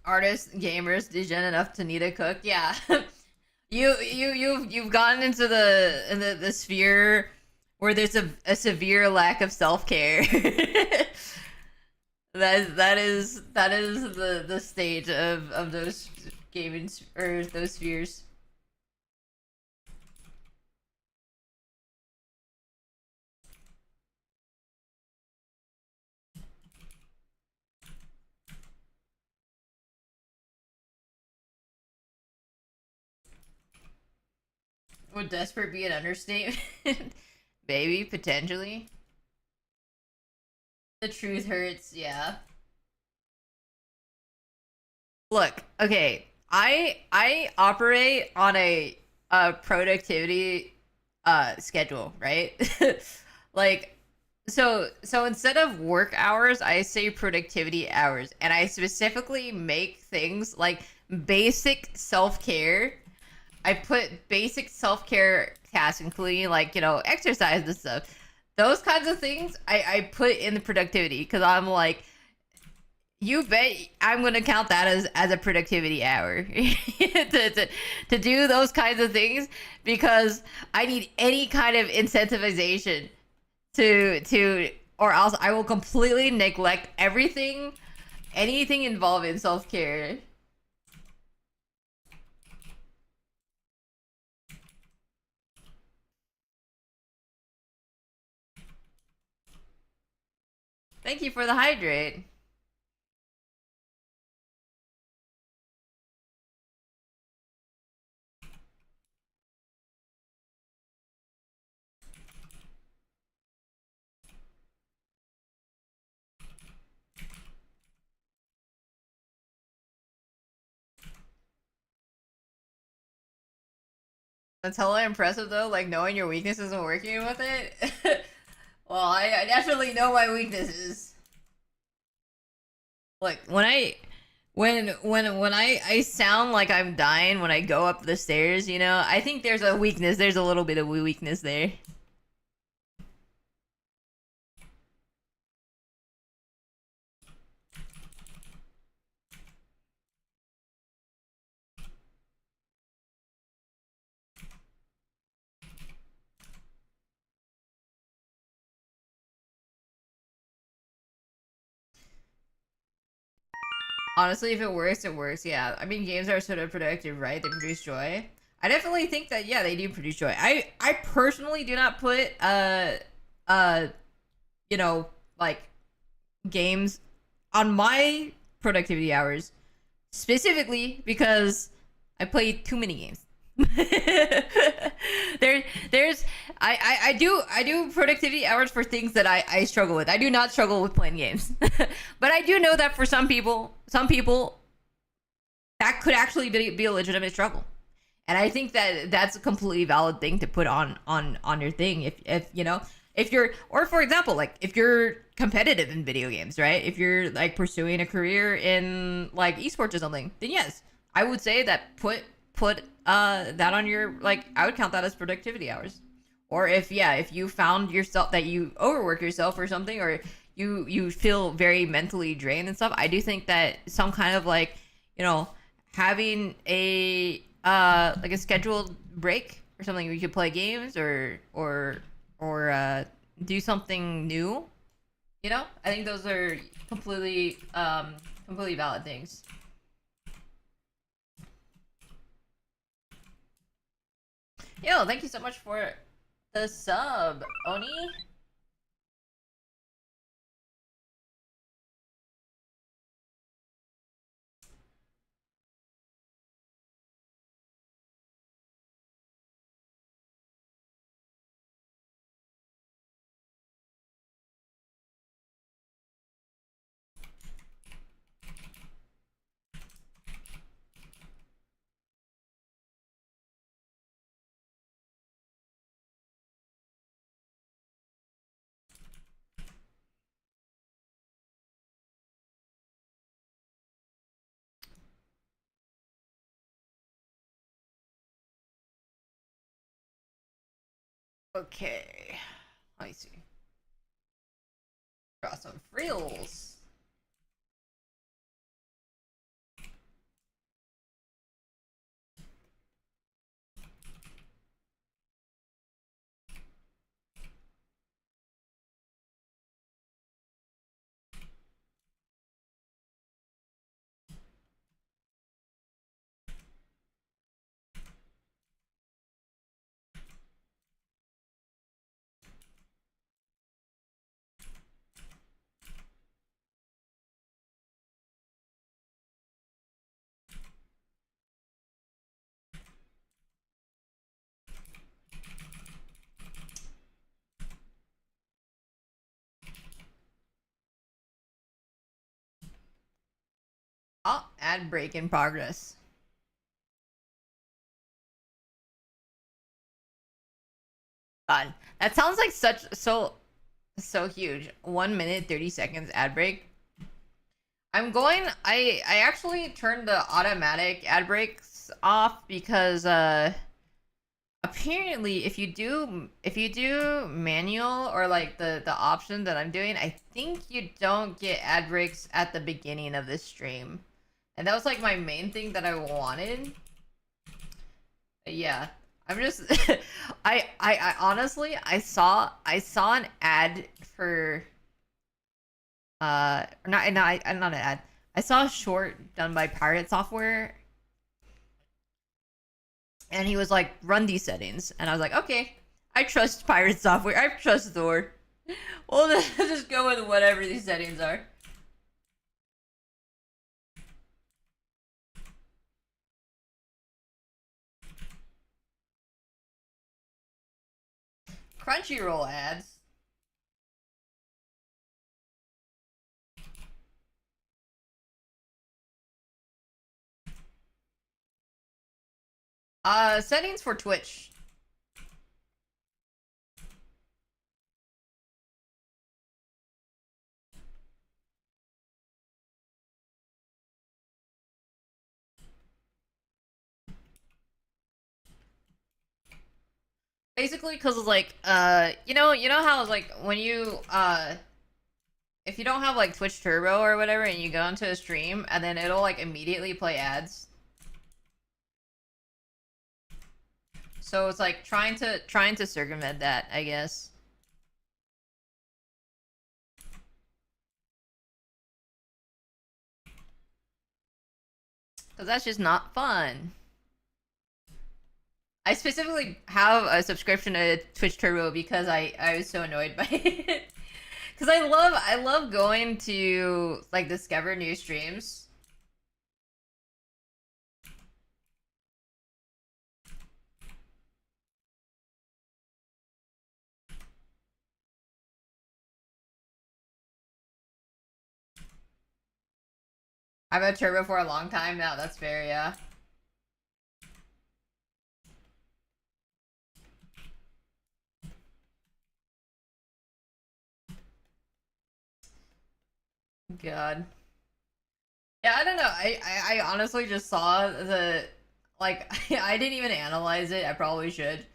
Speaker 1: Artists, gamers, degen enough to need a cook. Yeah. You've gotten into the sphere where there's a severe lack of self-care. That is the stage of those gaming or those spheres. Would desperate be an understatement? Maybe, potentially. The truth hurts, yeah. Look, okay. I operate on a productivity schedule, right? Like so instead of work hours, I say productivity hours, and I specifically make things like basic self-care. I put basic self-care tasks, including like, exercise and stuff. Those kinds of things I put in the productivity because I'm like, you bet I'm gonna count that as a productivity hour to do those kinds of things because I need any kind of incentivization to or else I will completely neglect anything involved in self-care. Thank you for the hydrate. That's hella impressive though, like knowing your weaknesses and working with it. Well, I definitely know my weaknesses. Like when I sound like I'm dying when I go up the stairs, I think there's a weakness. There's a little bit of weakness there. Honestly, if it works, it works. Yeah. I mean, games are sort of productive, right? They produce joy. I definitely think that yeah, they do produce joy. I personally do not put uh you know, like games on my productivity hours specifically because I play too many games. There's I do productivity hours for things that I struggle with. I do not struggle with playing games, but I do know that for some people that could actually be a legitimate struggle, and I think that that's a completely valid thing to put on your thing. If if you're, or for example, like if you're competitive in video games, right? If you're like pursuing a career in like esports or something, then yes, I would say that put that on your, like, I would count that as productivity hours. Or if, yeah, if you found yourself that you overwork yourself or something, or you feel very mentally drained and stuff, I do think that some kind of like, you know having a like a scheduled break or something where you could play games or do something new. I think those are completely valid things. Yo, thank you so much for the sub, Oni. Okay. Let me see. Draw some frills. Oh, ad break in progress. God, that sounds like so huge. 1 minute 30 seconds ad break. I actually turned the automatic ad breaks off because apparently if you do manual or like the option that I'm doing, I think you don't get ad breaks at the beginning of this stream. And that was like my main thing that I wanted. But yeah. I'm just I honestly I saw an ad for not an ad. I saw a short done by Pirate Software, and he was like, "Run these settings," and I was like, "Okay, I trust Pirate Software. I trust Thor. We'll just go with whatever these settings are." Crunchyroll ads. Settings for Twitch. Basically, because like you know how like when you if you don't have like Twitch Turbo or whatever, and you go into a stream, and then it'll like immediately play ads. So it's like trying to circumvent that, I guess. Because that's just not fun. I specifically have a subscription to Twitch Turbo because I was so annoyed by it. Because I love going to like discover new streams. I've had Turbo for a long time now. That's fair, yeah. God. Yeah, I don't know. I honestly just saw the like I didn't even analyze it. I probably should.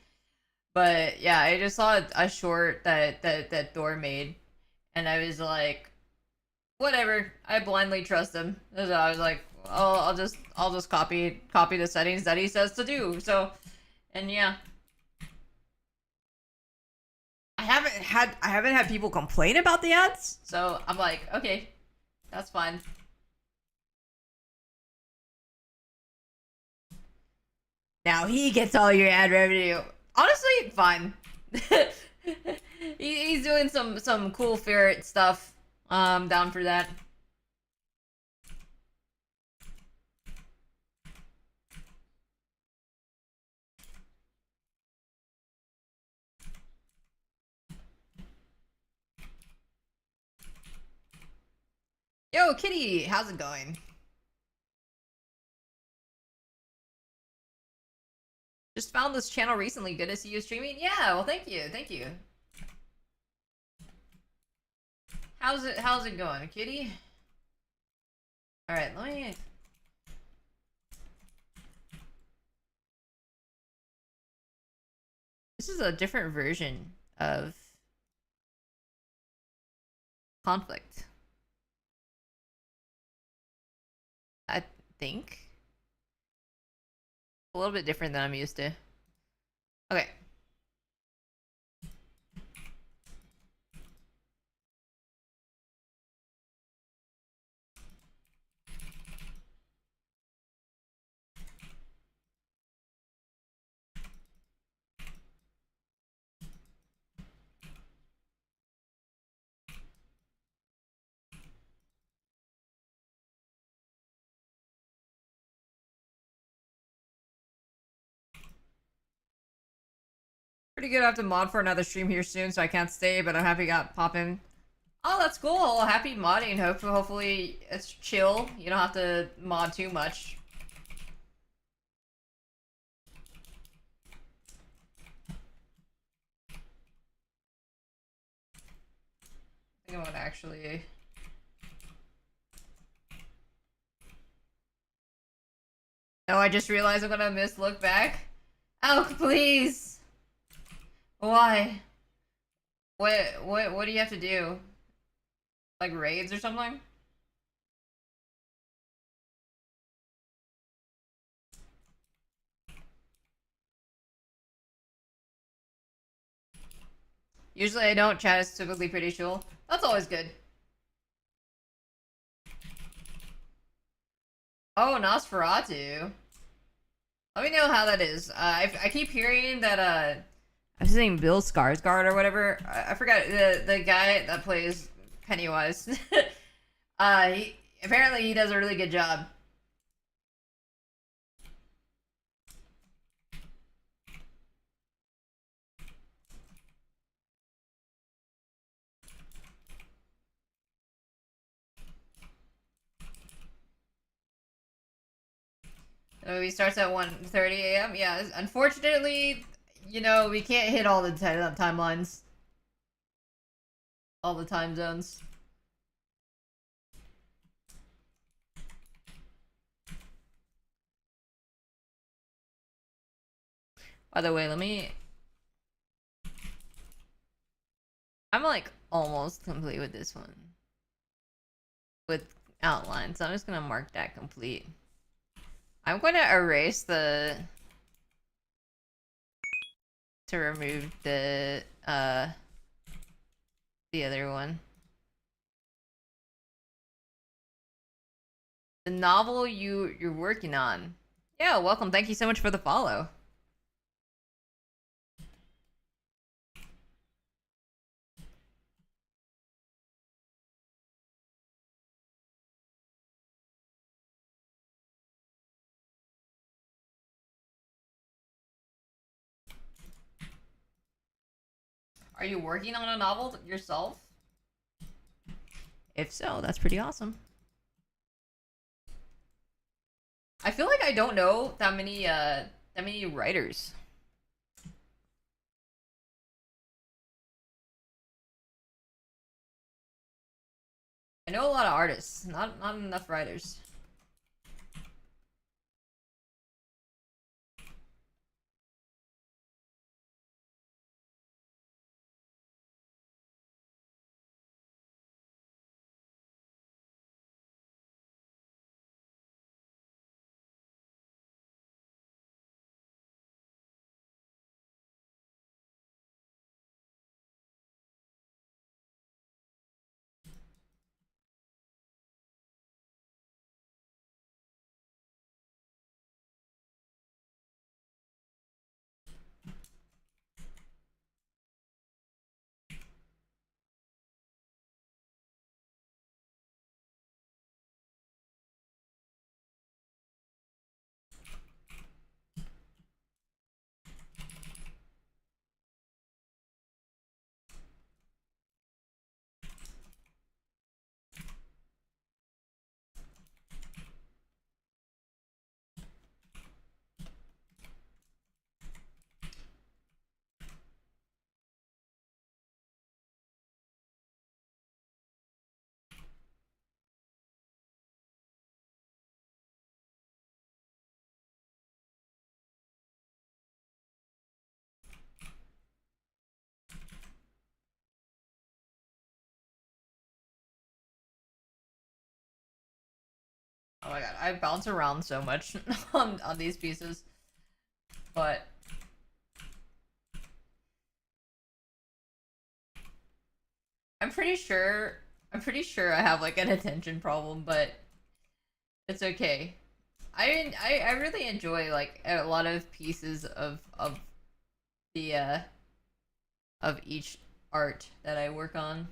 Speaker 1: But yeah, I just saw a short that Thor made, and I was like, whatever. I blindly trust him. So I was like, oh, I'll just copy the settings that he says to do. So, and yeah, I haven't had people complain about the ads. So I'm like, okay, that's fine. Now he gets all your ad revenue. Honestly, fine. He's doing some cool ferret stuff. Down for that. Yo, Kitty, how's it going? Just found this channel recently. Good to see you streaming. Yeah, well, thank you, thank you. How's it going, Kitty? All right, let me. This is a different version of conflict. I think. A little bit different than I'm used to. Okay. Pretty good. I have to mod for another stream here soon, so I can't stay, but I'm happy I got popping. Oh, that's cool. Happy modding. Hopefully it's chill. You don't have to mod too much. I think I'm gonna actually... Oh, I just realized I'm gonna miss look back. Oh, please. Why? What do you have to do? Like raids or something? Usually I don't. Chat is typically pretty chill. That's always good. Oh, Nosferatu. Let me know how that is. I keep hearing that, I'm saying Bill Skarsgård or whatever. I forgot the guy that plays Pennywise. Apparently he does a really good job. The movie starts at 1:30 a.m. Yeah, unfortunately, you know, we can't hit all the timelines. All the time zones. By the way, I'm like almost complete with this one. With outline, so I'm just gonna mark that complete. I'm gonna erase to remove the other one. The novel you're working on. Yeah, welcome. Thank you so much for the follow. Are you working on a novel yourself? If so, that's pretty awesome. I feel like I don't know that many writers. I know a lot of artists, not enough writers. my god, I bounce around so much on these pieces. But I'm pretty sure I have like an attention problem, but it's okay. I really enjoy like a lot of pieces of the of each art that I work on.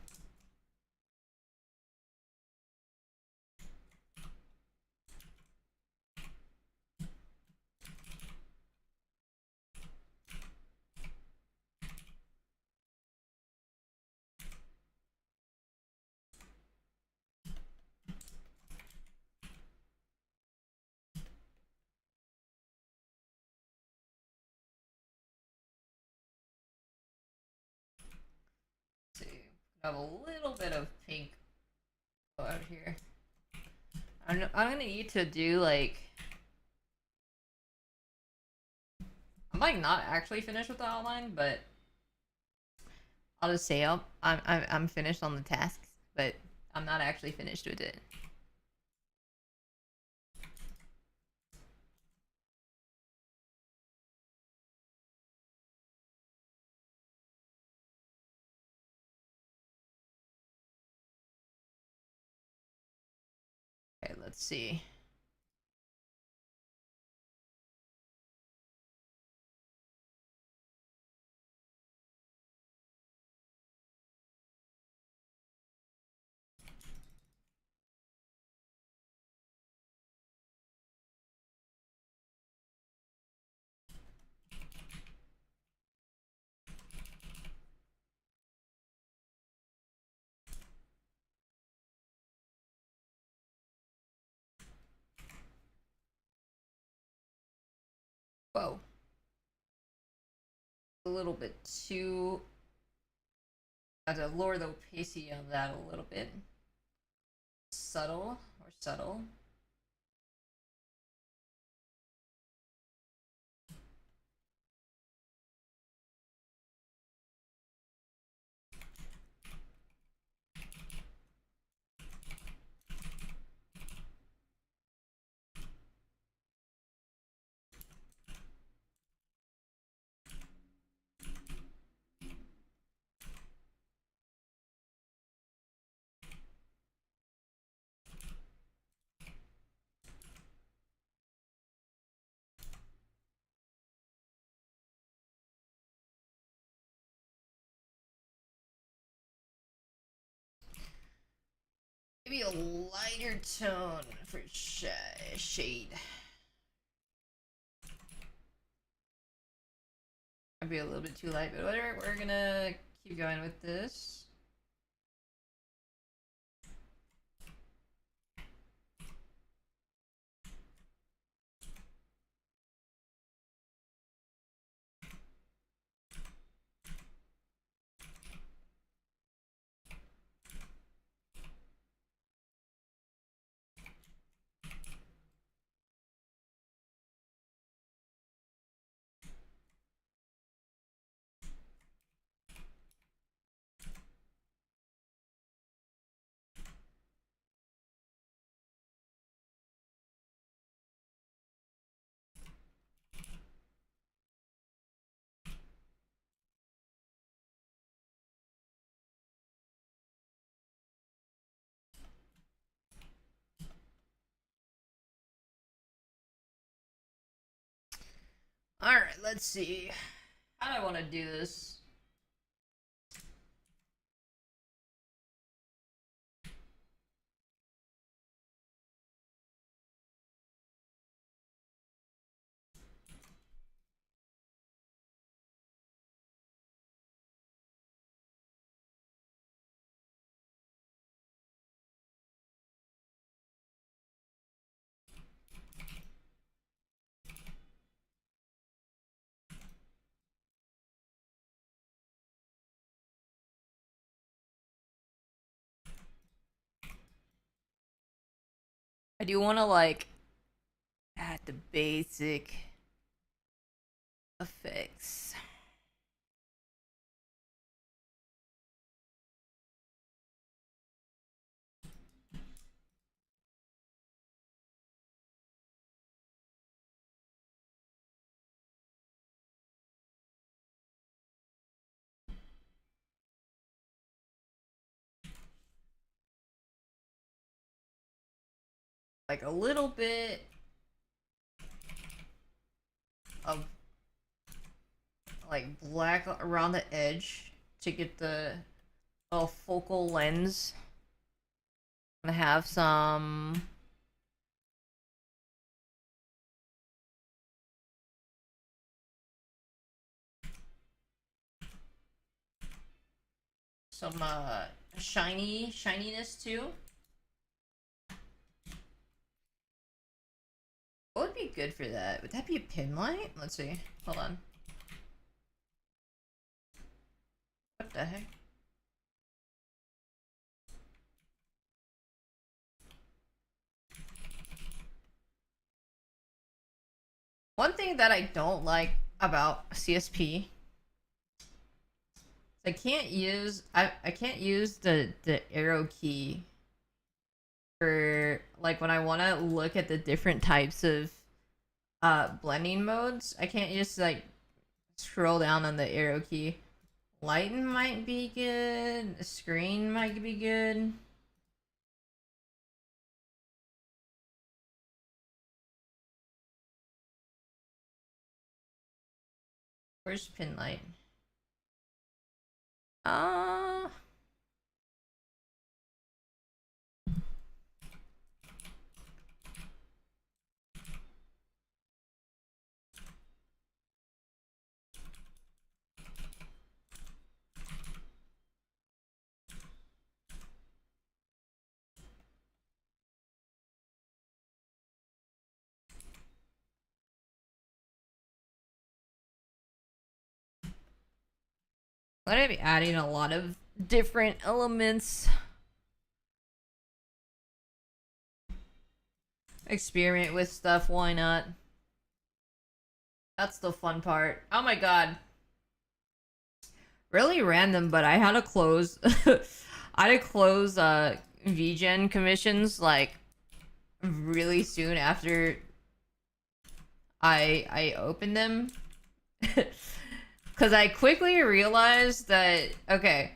Speaker 1: Let's see, I have a little bit of pink out here. I'm gonna need to do like I'm like not actually finished with the outline, but I'll just say I'm finished on the tasks, but I'm not actually finished with it. Okay, let's see. Whoa. A little bit too. I have to lower the opacity on that a little bit. Subtle or subtle. Maybe a lighter tone for shade. Might be a little bit too light, but whatever. We're gonna keep going with this. Alright, let's see. How do I want to do this? I do want to like add the basic effects. like a little bit of like black around the edge to get the focal lens. I'm gonna have some shininess too. What would be good for that? Would that be a pin light? Let's see. Hold on. What the heck? One thing that I don't like about CSP, I can't use the arrow key for like when I want to look at the different types of blending modes. I can't just like scroll down on the arrow key. Lighten might be good. Screen might be good. Where's pin light? I'm gonna be adding a lot of different elements. Experiment with stuff, why not? That's the fun part. Oh my god. Really random, but I had to close I had to close VGen commissions like really soon after I opened them. Because I quickly realized that, okay,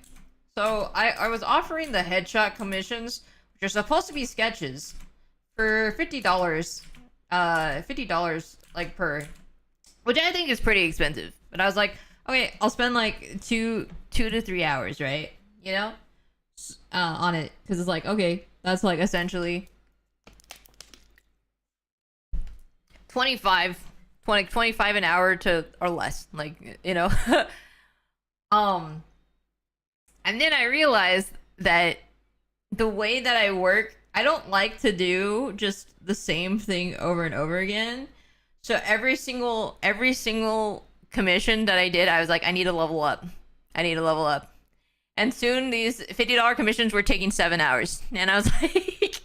Speaker 1: so I was offering the headshot commissions, which are supposed to be sketches, for $50. $50 like per, which I think is pretty expensive. But I was like, okay, I'll spend like two to 3 hours, right? You know, on it, because it's like, okay, that's like essentially 25 an hour to or less, like, you know. And then I realized that the way that I work, I don't like to do just the same thing over and over again. So every single commission that I did, I was like, I need to level up. I need to level up. And soon these $50 commissions were taking 7 hours. And I was like,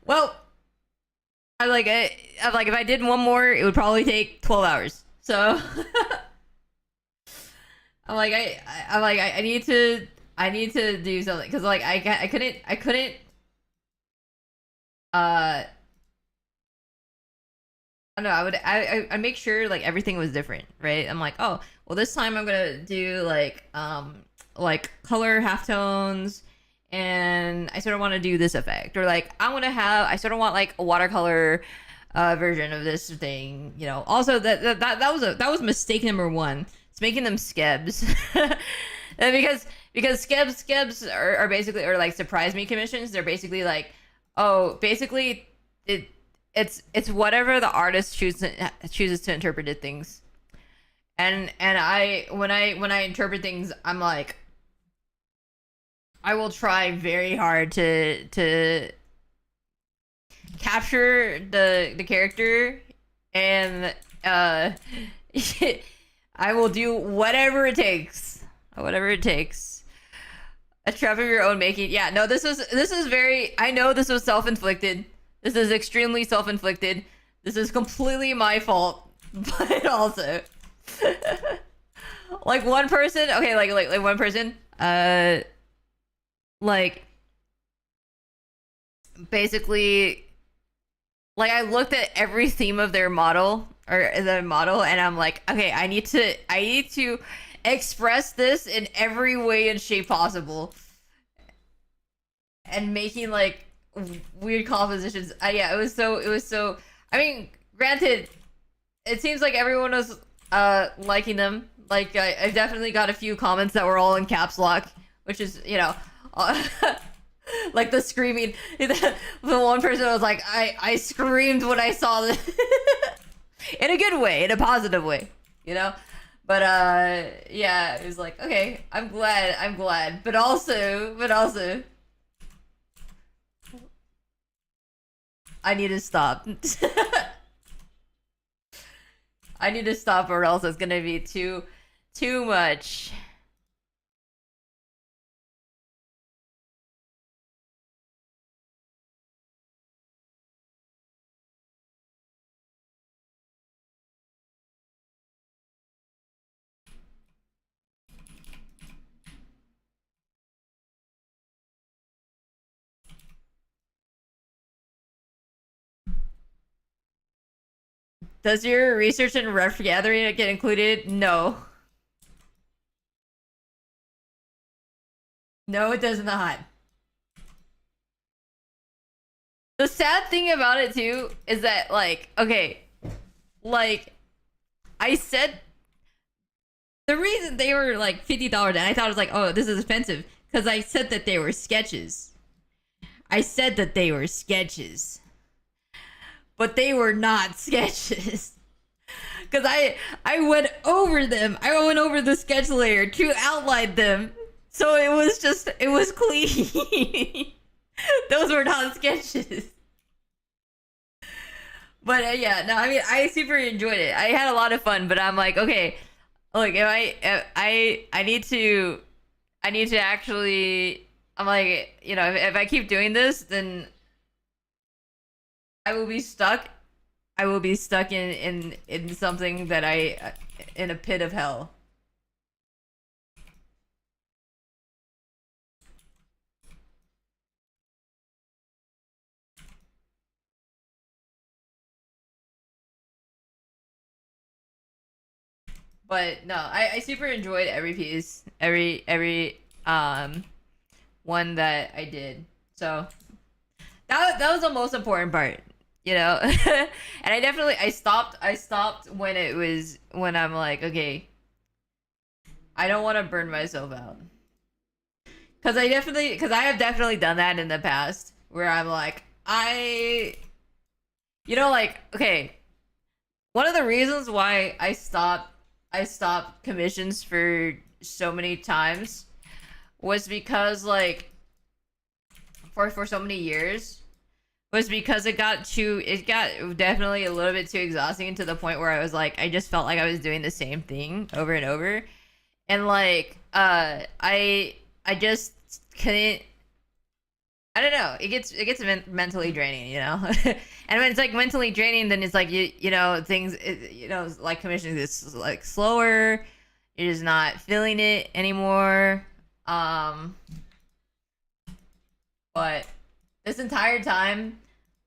Speaker 1: well, I'm like, if I did one more, it would probably take 12 hours. So I'm like, I need to do something, because like I couldn't I don't know, I'd make sure like everything was different, right? I'm like, oh well, this time I'm gonna do like color halftones, and I sort of want to do this effect, or like I sort of want like a watercolor version of this thing, you know. Also, that was mistake number one. It's making them skebs. And because skebs are basically, or like surprise me commissions, they're basically like, oh, basically it's whatever the artist chooses to interpret it things. And I when I interpret things, I'm like, I will try very hard to capture the character, and I will do whatever it takes. Whatever it takes. A trap of your own making. Yeah, no, this is very, I know this was self-inflicted. This is extremely self-inflicted. This is completely my fault. But also like one person, okay, like one person, like basically, like I looked at every theme of their model, or the model, and I'm like, okay, I need to express this in every way and shape possible, and making like weird compositions. Yeah, it was so. I mean, granted, it seems like everyone was liking them. Like I definitely got a few comments that were all in caps lock, which is, you know, like the screaming. The one person was like, I screamed when I saw this in a good way, in a positive way, you know. But yeah, it was like, okay, I'm glad, but also, I need to stop. I need to stop, or else it's gonna be too much. Does your research and ref gathering get included? No. No, it does not. The sad thing about it too is that, like, okay, like, I said the reason they were like $50, and I thought it was like, oh, this is expensive, because I said that they were sketches. I said that they were sketches, but they were not sketches. Because I went over them. I went over the sketch layer to outline them, so it was clean. Those were not sketches. But yeah, no, I mean, I super enjoyed it. I had a lot of fun, but I'm like, okay, look, I need to actually, I'm like, you know, if I keep doing this, then I will be stuck. I will be stuck in something that in a pit of hell. But no, I super enjoyed every piece, every one that I did. So that was the most important part, you know. And I stopped when I'm like, okay, I don't want to burn myself out. Cause I have definitely done that in the past where I'm like, you know, like, okay, one of the reasons why I stopped commissions for so many times was because, like, for so many years, was because it got definitely a little bit too exhausting, to the point where I was like, I just felt like I was doing the same thing over and over. And like, I just couldn't. I don't know. It gets mentally draining, you know. And when it's like mentally draining, then it's like, you know, things, you know, like commissioning is like slower. You're just not feeling it anymore. But this entire time,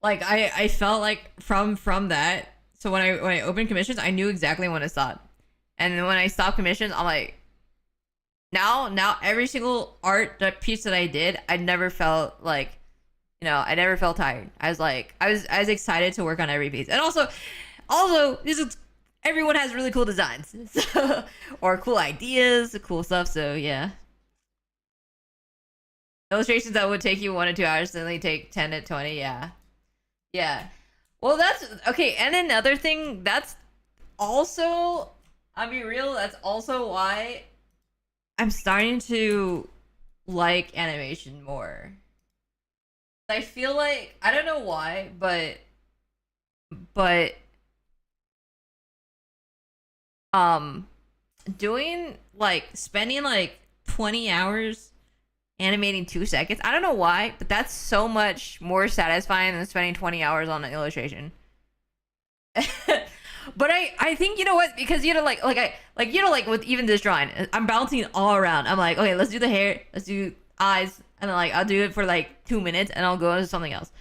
Speaker 1: like, I felt like from that. So when I opened commissions, I knew exactly when to stop. And then when I stopped commissions, I'm like, now every single art that piece that I did, I never felt like, you know, I never felt tired. I was like, I was excited to work on every piece. And also this is, everyone has really cool designs, so, or cool ideas, cool stuff. So yeah, illustrations that would take you 1 to 2 hours suddenly take 10 to 20. Yeah, yeah. Well, that's okay. And another thing, that's also, I'll be real, that's also why I'm starting to like animation more. I feel like, I don't know why, but um doing, like, spending like 20 hours animating 2 seconds. I don't know why, but that's so much more satisfying than spending 20 hours on an illustration. But I think, you know what, because, you know, you know, like with even this drawing, I'm bouncing all around. I'm like, okay, let's do the hair, let's do eyes, and then, like, I'll do it for like 2 minutes and I'll go into something else.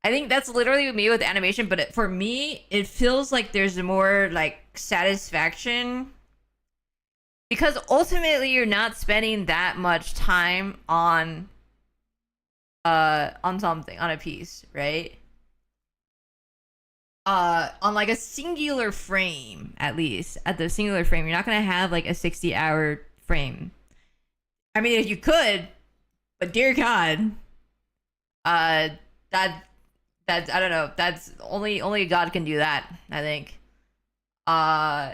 Speaker 1: I think that's literally me with animation, but for me, it feels like there's more like satisfaction, because ultimately you're not spending that much time on on something, on a piece, right? On like a singular frame, at least at the singular frame, you're not gonna have like a 60-hour frame. I mean, if you could, but dear God, uh, that that's I don't know. That's only God can do that. I think. Uh,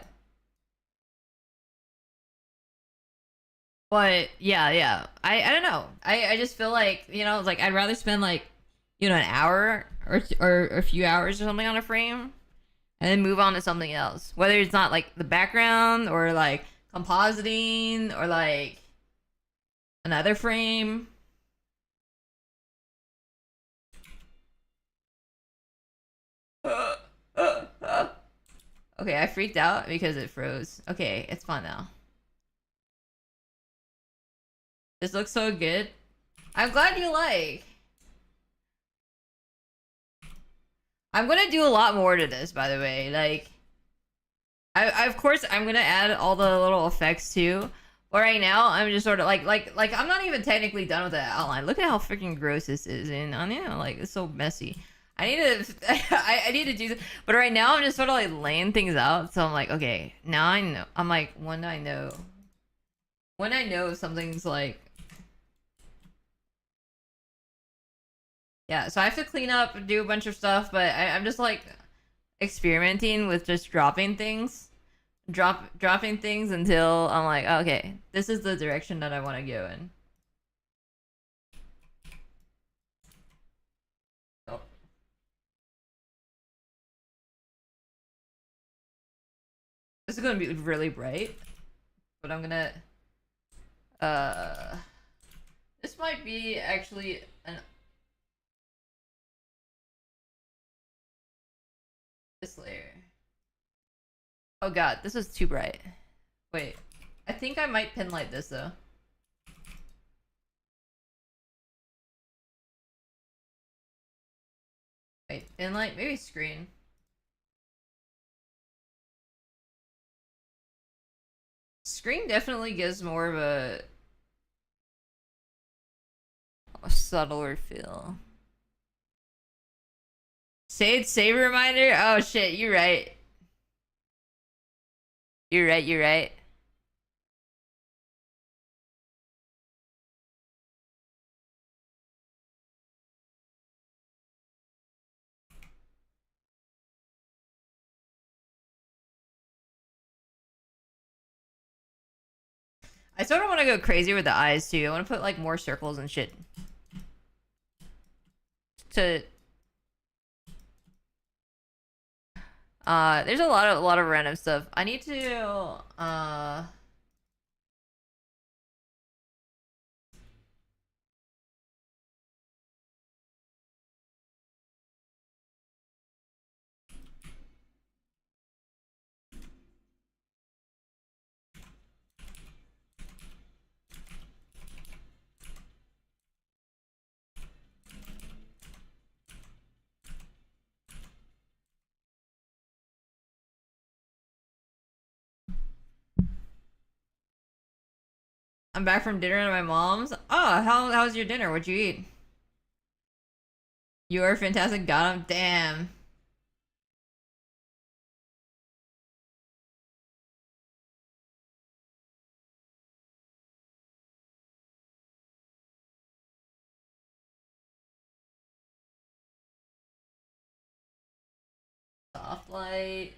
Speaker 1: but yeah. I don't know. I just feel like like I'd rather spend like an hour or a few hours or something on a frame and then move on to something else. Whether it's not like the background or like compositing or like another frame. Okay, I freaked out because it froze. Okay, it's fine now. This looks so good. I'm glad you like. I'm gonna do a lot more to this, by the way. Like, I of course I'm gonna add all the little effects too. But right now, I'm just sort of like I'm not even technically done with the outline. Look at how freaking gross this is, and I know like it's so messy. I need to I need to do this, but right now I'm just sort of like laying things out. So I'm like, okay, now I know. I'm like, when I know something's like, yeah. So I have to clean up, and do a bunch of stuff, but I'm just like experimenting with just dropping things until I'm like, okay, this is the direction that I want to go in. Oh. This is gonna be really bright, but I'm gonna uh this might be actually an this layer. Oh god, this is too bright. Wait, I think I might pin light this though. Wait, pin light, maybe screen. Screen definitely gives more of a subtler feel. Save reminder? Oh shit, you're right. You're right. I sort of want to go crazy with the eyes too. I want to put like more circles and shit. To there's a lot of random stuff. I need to I'm back from dinner at my mom's. Oh, how's your dinner? What'd you eat? You are fantastic. Got him. Damn. Soft light.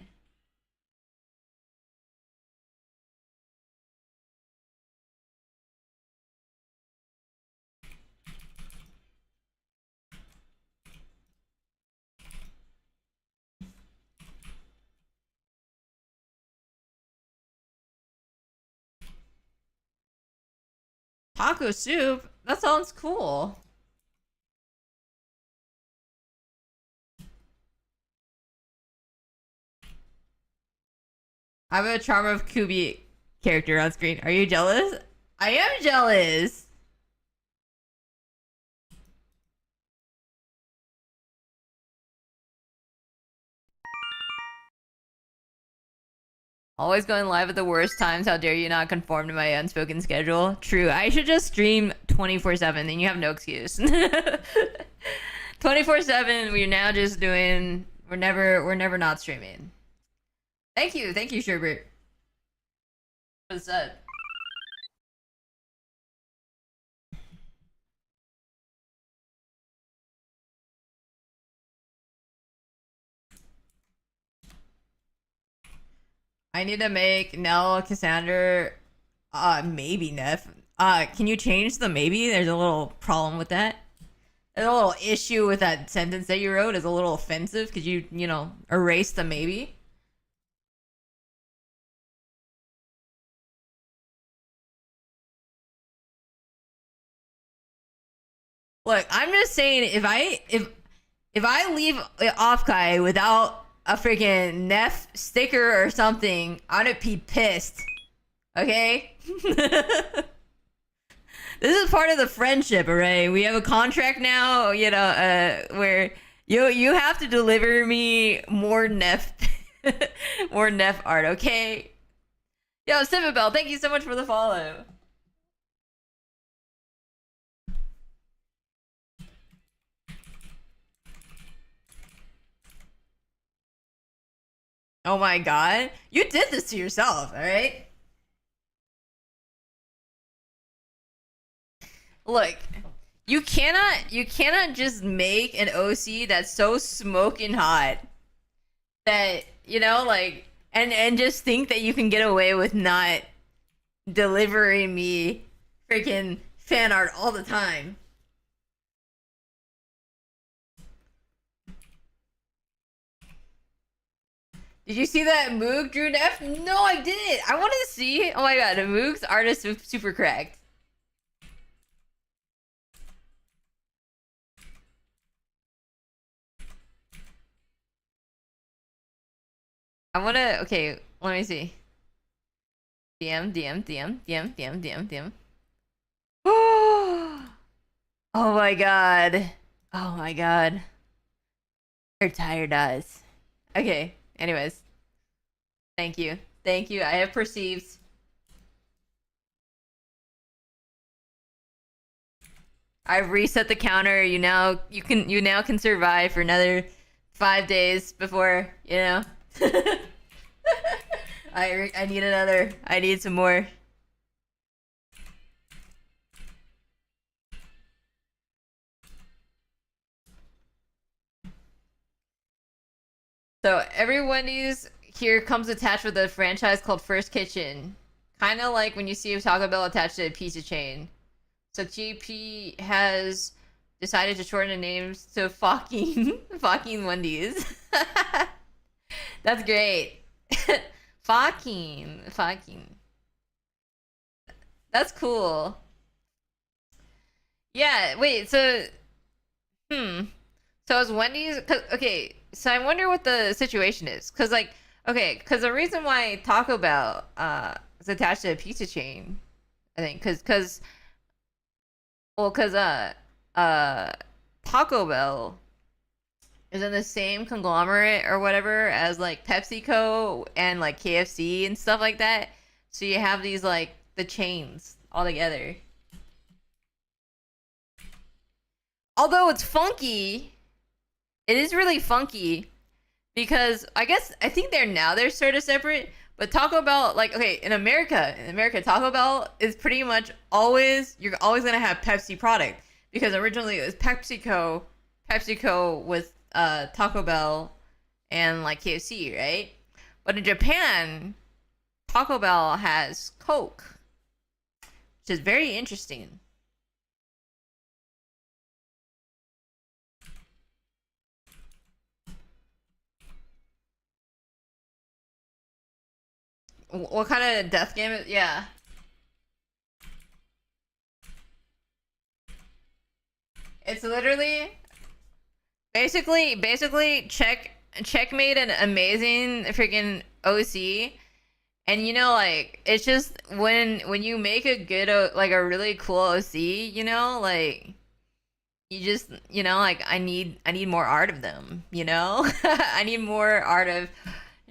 Speaker 1: Taco soup? That sounds cool. I have a Charm of Kubi character on screen. Are you jealous? I am jealous. Always going live at the worst times. How dare you not conform to my unspoken schedule? True. I should just stream 24/7. Then you have no excuse. 24/7. We're now just doing. We're never not streaming. Thank you, Sherbert, for the sub. I need to make Nell Cassandra, maybe Neff. Can you change the maybe? There's a little problem with that. There's a little issue with that sentence that you wrote. Is a little offensive. Could you erase the maybe? Look, I'm just saying if I leave Offkai without a freaking Neff sticker or something, I'm gonna be pissed. Okay? This is part of the friendship, alright? We have a contract now, where you have to deliver me more Neff more Neff art, okay? Yo, Simabel, thank you so much for the follow. Oh my god. You did this to yourself, alright? Look, you cannot just make an OC that's so smoking hot that, and just think that you can get away with not delivering me freaking fan art all the time. Did you see that Moog drew Neff? No, I didn't. I wanted to see. Oh my god, Moog's artist is super cracked. I wanna. Okay, let me see. DM. Oh my god. Oh my god. You're tired eyes. Okay. Anyways, thank you. I have perceived. I've reset the counter. You now can survive for another 5 days before I need another. I need some more. So every Wendy's here comes attached with a franchise called First Kitchen. Kind of like when you see Taco Bell attached to a pizza chain. So GP has decided to shorten the names to fucking Wendy's. That's great. fucking. That's cool. Yeah, wait, so So is Wendy's okay, so I wonder what the situation is. Cause the reason why Taco Bell is attached to a pizza chain, I think, cause Taco Bell is in the same conglomerate or whatever as like PepsiCo and like KFC and stuff like that. So you have these like the chains all together. Although it's funky, it is really funky because I think they're sort of separate. But Taco Bell, like, okay, in America, Taco Bell is pretty much you're always gonna have Pepsi product because originally it was PepsiCo with Taco Bell and like KFC, right? But in Japan, Taco Bell has Coke, which is very interesting. What kind of death game? Yeah. It's literally basically checkmate an amazing freaking OC. And like it's just when you make a good like a really cool OC, like you just like I need more art of them, I need more art of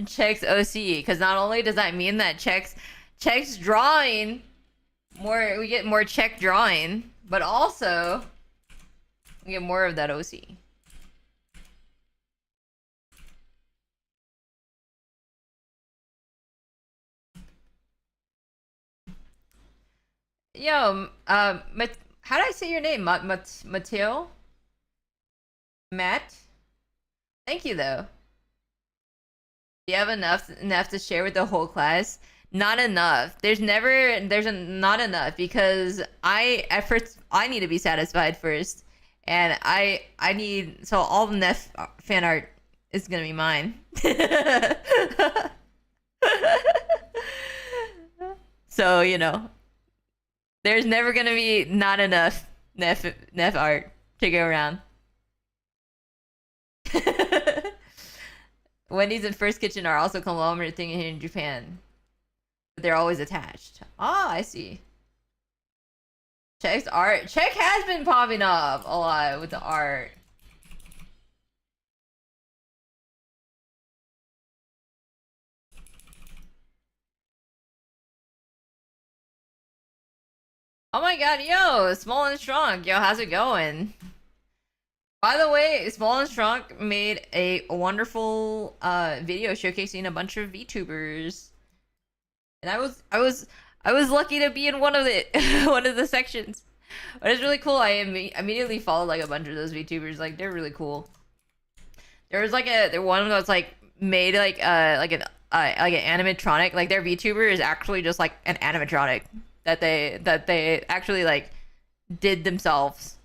Speaker 1: Checks OCE, because not only does that mean that checks drawing more, we get more check drawing, but also we get more of that OC. Yo, how do I say your name? Mateo? Matt? Thank you though. Do you have enough to share with the whole class? Not enough. Not enough because I need to be satisfied first, and I need so all the Neff fan art is gonna be mine. So there's never gonna be not enough Neff art to go around. Wendy's and First Kitchen are also conglomerate thing here in Japan. But they're always attached. Ah, I see. Check's art. Check has been popping up a lot with the art. Oh my god, yo, Small and Strong. Yo, how's it going? By the way, Small and Strong made a wonderful video showcasing a bunch of VTubers. And I was lucky to be in one of the sections. But it's really cool. I immediately followed like a bunch of those VTubers. Like they're really cool. There was there one that's like made like an animatronic. Like their VTuber is actually just like an animatronic that they actually like did themselves.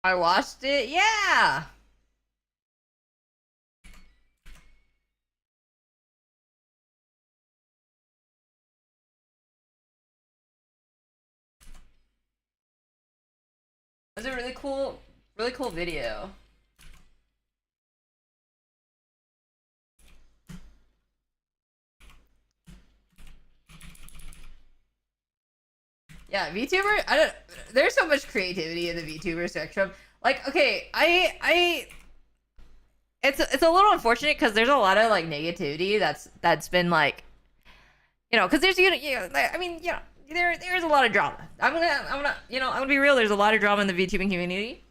Speaker 1: I watched it. Yeah. It was a really cool video. Yeah, VTuber. I don't. There's so much creativity in the VTuber spectrum. Like, okay, it's a little unfortunate because there's a lot of like negativity that's been like, because there's I mean, there's a lot of drama. I'm gonna be real. There's a lot of drama in the VTubing community.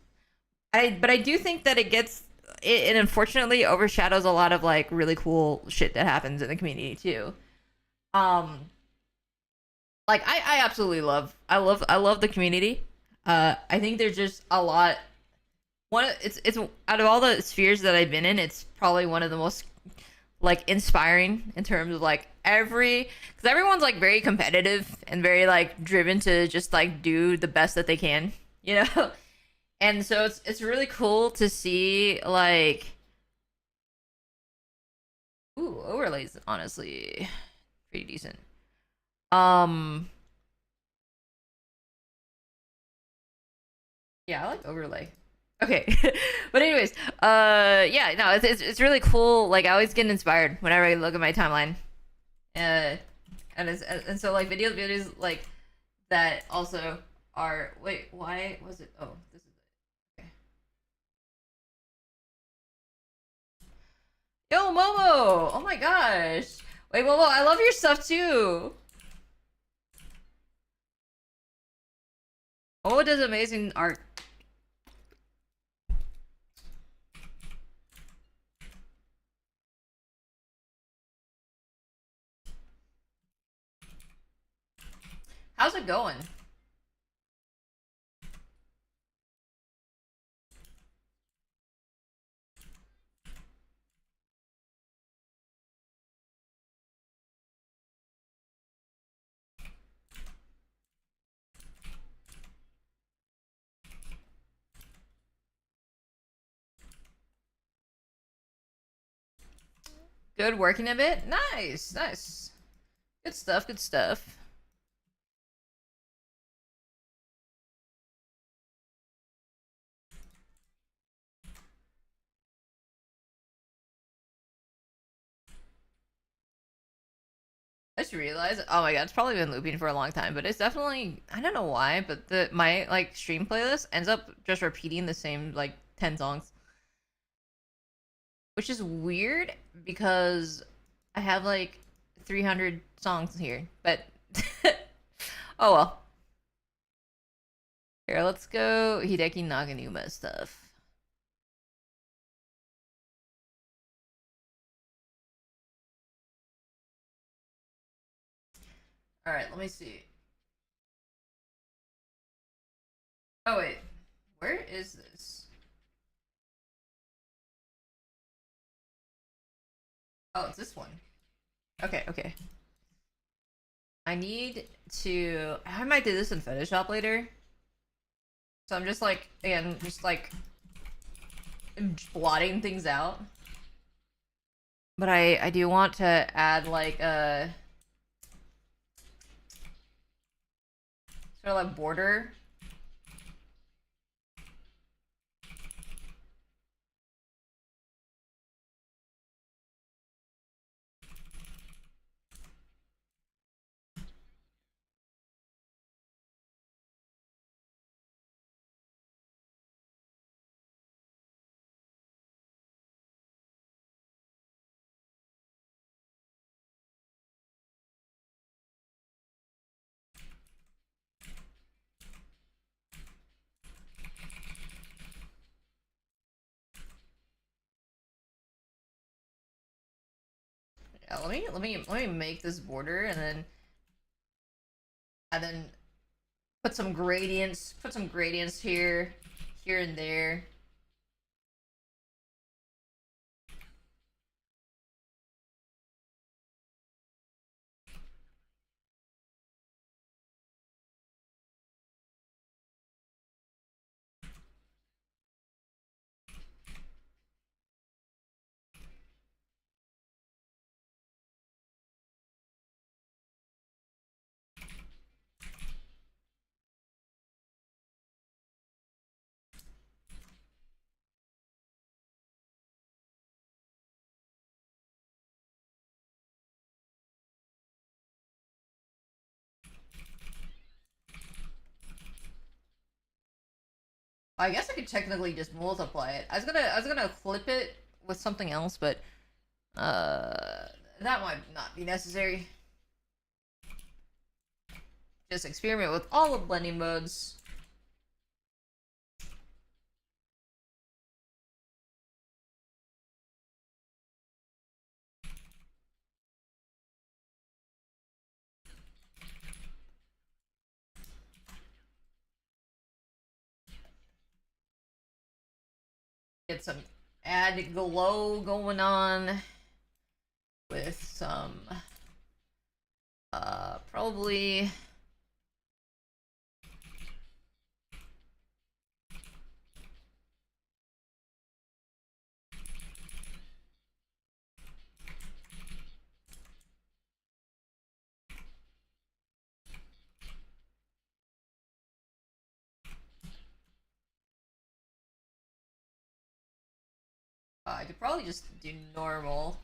Speaker 1: But I do think that it unfortunately overshadows a lot of like really cool shit that happens in the community too. Um, like I absolutely I love the community. I think there's just a lot. It's out of all the spheres that I've been in, it's probably one of the most like inspiring in terms of like because everyone's like very competitive and very like driven to just like do the best that they can, you know. And so it's really cool to see like overlays honestly pretty decent. Um yeah, I like overlay. Okay. But anyways, yeah, no, it's really cool. Like I always get inspired whenever I look at my timeline. Uh and so like videos like that also are wait, why was it this is okay. Yo, Momo! Oh my gosh. Wait, Momo, I love your stuff too. Momo does amazing art. How's it going? Good, working a bit? Nice, nice. Good stuff, good stuff. I just realized, oh my god, it's probably been looping for a long time, but it's definitely, I don't know why, but my like stream playlist ends up just repeating the same like 10 songs, which is weird because I have like 300 songs here, but oh well. Here, let's go Hideki Naganuma stuff. All right, let me see. Oh wait, where is this? Oh, it's this one. Okay, okay. I need to. I might do this in Photoshop later. So I'm just like, again, just like blotting things out. But I do want to add like a sort of like border. Yeah, let me make this border and then put some gradients. Put some gradients here, here and there. I guess I could technically just multiply it. I was gonna flip it with something else, but that might not be necessary. Just experiment with all the blending modes. Get some add glow going on with some probably I could probably just do normal.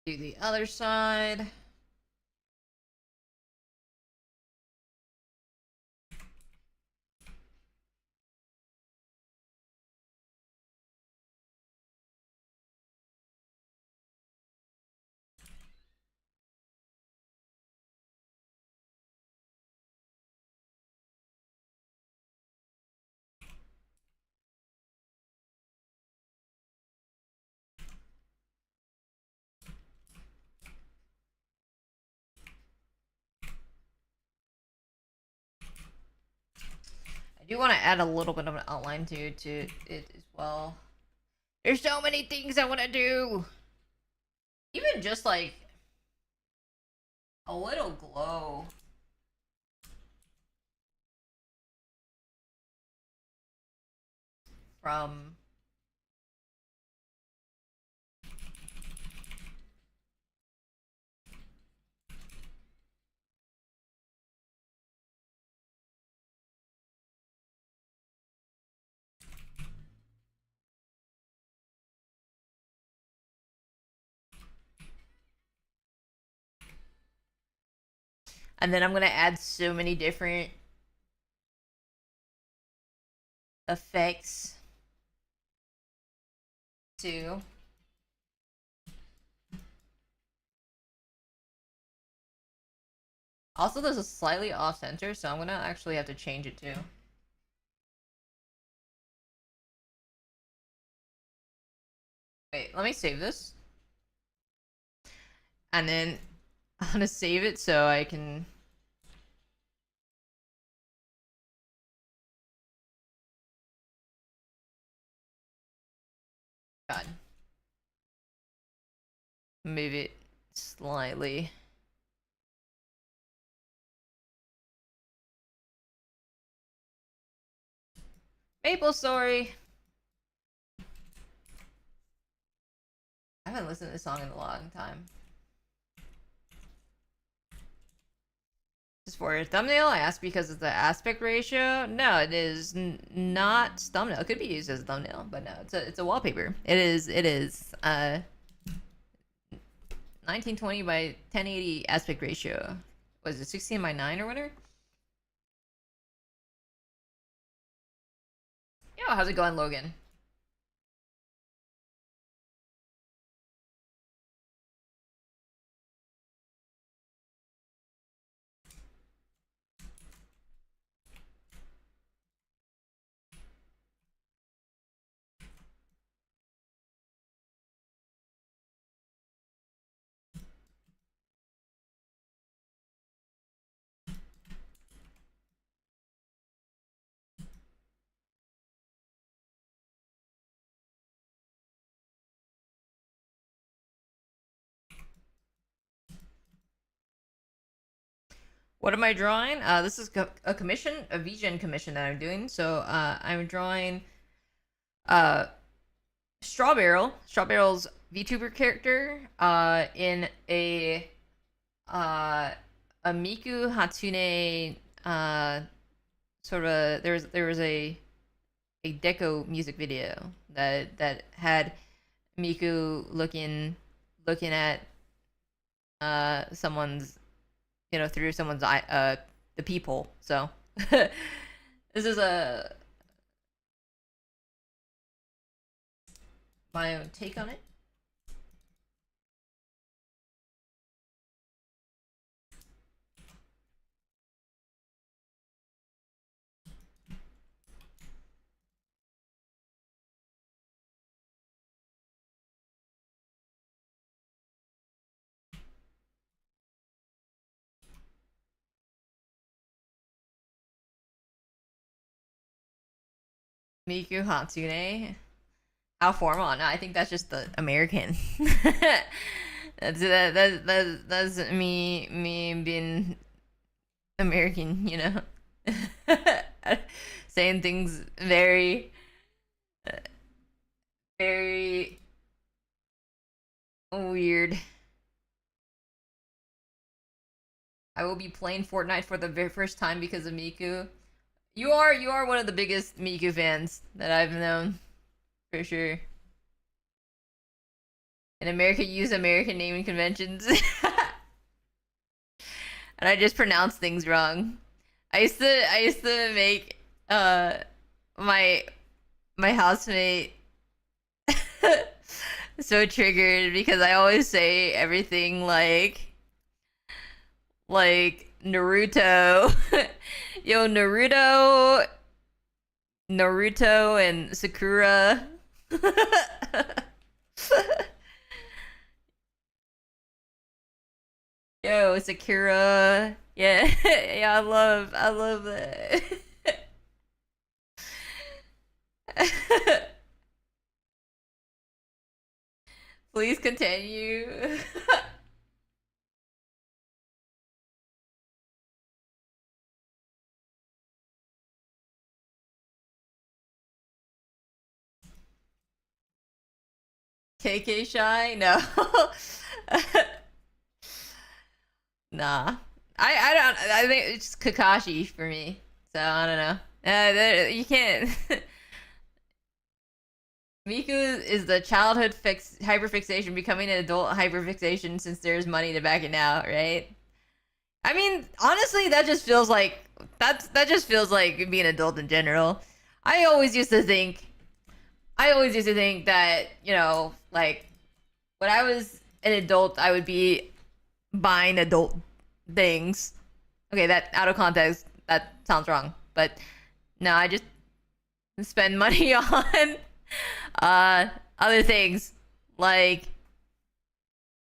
Speaker 1: Do the other side. I do want to add a little bit of an outline to it as well. There's so many things I want to do. Even just like a little glow. From And then I'm gonna add so many different effects too. Also, there's a slightly off center, so I'm gonna actually have to change it too. Wait, let me save this. And then I'm gonna save it so I can... God. Move it slightly. Maple Story. I haven't listened to this song in a long time. Just for a thumbnail, I asked because of the aspect ratio. No, it is not thumbnail. It could be used as a thumbnail, but no, it's a wallpaper. It is 1920 by 1080 aspect ratio. Was it 16 by 9 or whatever? Yo, how's it going, Logan? What am I drawing? This is a commission, a VGen commission that I'm doing. So I'm drawing Strawbarrel. Strawbarrel's VTuber character in uh, a Miku Hatsune sort of there was a Deco music video that had Miku looking at someone's, you know, through someone's eye, the peephole. So this is a my own take on it. Miku Hatsune. How formal? No, I think that's just the American. That's me being American, you know. Saying things very very weird. I will be playing Fortnite for the very first time because of Miku. You are one of the biggest Miku fans that I've known, for sure. In America, use American naming conventions, and I just pronounce things wrong. I used to make my housemate so triggered because I always say everything like Naruto. Yo, Naruto and Sakura. Yo, Sakura. Yeah, yeah, I love that. Please continue. KK shy? No. Nah. I don't. I think it's Kakashi for me. So I don't know. You can't. Miku is the childhood hyperfixation becoming an adult hyperfixation since there's money to back it now, right? I mean, honestly, that just feels like that just feels like being an adult in general. I always used to think I always used to think that, like when I was an adult, I would be buying adult things. Okay, that out of context, that sounds wrong. But no, I just spend money on uh other things like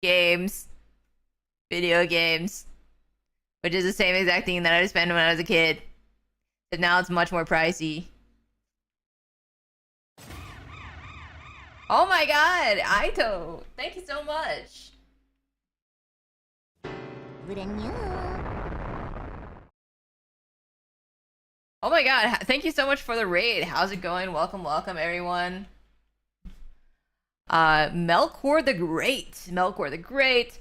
Speaker 1: games, video games, which is the same exact thing that I spent when I was a kid. But now it's much more pricey. Oh my god, Aito! Thank you so much. Oh my god, thank you so much for the raid. How's it going? Welcome, welcome everyone. Melkor the Great. Melkor the Great.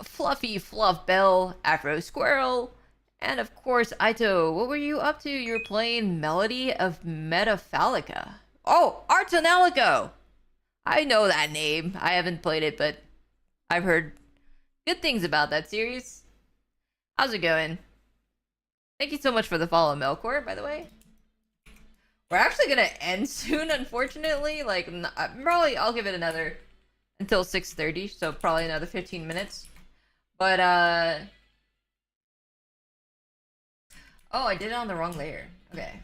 Speaker 1: Fluffy Fluff Bell, Afro Squirrel, and of course, Aito. What were you up to? You're playing Melody of Metaphalica. Oh, Artonelico! I know that name. I haven't played it, but I've heard good things about that series. How's it going? Thank you so much for the follow, Melkor, by the way. We're actually gonna end soon, unfortunately. Like, probably I'll give it another until 6:30, so probably another 15 minutes. But, oh, I did it on the wrong layer. Okay.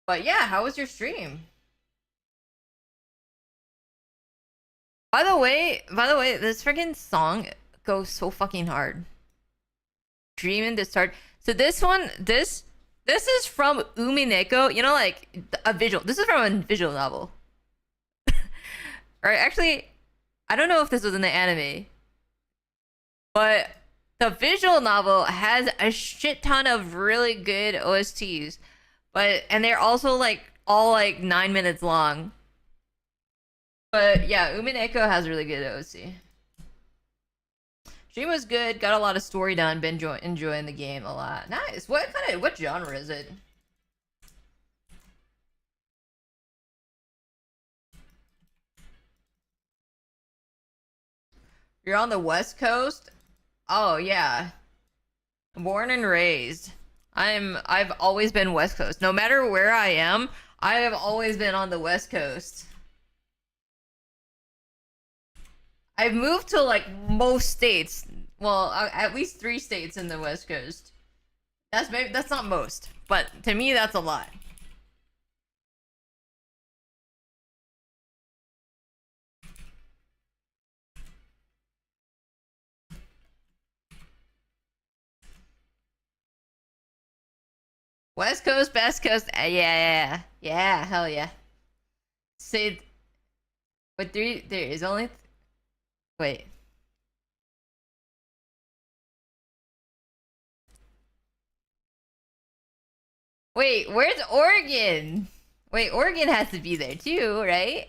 Speaker 1: But yeah, how was your stream? By the way, this freaking song goes so fucking hard. Dreaming to start. So this is from Umineko. You know, like a visual. This is from a visual novel. Or actually, I don't know if this was in the anime, but the visual novel has a shit ton of really good OSTs. And they're also like all like 9 minutes long. But yeah, Umineko has really good OC. Stream was good, got a lot of story done, been enjoying the game a lot. Nice. What genre is it? You're on the West Coast? Oh yeah. Born and raised. I've always been West Coast. No matter where I am, I have always been on the West Coast. I've moved to like most states. Well, at least 3 states in the West Coast. That's not most, but to me that's a lot. West Coast, Best Coast, yeah, hell yeah. Say, but there is only. Wait. Wait, where's Oregon? Wait, Oregon has to be there too, right?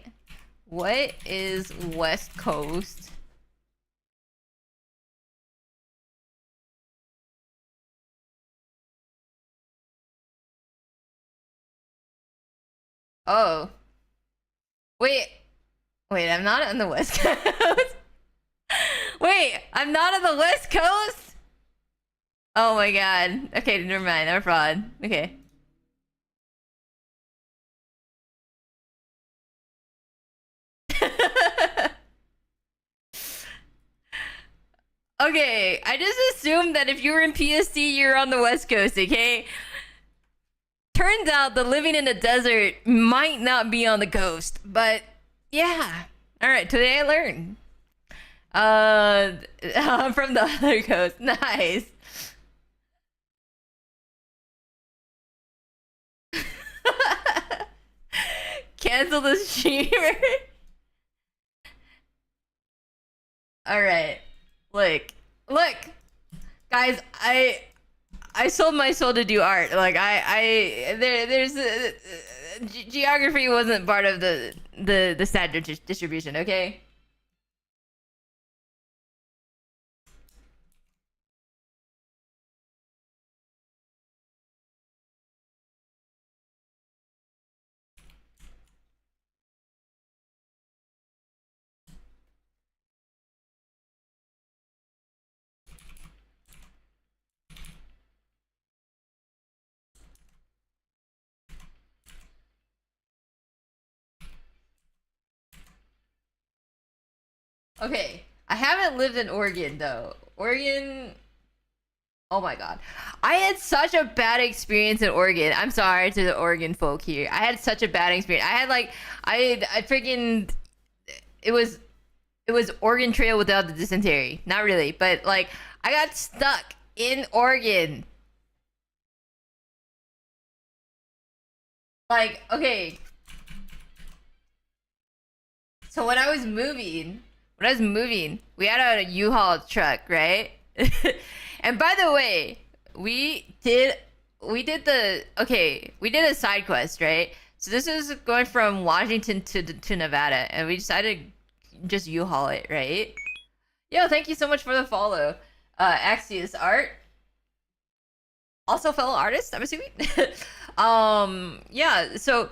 Speaker 1: What is West Coast? Oh. Wait. Wait, I'm not on the West Coast. Wait, I'm not on the West Coast? Oh my god. Okay, never mind. I'm a fraud. Okay. Okay, I just assumed that if you were in PSD, you're on the West Coast, okay? Turns out the living in the desert might not be on the coast, but yeah. Alright, today I learned. I'm from the other coast. Nice. Cancel the streamer. Alright. Look. Guys, I sold my soul to do art. Like there's geography wasn't part of the standard distribution. Okay. Okay, I haven't lived in Oregon though. Oregon. Oh my god. I had such a bad experience in Oregon. I'm sorry to the Oregon folk here. I had such a bad experience. I had like I freaking it was Oregon Trail without the dysentery. Not really, but like I got stuck in Oregon. Like, okay. So when I was moving, we had a U-Haul truck, right? And by the way, we did a side quest, right? So this is going from Washington to Nevada, and we decided to just U-Haul it, right? Yo, thank you so much for the follow. Axios Art, also fellow artist, I'm assuming. Yeah, so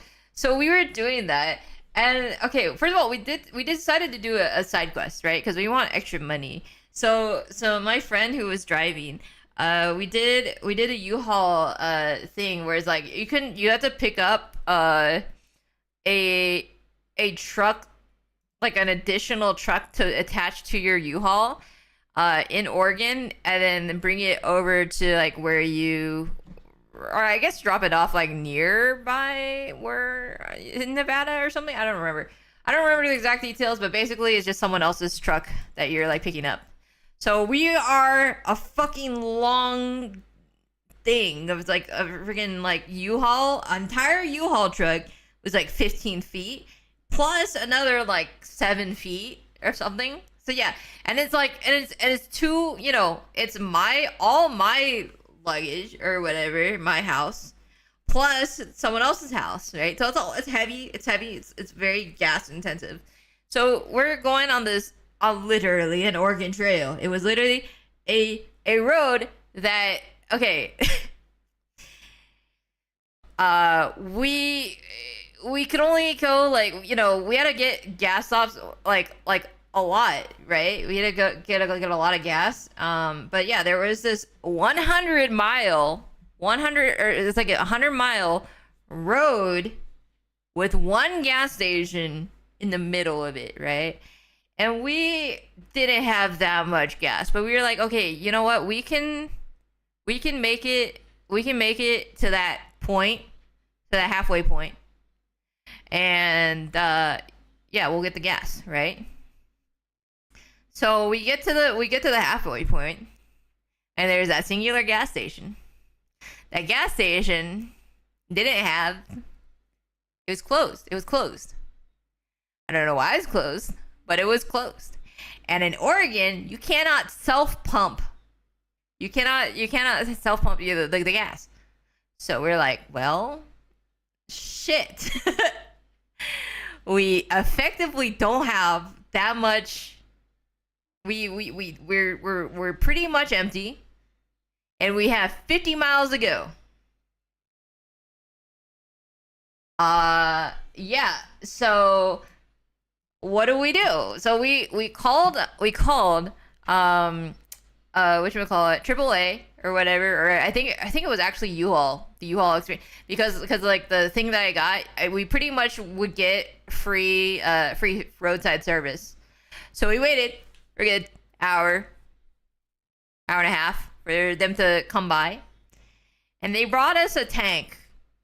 Speaker 1: we were doing that. And okay, first of all, we decided to do a side quest, right? Because we want extra money. So my friend who was driving, we did a U-Haul thing where it's like you have to pick up a truck, like an additional truck to attach to your U-Haul in Oregon, and then bring it over to like where you, or I guess drop it off like nearby where in Nevada or something. I don't remember. I don't remember the exact details, but basically it's just someone else's truck that you're like picking up. So we are a fucking long thing. It was like a freaking like U-Haul, entire U-Haul truck was like 15 feet plus another like 7 feet or something. So yeah, and it's like and it's two, you know, it's all my luggage or whatever, my house, plus someone else's house, right? So it's heavy, it's very gas intensive. So we're going on this literally an Oregon Trail. It was literally a road that, okay. We could only go like, you know, we had to get gas stops like a lot, right? We had to go get a lot of gas. But yeah, there was this 100 mile or it's like a 100-mile road with one gas station in the middle of it, right? And we didn't have that much gas, but we were like, okay, you know what? We can make it to that point, to that halfway point. And yeah, we'll get the gas, right? So we get to the halfway point, and there's that singular gas station. That gas station it was closed. It was closed. I don't know why it's closed, but it was closed. And in Oregon, you cannot self pump. You cannot self pump the gas. So we're like, well, shit. We effectively don't have that much. We're pretty much empty, and we have 50 miles to go. Yeah. So what do we do? So we called whatchamacallit, AAA or whatever, or I think it was actually U-Haul, the U-Haul experience, because like the thing that I got, we pretty much would get free roadside service. So we waited for a good hour and a half for them to come by, and they brought us a tank,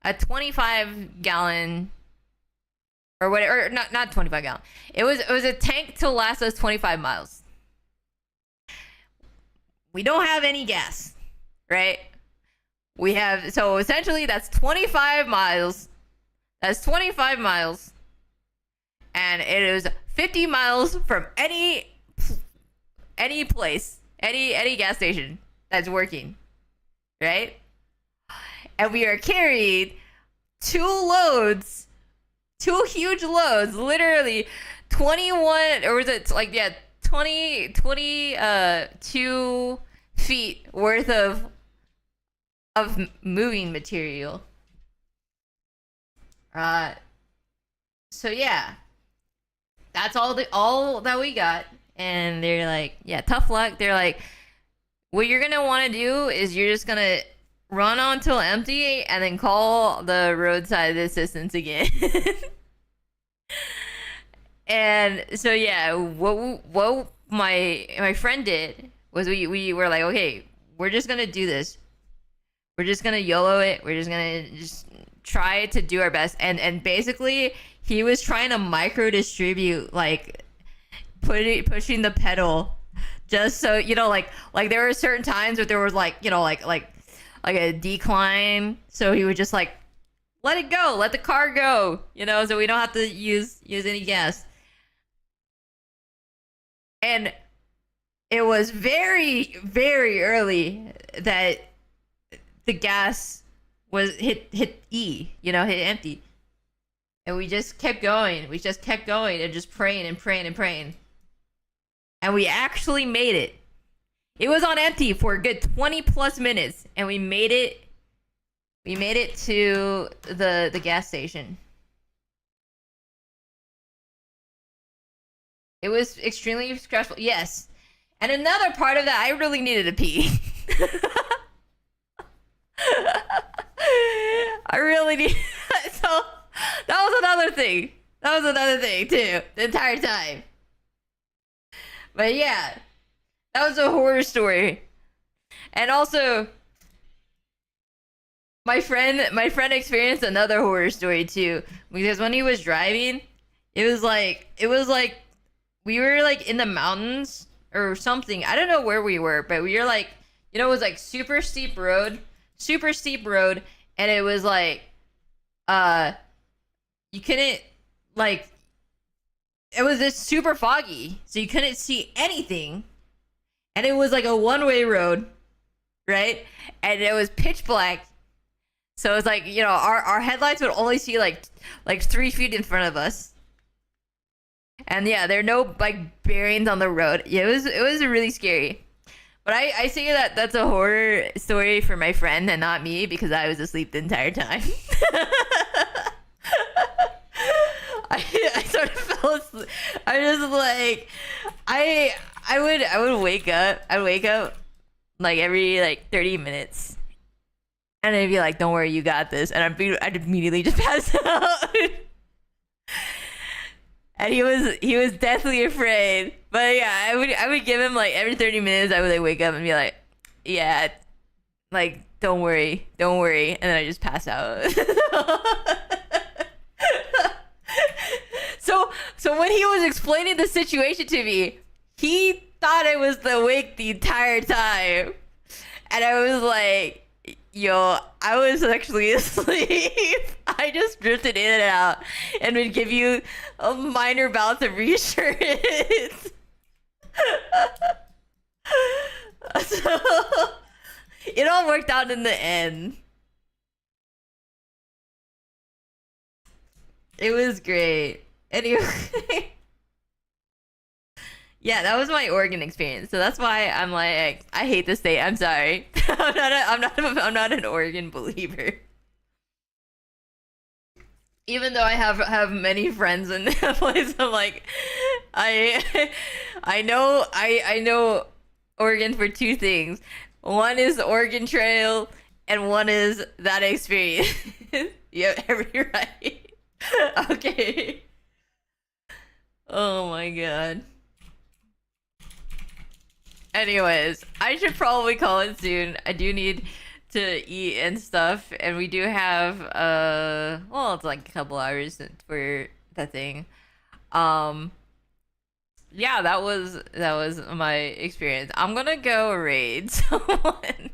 Speaker 1: a 25-gallon or whatever, or not 25-gallon. It was a tank to last us 25 miles. We don't have any gas, right? We have, so essentially that's 25 miles. That's 25 miles. And it is 50 miles from any place, any gas station that's working, right? And we are carried two huge loads, literally 21, or was it like, yeah, 22 feet worth of moving material. So yeah, that's all that we got. And they're like, yeah, tough luck. They're like, what you're gonna want to do is you're just gonna run until empty and then call the roadside assistance again. And so yeah, what my friend did was we were like, okay, we're just gonna do this. We're just gonna YOLO it. We're just gonna just try to do our best. And basically, he was trying to micro distribute, like pushing the pedal, just so like there were certain times where there was like like a decline. So he would just like let it go, let the car go, so we don't have to use any gas. And it was very, very early that the gas was hit E, hit empty. And we just kept going. We just kept going and just praying and praying and praying. And we actually made it. It was on empty for a good 20 plus minutes, and we made it. We made it to the gas station. It was extremely stressful. Yes. And another part of that, I really needed to pee. I really need. So that was another thing. That was another thing too. The entire time. But yeah, that was a horror story. And also, my friend experienced another horror story too, because when he was driving, it was like we were like in the mountains or something. I don't know where we were, but we were like, it was like super steep road, and it was like you couldn't, like, it was just super foggy, so you couldn't see anything. And it was like a one-way road, right? And it was pitch black. So it's like, our headlights would only see like 3 feet in front of us. And yeah, there are no like bearings on the road. Yeah, it was really scary. But I say that that's a horror story for my friend and not me, because I was asleep the entire time. I sort of fell asleep. I just like I would wake up. I'd wake up like every like 30 minutes. And they'd be like, "Don't worry, you got this." And I'd immediately just pass out. And he was deathly afraid. But yeah, I would give him like every 30 minutes. I would like wake up and be like, "Yeah, like don't worry," and then I just pass out. So when he was explaining the situation to me, he thought I was awake the entire time, and I was like, yo, I was actually asleep. I just drifted in and out and would give you a minor bout of reassurance. So it all worked out in the end. It was great. Anyway. Yeah, that was my Oregon experience. So that's why I'm like, I hate the state. I'm sorry. I'm not an Oregon believer. Even though I have many friends in that place, I'm like, I know Oregon for two things. One is the Oregon Trail, and one is that experience. Yep, you're right. Okay. Oh my god. Anyways, I should probably call it soon. I do need to eat and stuff, and we do have well, it's like a couple hours for the thing. Um yeah, that was my experience. I'm gonna go raid someone.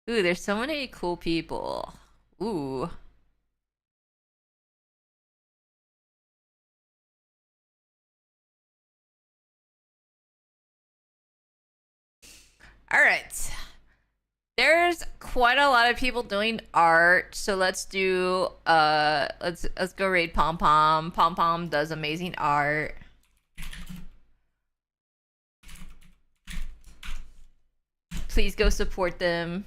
Speaker 1: Ooh, there's so many cool people. Ooh. All right. There's quite a lot of people doing art, so let's do let's go raid Pom Pom. Pom Pom does amazing art. Please go support them.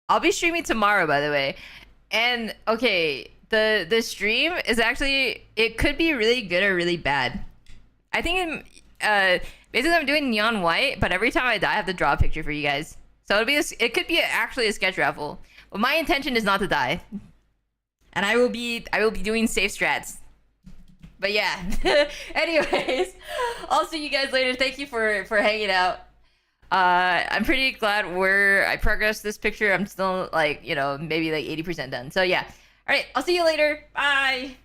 Speaker 1: I'll be streaming tomorrow, by the way. And okay, the stream is actually, it could be really good or really bad. I think basically I'm doing neon white, but every time I die I have to draw a picture for you guys. So it could be actually a sketch raffle. my intention is not to die, and I will be doing safe strats. But yeah. Anyways, I'll see you guys later. Thank you for hanging out. I'm pretty glad where I progressed this picture. I'm still like, maybe like 80% done. So yeah. All right, I'll see you later. Bye.